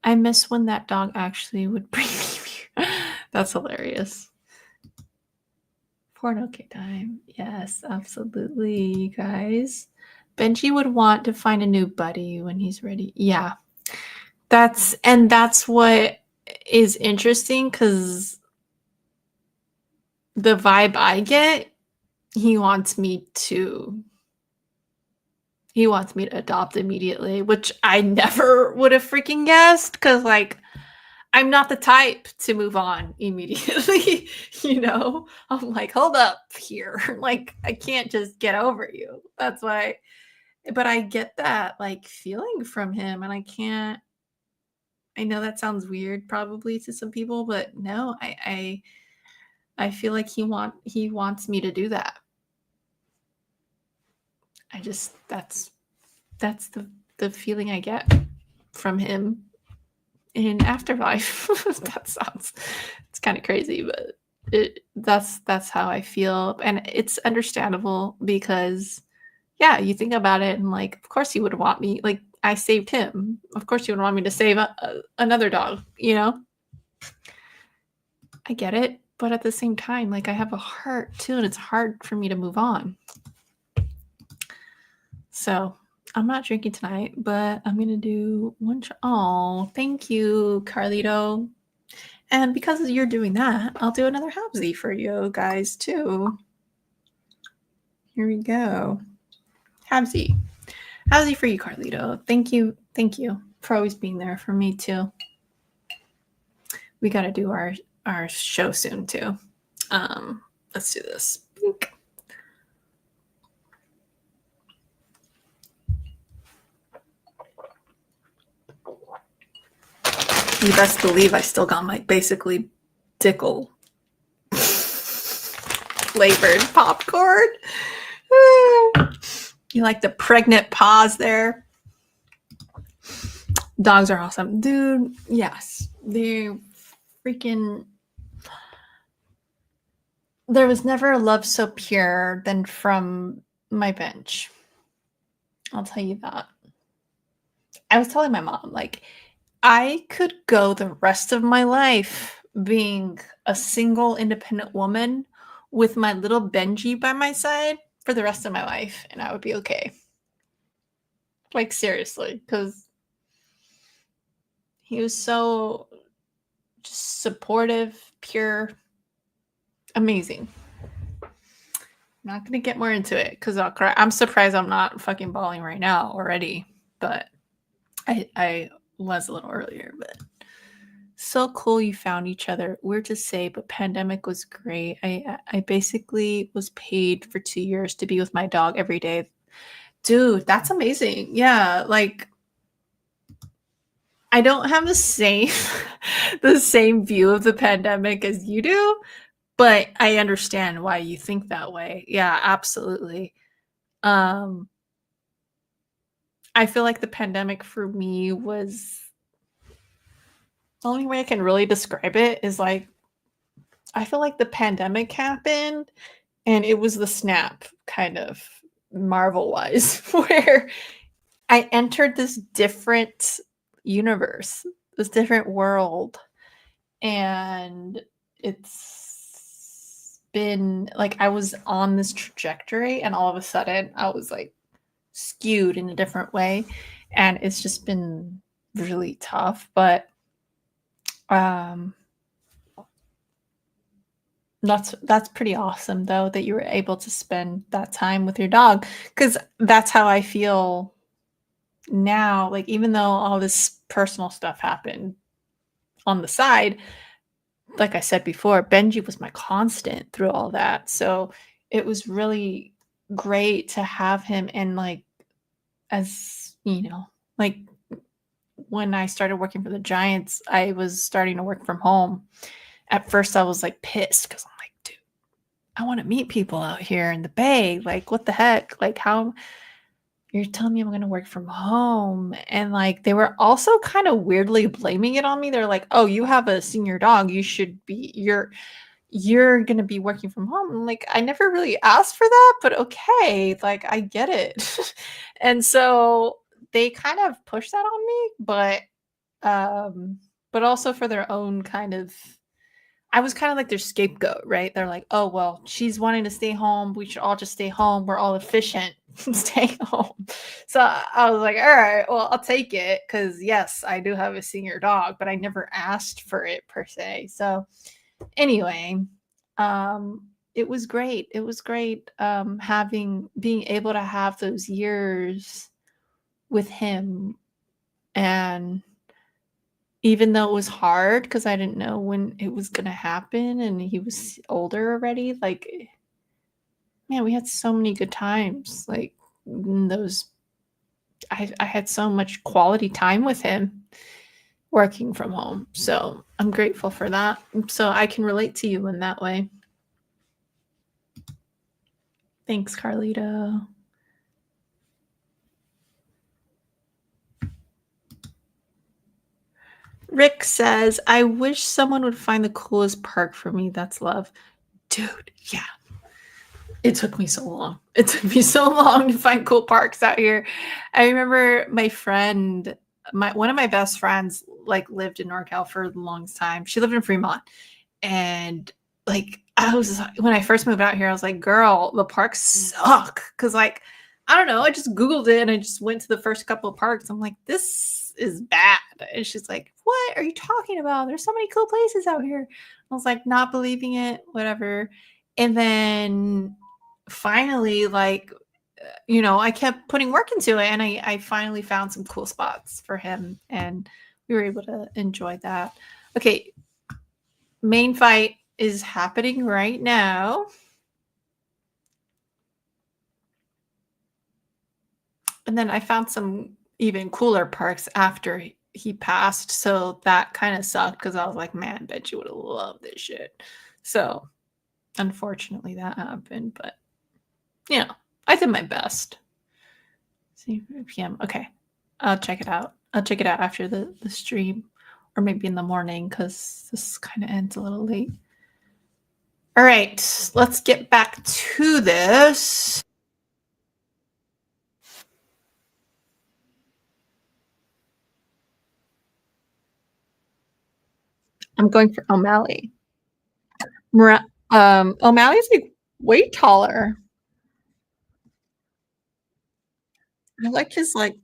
I miss when that dog actually would bring me. That's hilarious. Porno K time. Yes, absolutely, you guys. Benji would want to find a new buddy when he's ready. Yeah. That's what is interesting because the vibe I get, he wants me to adopt immediately, which I never would have freaking guessed because like I'm not the type to move on immediately, I'm like, hold up here. Like, I can't just get over you. That's why, but I get that like feeling from him, and I know that sounds weird probably to some people, but no, I feel like he wants me to do that. I just that's the feeling I get from him in afterlife. That sounds it's kind of crazy, but that's how I feel, and it's understandable because yeah, you think about it and like of course he would want me, like I saved him, of course he would want me to save another dog. I get it, but at the same time like I have a heart too, and it's hard for me to move on. So I'm not drinking tonight, but I'm gonna do one. Oh, thank you, Carlito. And because you're doing that, I'll do another Habsy for you guys too. Here we go. Habsy. Habsy for you, Carlito. Thank you. Thank you for always being there for me too. We got to do our show soon too. Let's do this. Pink. You best believe I still got my basically Dickel flavored popcorn. You like the pregnant pause there? Dogs are awesome. Dude, yes. They're freaking... There was never a love so pure than from my bench. I'll tell you that. I was telling my mom, like, I could go the rest of my life being a single independent woman with my little Benji by my side for the rest of my life, and I would be okay. Like, seriously, because he was so just supportive, pure, amazing. I'm not going to get more into it because I'll cry. I'm surprised I'm not fucking bawling right now already, but I was a little earlier, but so cool you found each other. Weird to say, but pandemic was great. I basically was paid for 2 years to be with my dog every day. Dude, that's amazing. Yeah, like I don't have the same the same view of the pandemic as you do, but I understand why you think that way. Yeah, absolutely. Um I feel like the pandemic for me was the only way I can really describe it is like I feel like the pandemic happened and it was the snap kind of Marvel-wise where I entered this different universe, this different world, and it's been like I was on this trajectory and all of a sudden I was like skewed in a different way, and it's just been really tough, but um that's pretty awesome though that you were able to spend that time with your dog, cuz that's how I feel now, like even though all this personal stuff happened on the side, like I said before, Benji was my constant through all that. So it was really great to have him, and like as you know, like when I started working for the Giants, I was starting to work from home. At first I was like pissed because I'm like, dude, I want to meet people out here in the Bay. Like, what the heck? Like, how you're telling me I'm going to work from home? And like, they were also kind of weirdly blaming it on me. They're like, oh, you have a senior dog. You're going to be working from home. I'm like, I never really asked for that, but okay. Like, I get it. And so they kind of pushed that on me, but also for their own kind of, I was kind of like their scapegoat, right? They're like, "Oh, well, she's wanting to stay home. We should all just stay home. We're all efficient. Stay home." So I was like, "All right, well, I'll take it because yes, I do have a senior dog, but I never asked for it per se." So anyway, it was great. It was great having being able to have those years with him, and even though it was hard because I didn't know when it was gonna happen and he was older already, like, man, we had so many good times, like, in those I had so much quality time with him working from home, so I'm grateful for that, so I can relate to you in that way. Thanks, Carlito. Rick says, "I wish someone would find the coolest park for me, that's love." Dude, yeah. It took me so long. It took me so long to find cool parks out here. I remember my friend, my one of my best friends, like lived in NorCal for the longest time. She lived in Fremont, and like I was when I first moved out here, I was like, "Girl, the parks suck." Because like I don't know, I just Googled it and I just went to the first couple of parks. I'm like, "This is bad," and she's like, "What are you talking about? There's so many cool places out here." I was like, not believing it, whatever. And then finally, like, I kept putting work into it, and I finally found some cool spots for him, and we were able to enjoy that. Okay, main fight is happening right now. And then I found some even cooler parks after he passed, so that kind of sucked because I was like, man, bet you would have loved this shit. So unfortunately that happened, but I did my best. See, PM. Okay. I'll check it out. I'll check it out after the stream or maybe in the morning because this kind of ends a little late. All right. Let's get back to this. I'm going for O'Malley. O'Malley's like way taller. I like his like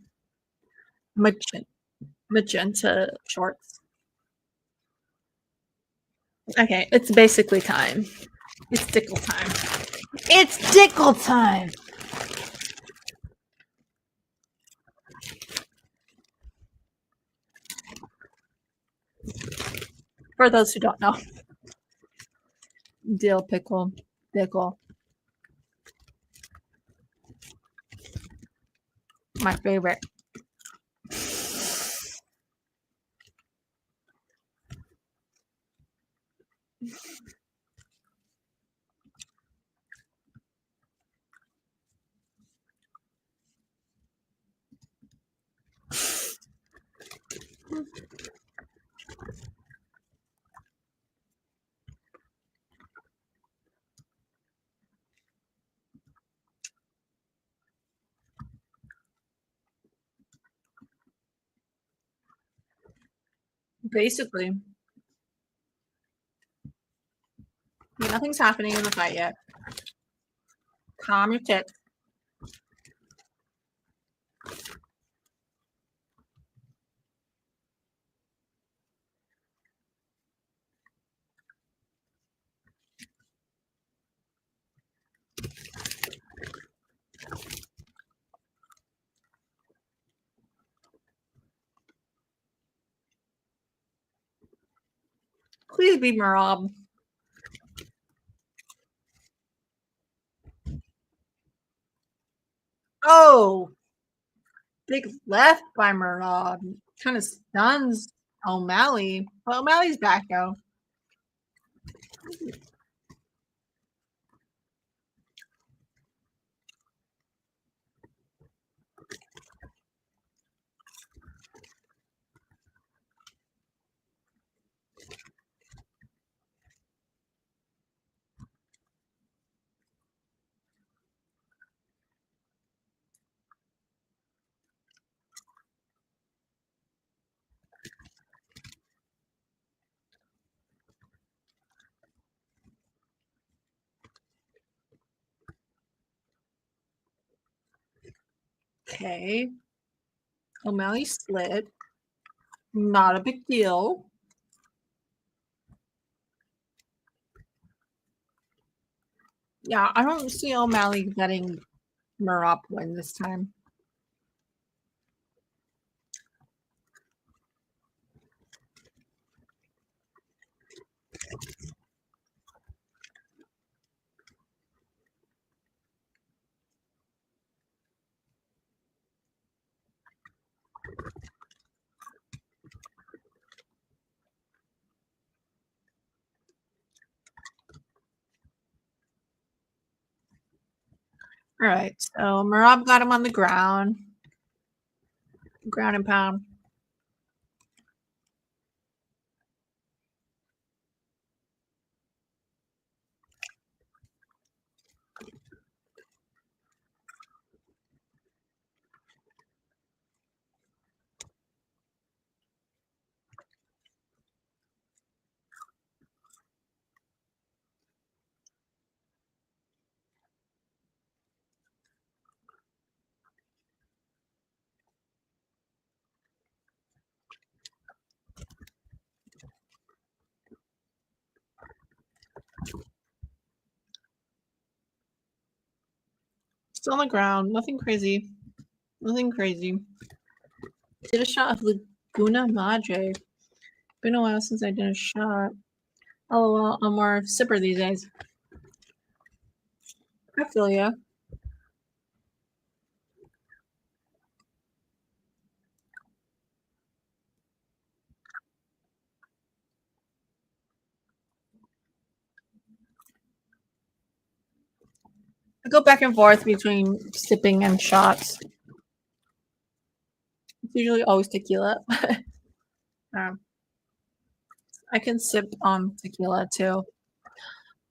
magenta, magenta shorts. Okay, it's basically time. It's Dickle time. It's Dickle time. For those who don't know, dill pickle, Dickle, my favorite. Basically, nothing's happening in the fight yet. Calm your tits. Please be Marab. Oh, big left by Marab. Kind of stuns O'Malley. Well, O'Malley's back though. Okay. O'Malley slid. Not a big deal. Yeah, I don't see O'Malley letting Marab win this time. All right, so Marab got him on the ground and pound. Still on the ground. Nothing crazy. Nothing crazy. Did a shot of Laguna Madre. Been a while since I did a shot. Oh well, I'm more sipper these days. I feel ya. I go back and forth between sipping and shots. It's usually always tequila. um, I can sip on tequila too.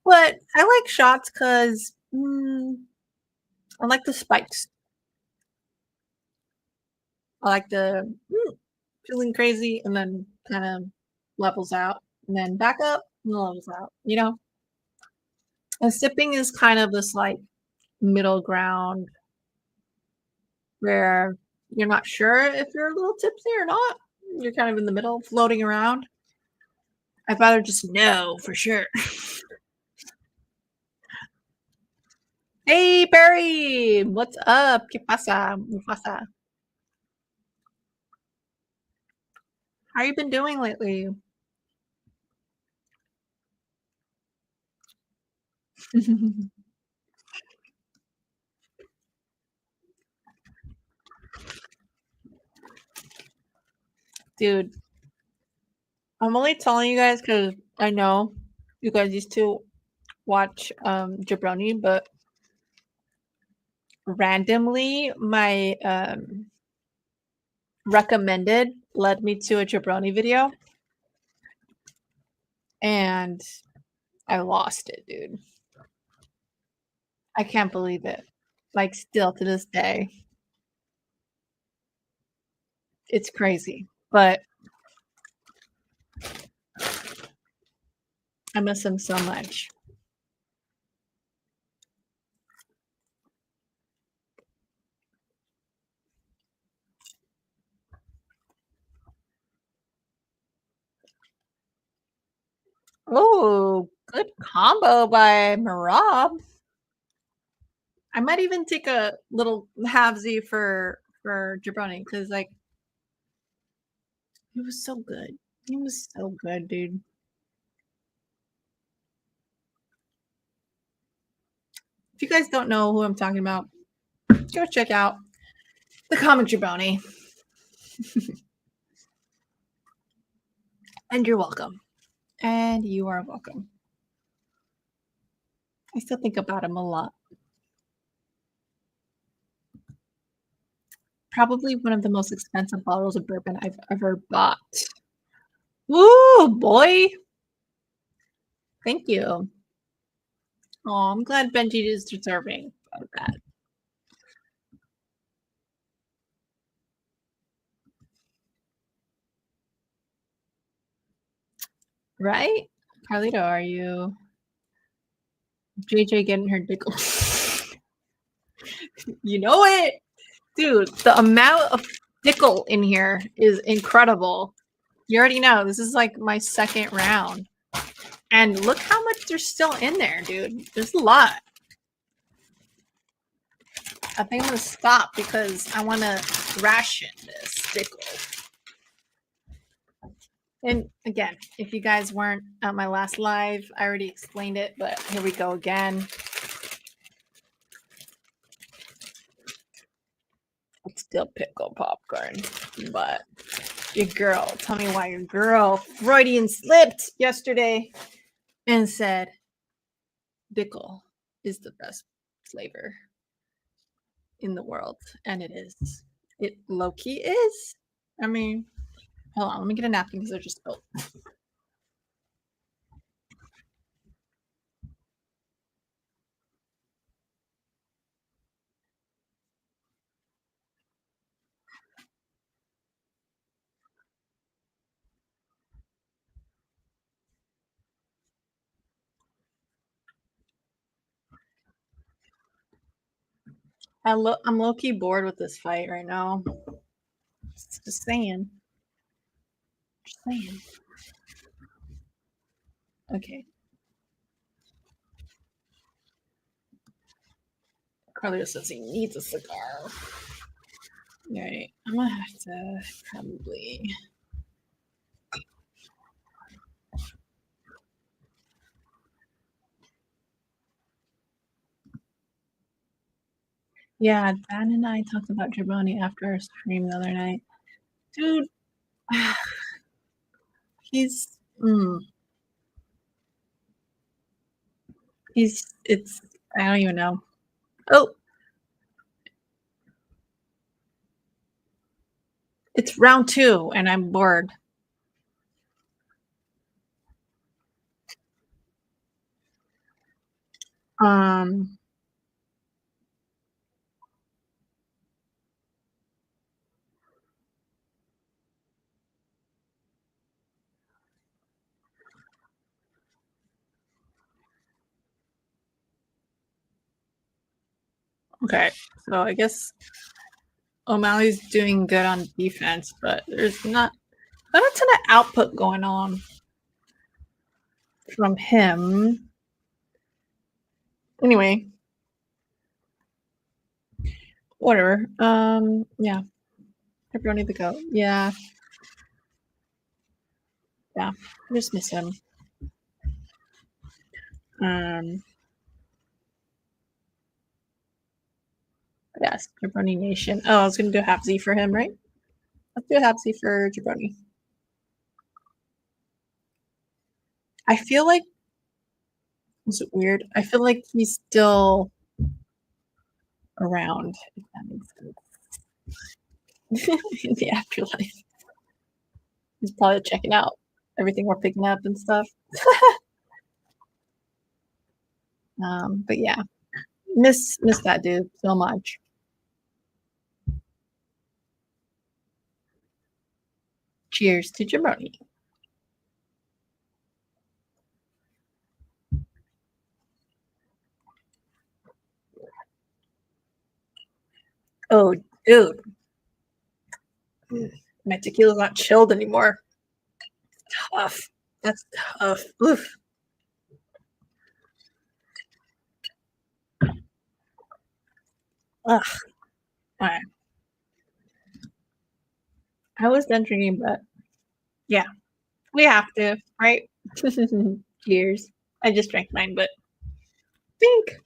But I like shots because I like the spikes. I like the feeling crazy and then kind of levels out and then back up and levels out, you know? And sipping is kind of this like middle ground where you're not sure if you're a little tipsy or not. You're kind of in the middle, floating around. I'd rather just know for sure. Hey, Barry! What's up? ¿Qué pasa? Mufasa? How you been doing lately? Dude, I'm only telling you guys because I know you guys used to watch Jabroni, but randomly my recommended led me to a Jabroni video and I lost it, dude. I can't believe it. Like still to this day. It's crazy. But I miss him so much. Oh, good combo by Marab. I might even take a little halvesy for Jabroni because like he was so good. He was so good, dude. If you guys don't know who I'm talking about, go check out the comic Jabroni. And you're welcome. And you are welcome. I still think about him a lot. Probably one of the most expensive bottles of bourbon I've ever bought. Woo, boy. Thank you. Oh, I'm glad Benji is deserving of that. Right? Carlito, are you JJ getting her dickle? You know it. Dude, the amount of dickle in here is incredible. You already know this is like my second round. And look how much there's still in there, dude. There's a lot. I think I'm gonna stop because I wanna ration this pickle. And again, if you guys weren't at my last live, I already explained it, but here we go again. It's still pickle popcorn, but your girl, tell me why your girl Freudian slipped yesterday and said pickle is the best flavor in the world, and it is. It low-key is. I mean, hold on, let me get a napkin because I just spilled. I'm low-key bored with this fight right now. Just saying. Just saying. Okay. Carlos says he needs a cigar. Alright, I'm gonna have to probably. Yeah, Dan and I talked about Giovanni after our stream the other night. Dude, he's. It's. I don't even know. Oh, it's round 2, and I'm bored. Um. Okay, so I guess O'Malley's doing good on defense, but there's not a ton of output going on from him. Anyway, whatever. Yeah, pepperoni the goat. Yeah, I just miss him. Yes, Jabroni Nation. Oh, I was gonna do a half Z for him, right? Let's do a half Z for Jabroni. I feel like is it weird? I feel like he's still around, if that makes sense. In the afterlife. He's probably checking out everything we're picking up and stuff. But yeah. Miss that dude so much. Cheers to Jabroni. Oh, dude. Mm, my tequila's not chilled anymore. Tough. That's tough. Oof. Ugh. Alright. I was done drinking, but yeah, we have to, right? Cheers. I just drank mine, but think.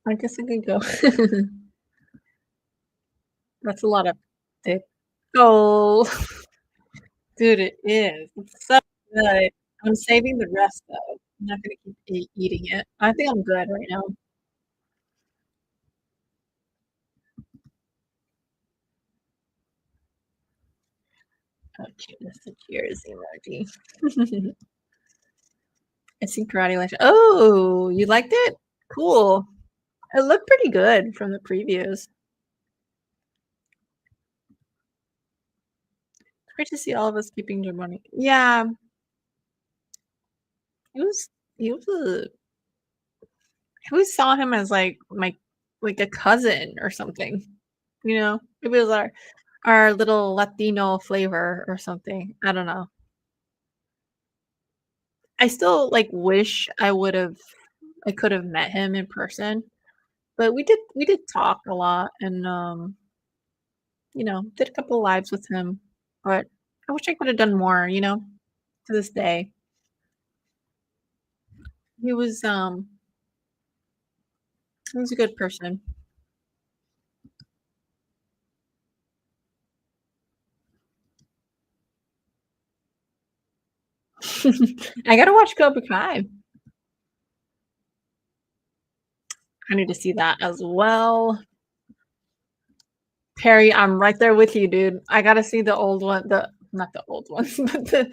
I guess I could go. That's a lot of thick. Oh, dude, it is. It's so good. I'm saving the rest though. I'm not gonna keep eating it. I think I'm good right now. Oh, cheers, the cheers emoji. I see karate like oh, you liked it? Cool. It looked pretty good from the previews. It's great to see all of us keeping good money. Yeah, he was he was a I always saw him as like a cousin or something, you know? It was our little Latino flavor or something. I don't know. I still like wish I could have met him in person, but we did talk a lot and did a couple lives with him. But I wish I could have done more, to this day. He was um he was a good person. I gotta watch Cobra Kai. I need to see that as well. Perry, I'm right there with you, dude. I gotta see the old one, the not the old ones, but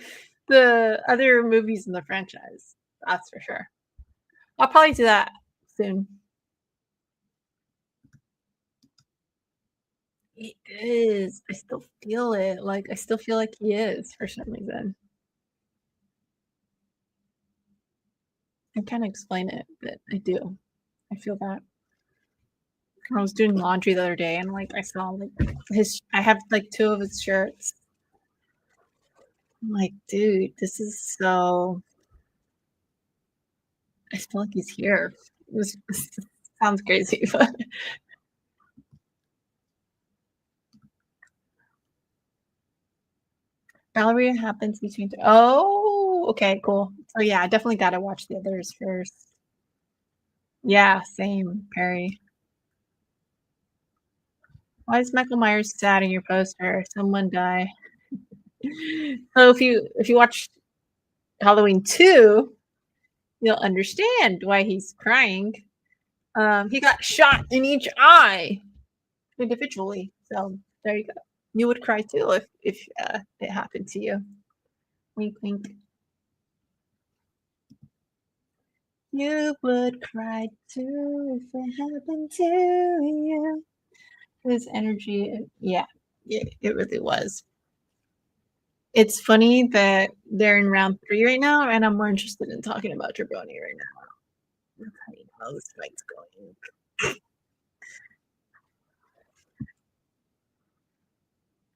the other movies in the franchise. That's for sure. I'll probably do that soon. He is. I still feel it. Like I still feel like he is for some reason. I can't explain it, but I do. I feel that. I was doing laundry the other day and like I saw like his I have like two of his shirts. I'm like, dude, this is so I feel like he's here. This sounds crazy, but Valerie happens between oh, okay, cool. So yeah, I definitely gotta watch the others first. Yeah, same, Perry. Why is Michael Myers sad in your poster? Someone die. So if you watch Halloween 2, you'll understand why he's crying. He got shot in each eye individually. So there you go. You would cry too if it happened to you. Wink, wink. You would cry too if it happened to you. His energy, yeah, it really was. It's funny that they're in round 3 right now, and I'm more interested in talking about Jabroni right now. That's how you know this fight's going.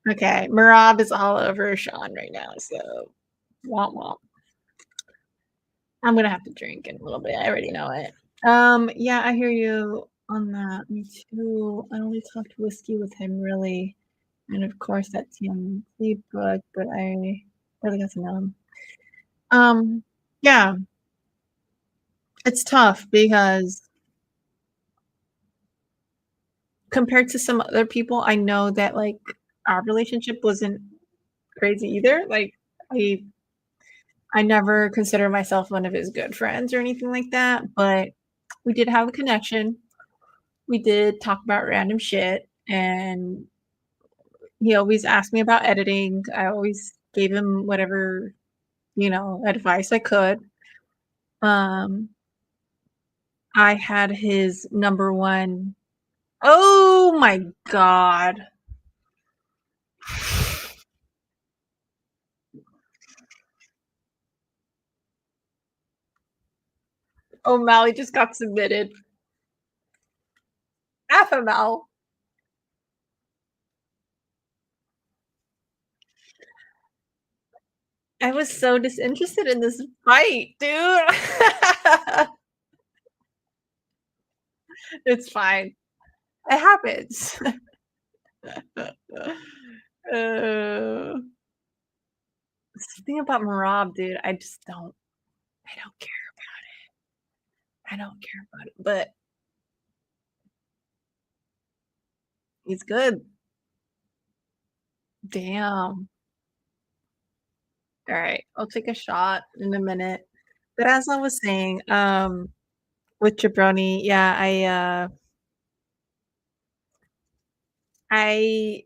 Okay, Marab is all over Sean right now, so womp womp. I'm gonna have to drink in a little bit. I already know it. Yeah, I hear you on that. Me too. I only talked whiskey with him really, and of course that TMZ book, but I really got to know him. Yeah, it's tough because compared to some other people, I know that like our relationship wasn't crazy either. Like I I never consider myself one of his good friends or anything like that, but we did have a connection. We did talk about random shit and he always asked me about editing. I always gave him whatever, advice I could. Um, I had his number one. Oh my god. O'Malley just got submitted. FML. I was so disinterested in this fight, dude. It's fine. It happens. Uh, the thing about Marab, dude, I don't care. I don't care about it, but he's good. Damn. Alright, I'll take a shot in a minute. But as I was saying, with Jabroni, yeah, I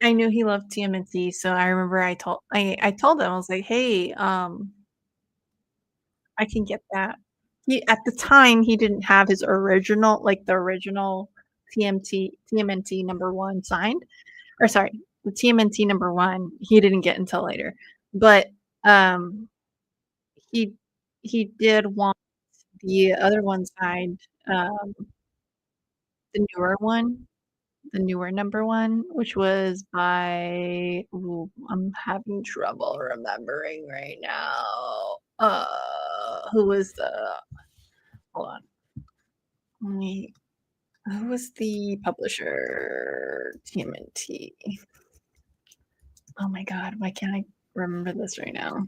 I knew he loved TMNT, so I remember I told him, I was like, "Hey, I can get that." At the time, he didn't have his original like, the original TMNT number 1 signed, or sorry, the TMNT number 1, he didn't get until later, but, um, he he did want the other one signed, the newer one, the newer number 1, which was by ooh, I'm having trouble remembering right now. Who was the hold on, let me who was the publisher? TMNT. Oh my god, why can't I remember this right now?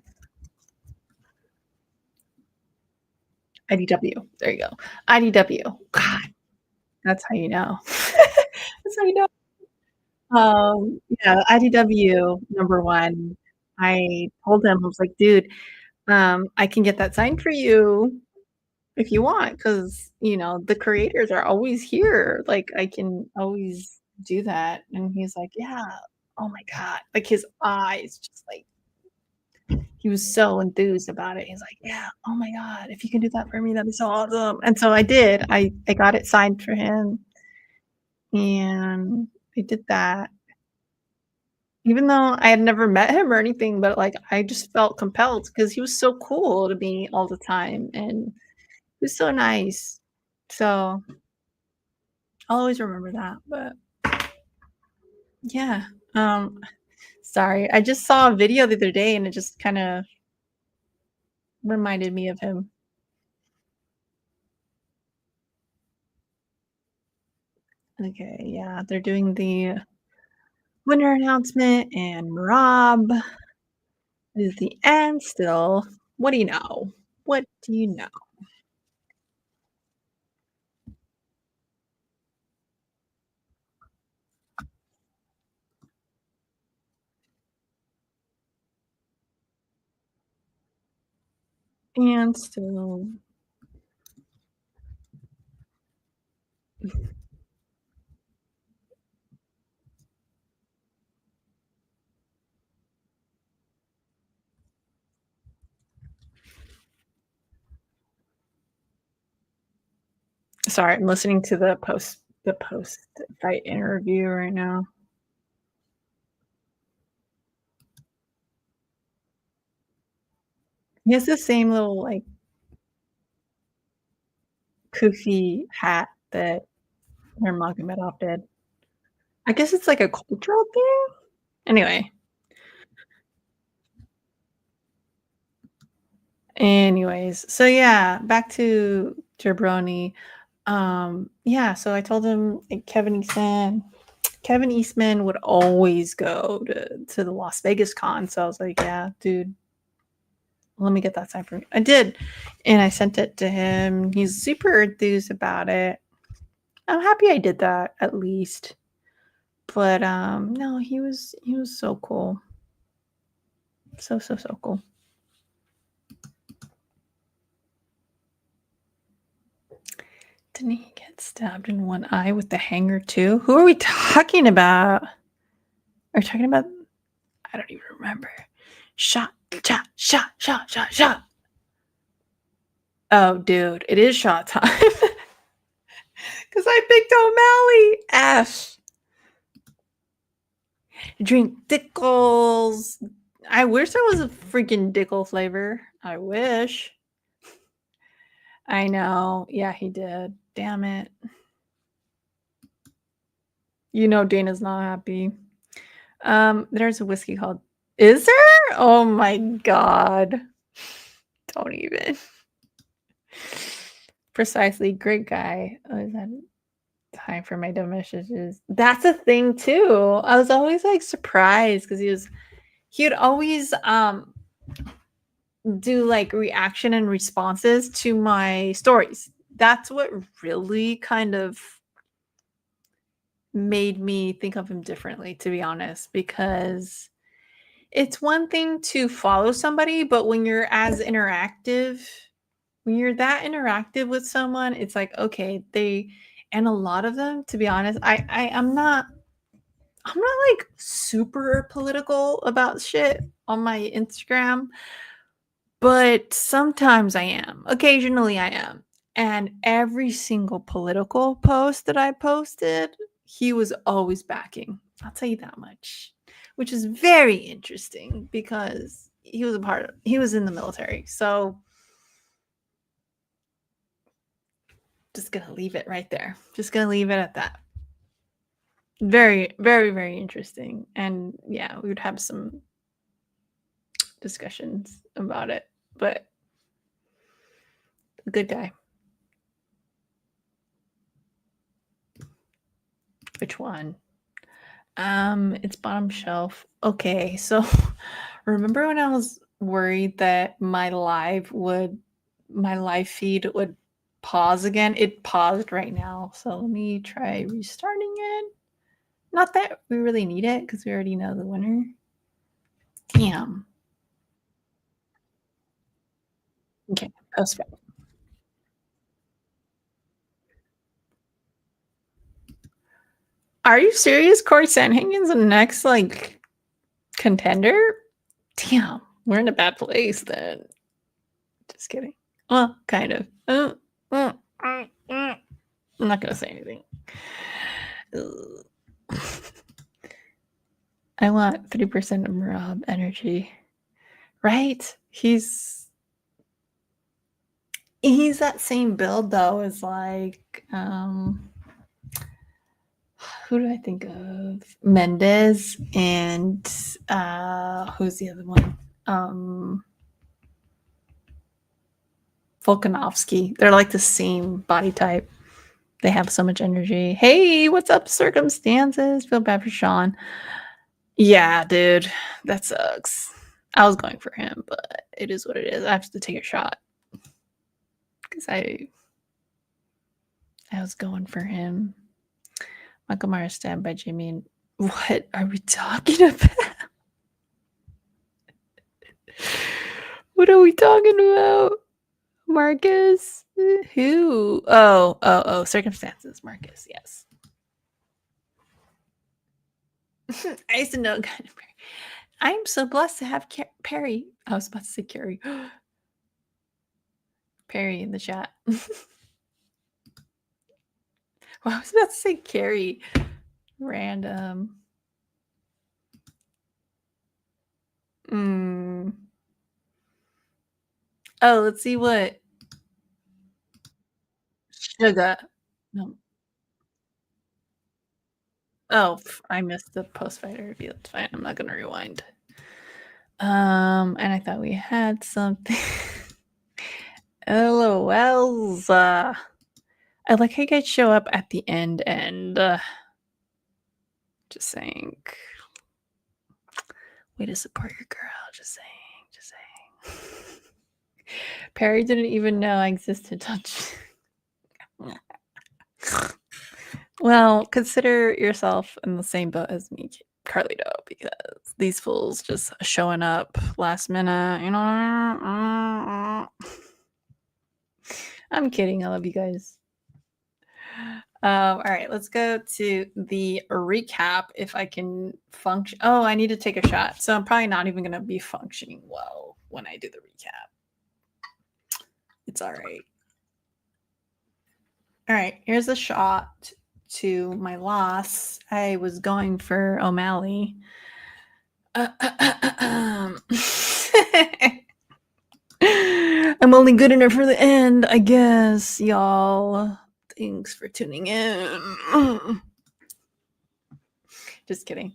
IDW. There you go. IDW. God, that's how you know. That's how you know. Yeah, IDW number 1. I told him, I was like, "Dude, I can get that signed for you if you want, because the creators are always here, like, I can always do that," and he's like, "Yeah." Oh my god, like, his eyes just, like he was so enthused about it. He's like, "Yeah, oh my god, if you can do that for me, that'd be so awesome." And so I did. I got it signed for him, and I did that. Even though I had never met him or anything, but, like, I just felt compelled because he was so cool to me all the time, and he was so nice. So, I'll always remember that, but yeah, sorry, I just saw a video the other day, and it just kinda reminded me of him. Okay, yeah, they're doing the winner announcement, and Rob is the end still. What do you know? What do you know? And still sorry, I'm listening to the post-fight interview right now. He has the same little, like, poofy hat that Nurmagomedov did. I guess it's like a cultural thing? Anyway. Anyways, so yeah, back to Jabroni. Yeah, so I told him, like, Kevin Eastman would always go to the Las Vegas con, so I was like, "Yeah, dude, let me get that signed for me." I did, and I sent it to him. He's super enthused about it. I'm happy I did that at least. But, no, he was so cool. So, so, so cool. Didn't he get stabbed in one eye with the hanger too? Who are we talking about? Are we talking about I don't even remember. Shot, shot, shot, shot, shot, shot. Oh, dude, it is shot time. Because I picked O'Malley. Ash. Drink Dickles. I wish there was a freaking Dickle flavor. I wish. I know. Yeah, he did. Damn it. You know Dana's not happy. There's a whiskey called Is there? Oh my god. Don't even. Precisely. Great guy. Oh, is that time for my dumb messages? That's a thing too. I was always like surprised because he would always do like reaction and responses to my stories. That's what really kind of made me think of him differently, to be honest, because it's one thing to follow somebody, but when you're that interactive with someone, it's like, okay, and a lot of them, to be honest, I'm not like super political about shit on my Instagram, but sometimes I am. Occasionally I am. And every single political post that I posted, he was always backing. I'll tell you that much. Which is very interesting because he was in the military. So just gonna leave it right there. Just gonna leave it at that. Very, very, very interesting. And yeah, we would have some discussions about it. But a good guy. Which one? It's bottom shelf. Okay, so remember when I was worried that my live feed would pause again? It paused right now. So let me try restarting it. Not that we really need it because we already know the winner. Damn. Okay, post. Are you serious? Corey Sandhagen's the next like contender? Damn, we're in a bad place then. Just kidding. Well, kind of. I'm not gonna say anything. I want 3% of Rob energy. Right? He's that same build though as like who do I think of? Mendez and who's the other one? Volkanovski. They're like the same body type. They have so much energy. Hey, what's up, circumstances? Feel bad for Sean. Yeah, dude, that sucks. I was going for him, but it is what it is. I have to take a shot because I was going for him. Michael Myers stabbed by Jimmy. And what are we talking about? What are we talking about? Marcus? Who? Oh, circumstances. Marcus, yes. I used to know kind of Perry. I am so blessed to have Perry. I was about to say Carrie. Perry in the chat. Well, I was about to say Carrie. Random. Oh, let's see what Sugar. No. Oh, I missed the post fighter review. It's fine. I'm not gonna rewind. And I thought we had something. LOLs. I like how you guys show up at the end and just saying. Way to support your girl. Just saying. Just saying. Perry didn't even know I existed. Well, consider yourself in the same boat as me, Carlito, because these fools just showing up last minute, you know. I'm kidding. I love you guys. All right, let's go to the recap. If I can function. Oh, I need to take a shot. So I'm probably not even going to be functioning well when I do the recap. It's all right. All right, here's a shot to my loss. I was going for O'Malley. I'm only good enough for the end, I guess, y'all. Thanks for tuning in. Just kidding.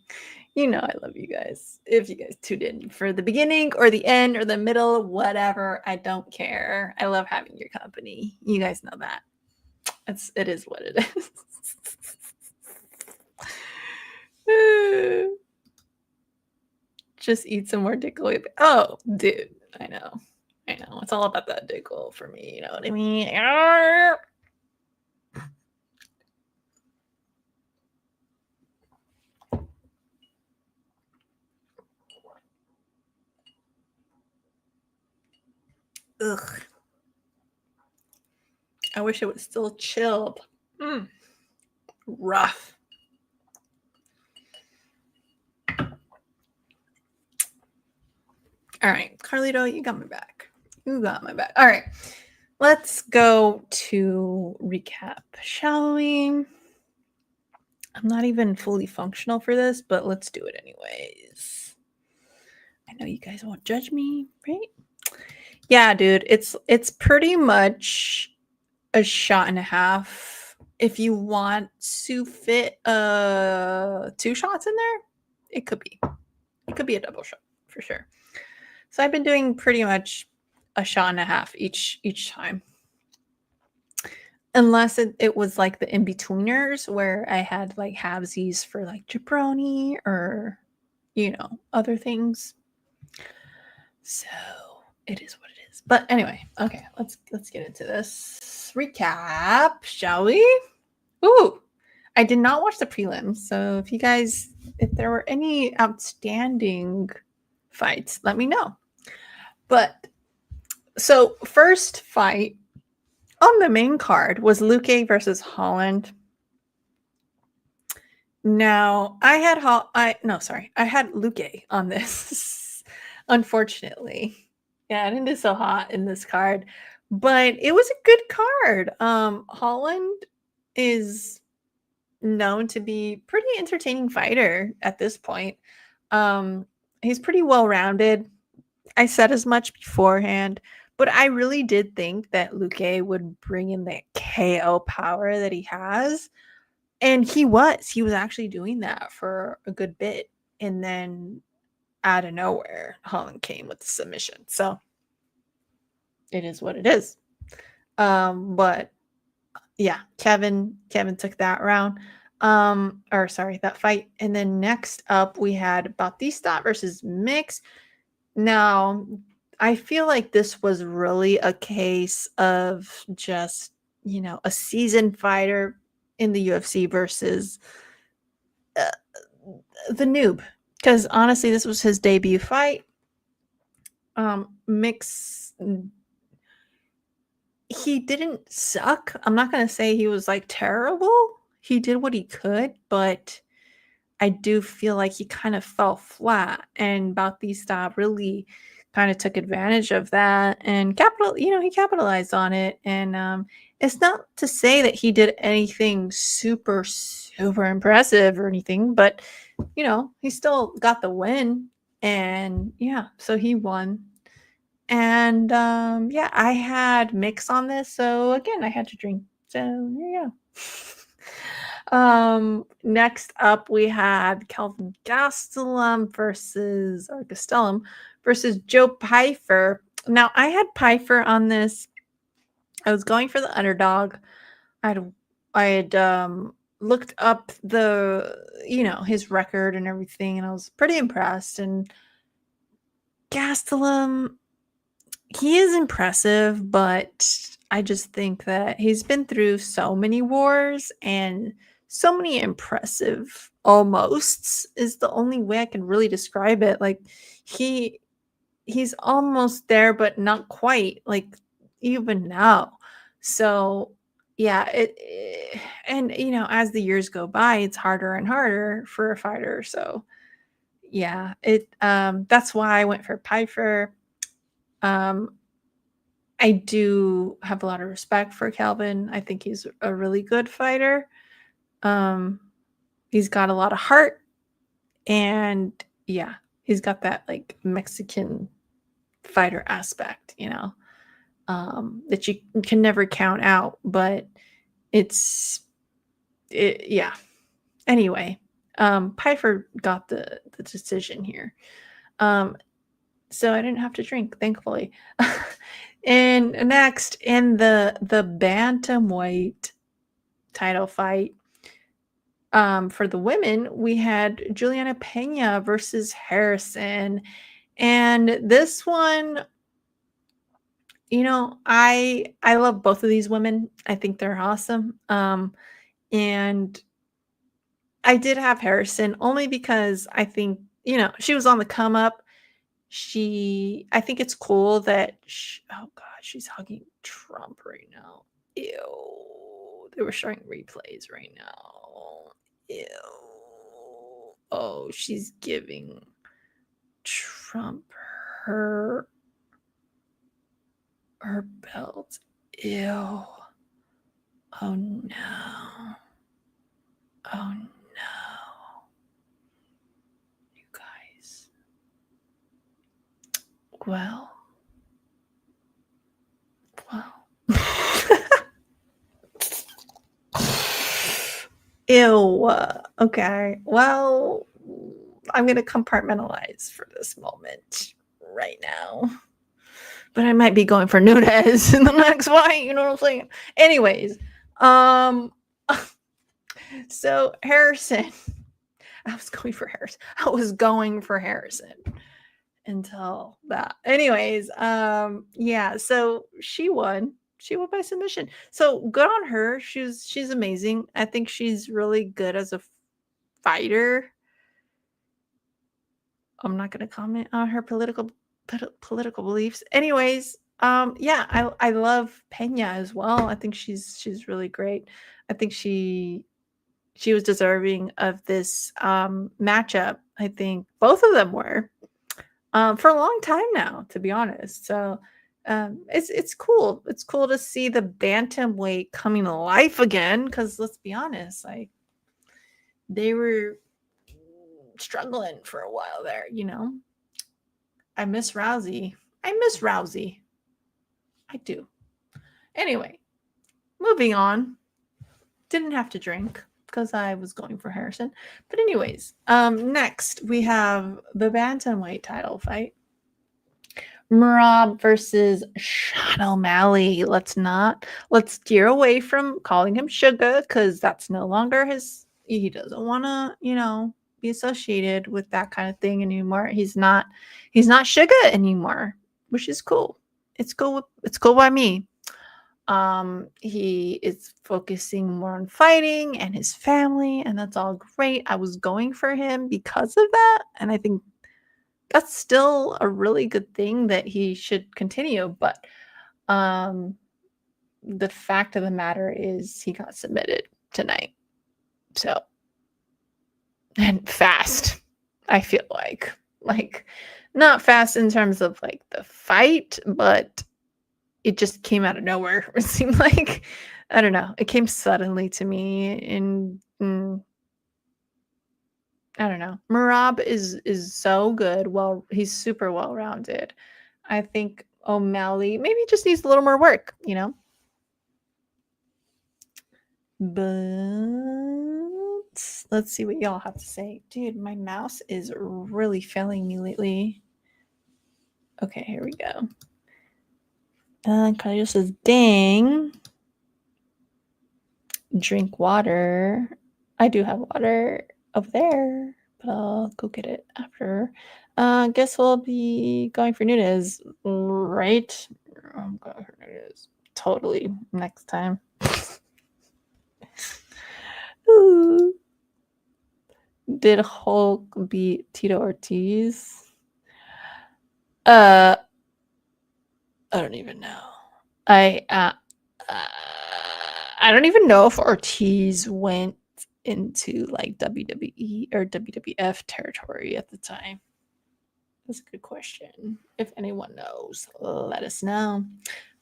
You know I love you guys. If you guys tuned in for the beginning or the end or the middle, whatever, I don't care. I love having your company. You guys know that. It is what it is. Just eat some more dickle. Oh, dude, I know. It's all about that dickle for me. You know what I mean? Ugh. I wish it was still chilled. Rough. All right, Carlito, you got my back. You got my back. All right, let's go to recap, shall we? I'm not even fully functional for this, but let's do it anyways. I know you guys won't judge me, right? Yeah, dude, it's pretty much a shot and a half. If you want to fit 2 shots in there, it could be. It could be a double shot for sure. So I've been doing pretty much a shot and a half each time. Unless it was like the in-betweeners where I had like halvesies for like jabroni or, other things. So it is what it is. But anyway, okay, let's get into this recap, shall we? Ooh, I did not watch the prelims, so if there were any outstanding fights, let me know. But so first fight on the main card was Luque versus Holland. Now I had Luque on this. Unfortunately, yeah, I didn't do so hot in this card, but it was a good card. Holland is known to be pretty entertaining fighter at this point. He's pretty well rounded. I said as much beforehand, but I really did think that Luque would bring in that KO power that he has. And he was actually doing that for a good bit. And then out of nowhere, Holland came with the submission. So it is what it is. But yeah, Kevin took that round. That fight. And then next up we had Bautista versus Mix. Now, I feel like this was really a case of just, a seasoned fighter in the UFC versus the noob. Because honestly, this was his debut fight. Mix, he didn't suck. I'm not going to say he was like terrible. He did what he could, but I do feel like he kind of fell flat, and Bautista really kind of took advantage of that and he capitalized on it. And it's not to say that he did anything super, super impressive or anything, but he still got the win. And yeah, so he won. And yeah, I had Mix on this, so again, I had to drink. So there you go. Next up we had Kelvin Gastelum versus Joe Pyfer. Now I had Pyfer on this. I was going for the underdog. I had looked up his record and everything, and I was pretty impressed. And Gastelum, he is impressive, but I just think that he's been through so many wars and so many impressive almosts is the only way I can really describe it. Like he's almost there, but not quite, like even now. So yeah, and as the years go by, it's harder and harder for a fighter. So yeah, that's why I went for Piper. I do have a lot of respect for Calvin. I think he's a really good fighter. He's got a lot of heart, and yeah, he's got that like Mexican fighter aspect, that you can never count out, but yeah. Anyway, Piper got the decision here. So I didn't have to drink, thankfully. And next, in the bantamweight title fight, for the women, we had Juliana Pena versus Harrison. And this one, I love both of these women. I think they're awesome. And I did have Harrison only because I think, she was on the come up. I think it's cool that oh god, she's hugging Trump right now. Ew. They were showing replays right now. Ew. Oh, she's giving Trump her belt. Ew. Oh no. Oh no. You guys. Well. Ew. Okay. Well, I'm going to compartmentalize for this moment right now. But I might be going for Nunez in the next fight. You know what I'm saying? Anyways, so Harrison. I was going for Harrison until that. Anyways, yeah, so she won. She won by submission. So good on her. She's amazing. I think she's really good as a fighter. I'm not going to comment on her political beliefs. Anyways, yeah, I love Pena as well. I think she's really great. I think she was deserving of this matchup. I think both of them were. For a long time now, to be honest. So it's cool. It's cool to see the bantamweight coming to life again. Because let's be honest, like they were struggling for a while there. I miss Rousey. I do. Anyway, moving on. Didn't have to drink because I was going for Harrison. But anyways, next we have the bantamweight title fight. Merab versus Sean O'Malley. Let's steer away from calling him Sugar because that's no longer he doesn't want to, be associated with that kind of thing anymore. He's not Sugar anymore, which is cool. It's cool by me. He is focusing more on fighting and his family, and that's all great. I was going for him because of that, and I think that's still a really good thing that he should continue. But the fact of the matter is he got submitted tonight. So, and fast, I feel like not fast in terms of like the fight, but it just came out of nowhere. It seemed like, I don't know, it came suddenly to me. And I don't know. Merab is so good. Well, he's super well-rounded. I think O'Malley maybe just needs a little more work, But let's see what y'all have to say. Dude, my mouse is really failing me lately. Okay, here we go. Carlos says, dang. Drink water. I do have water over there, but I'll go get it after. Guess we'll be going for Nunez, right? I'm going for Nunez. Totally. Next time. Ooh. Did Hulk beat Tito Ortiz? I don't even know. I don't even know if Ortiz went into like WWE or WWF territory at the time. That's a good question. If anyone knows, let us know.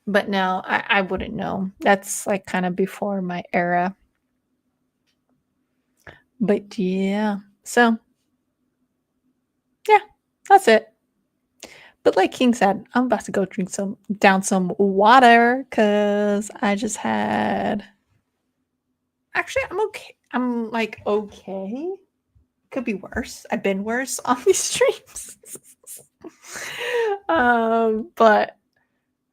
But no, I wouldn't know. That's like kind of before my era. But yeah, so yeah, that's it. But like King said, I'm about to go drink down some water because I just had. Actually, I'm okay. I'm like okay. Could be worse. I've been worse on these streams. But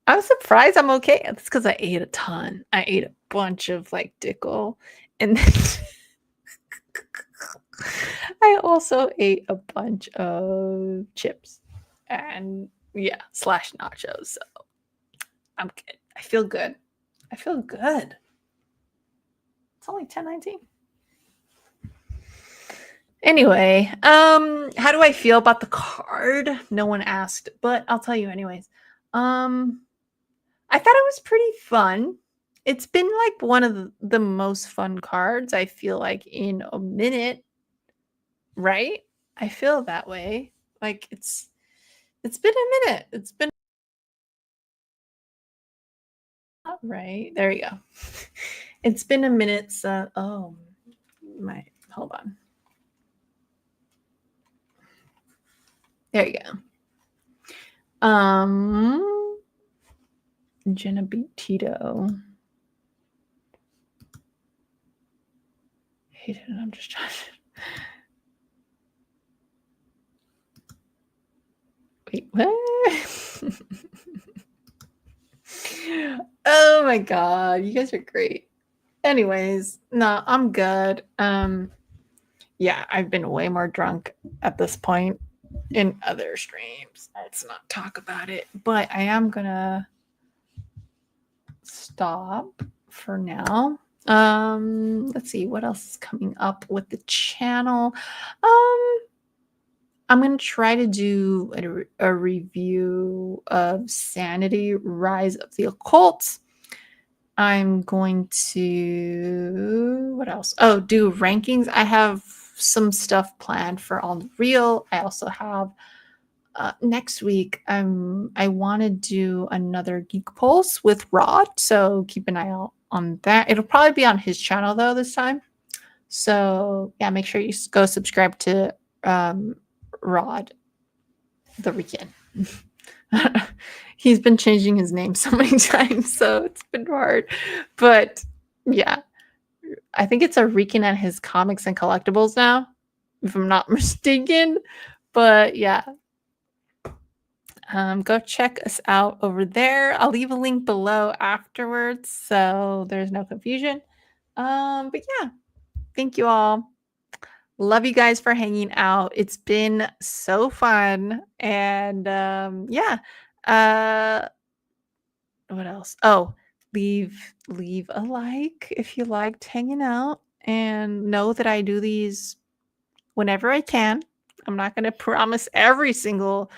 I'm surprised I'm okay. It's because I ate a ton. I ate a bunch of like Dickel, and then I also ate a bunch of chips, and yeah, slash nachos. So I'm good. I feel good. I feel good. It's only 10:19. Anyway, how do I feel about the card? No one asked, but I'll tell you anyways. I thought it was pretty fun. It's been like one of the most fun cards I feel like in a minute, right? I feel that way. Like it's been a minute. It's been right. There you go. It's been a minute. So oh my hold on. There you go. Jenna beat Tito. Hated it. I'm just trying to. Wait, what? Oh my god, you guys are great. Anyways, no, I'm good. Yeah, I've been way more drunk at this point in other streams. Let's not talk about it, but I am gonna stop for now. Let's see what else is coming up with the channel. I'm gonna try to do a review of Sanity: Rise of the Occult. I'm going to what else? Oh, do rankings. I have some stuff planned for On the Real. I also have next week. I want to do another Geek Pulse with Rod, so keep an eye out on that. It'll probably be on his channel though this time. So yeah, make sure you go subscribe to Rod the Weekend. He's been changing his name so many times, so it's been hard. But yeah, I think it's a Rican and his comics and collectibles now, if I'm not mistaken. But yeah, go check us out over there. I'll leave a link below afterwards, so there's no confusion. But yeah, thank you all. Love you guys for hanging out. It's been so fun. And yeah. What else? Oh, leave a like if you liked hanging out. And know that I do these whenever I can. I'm not gonna promise every single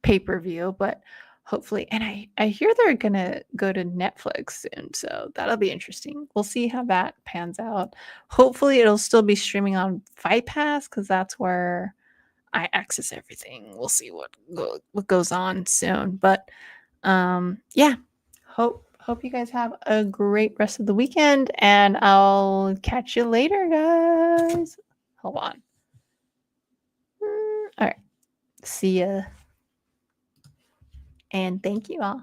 pay-per-view, but hopefully. And I hear they're gonna go to Netflix soon, so that'll be interesting. We'll see how that pans out. Hopefully it'll still be streaming on Fight Pass because that's where I access everything. We'll see what goes on soon. But yeah. Hope you guys have a great rest of the weekend, and I'll catch you later, guys. Hold on. All right. See ya. And thank you all.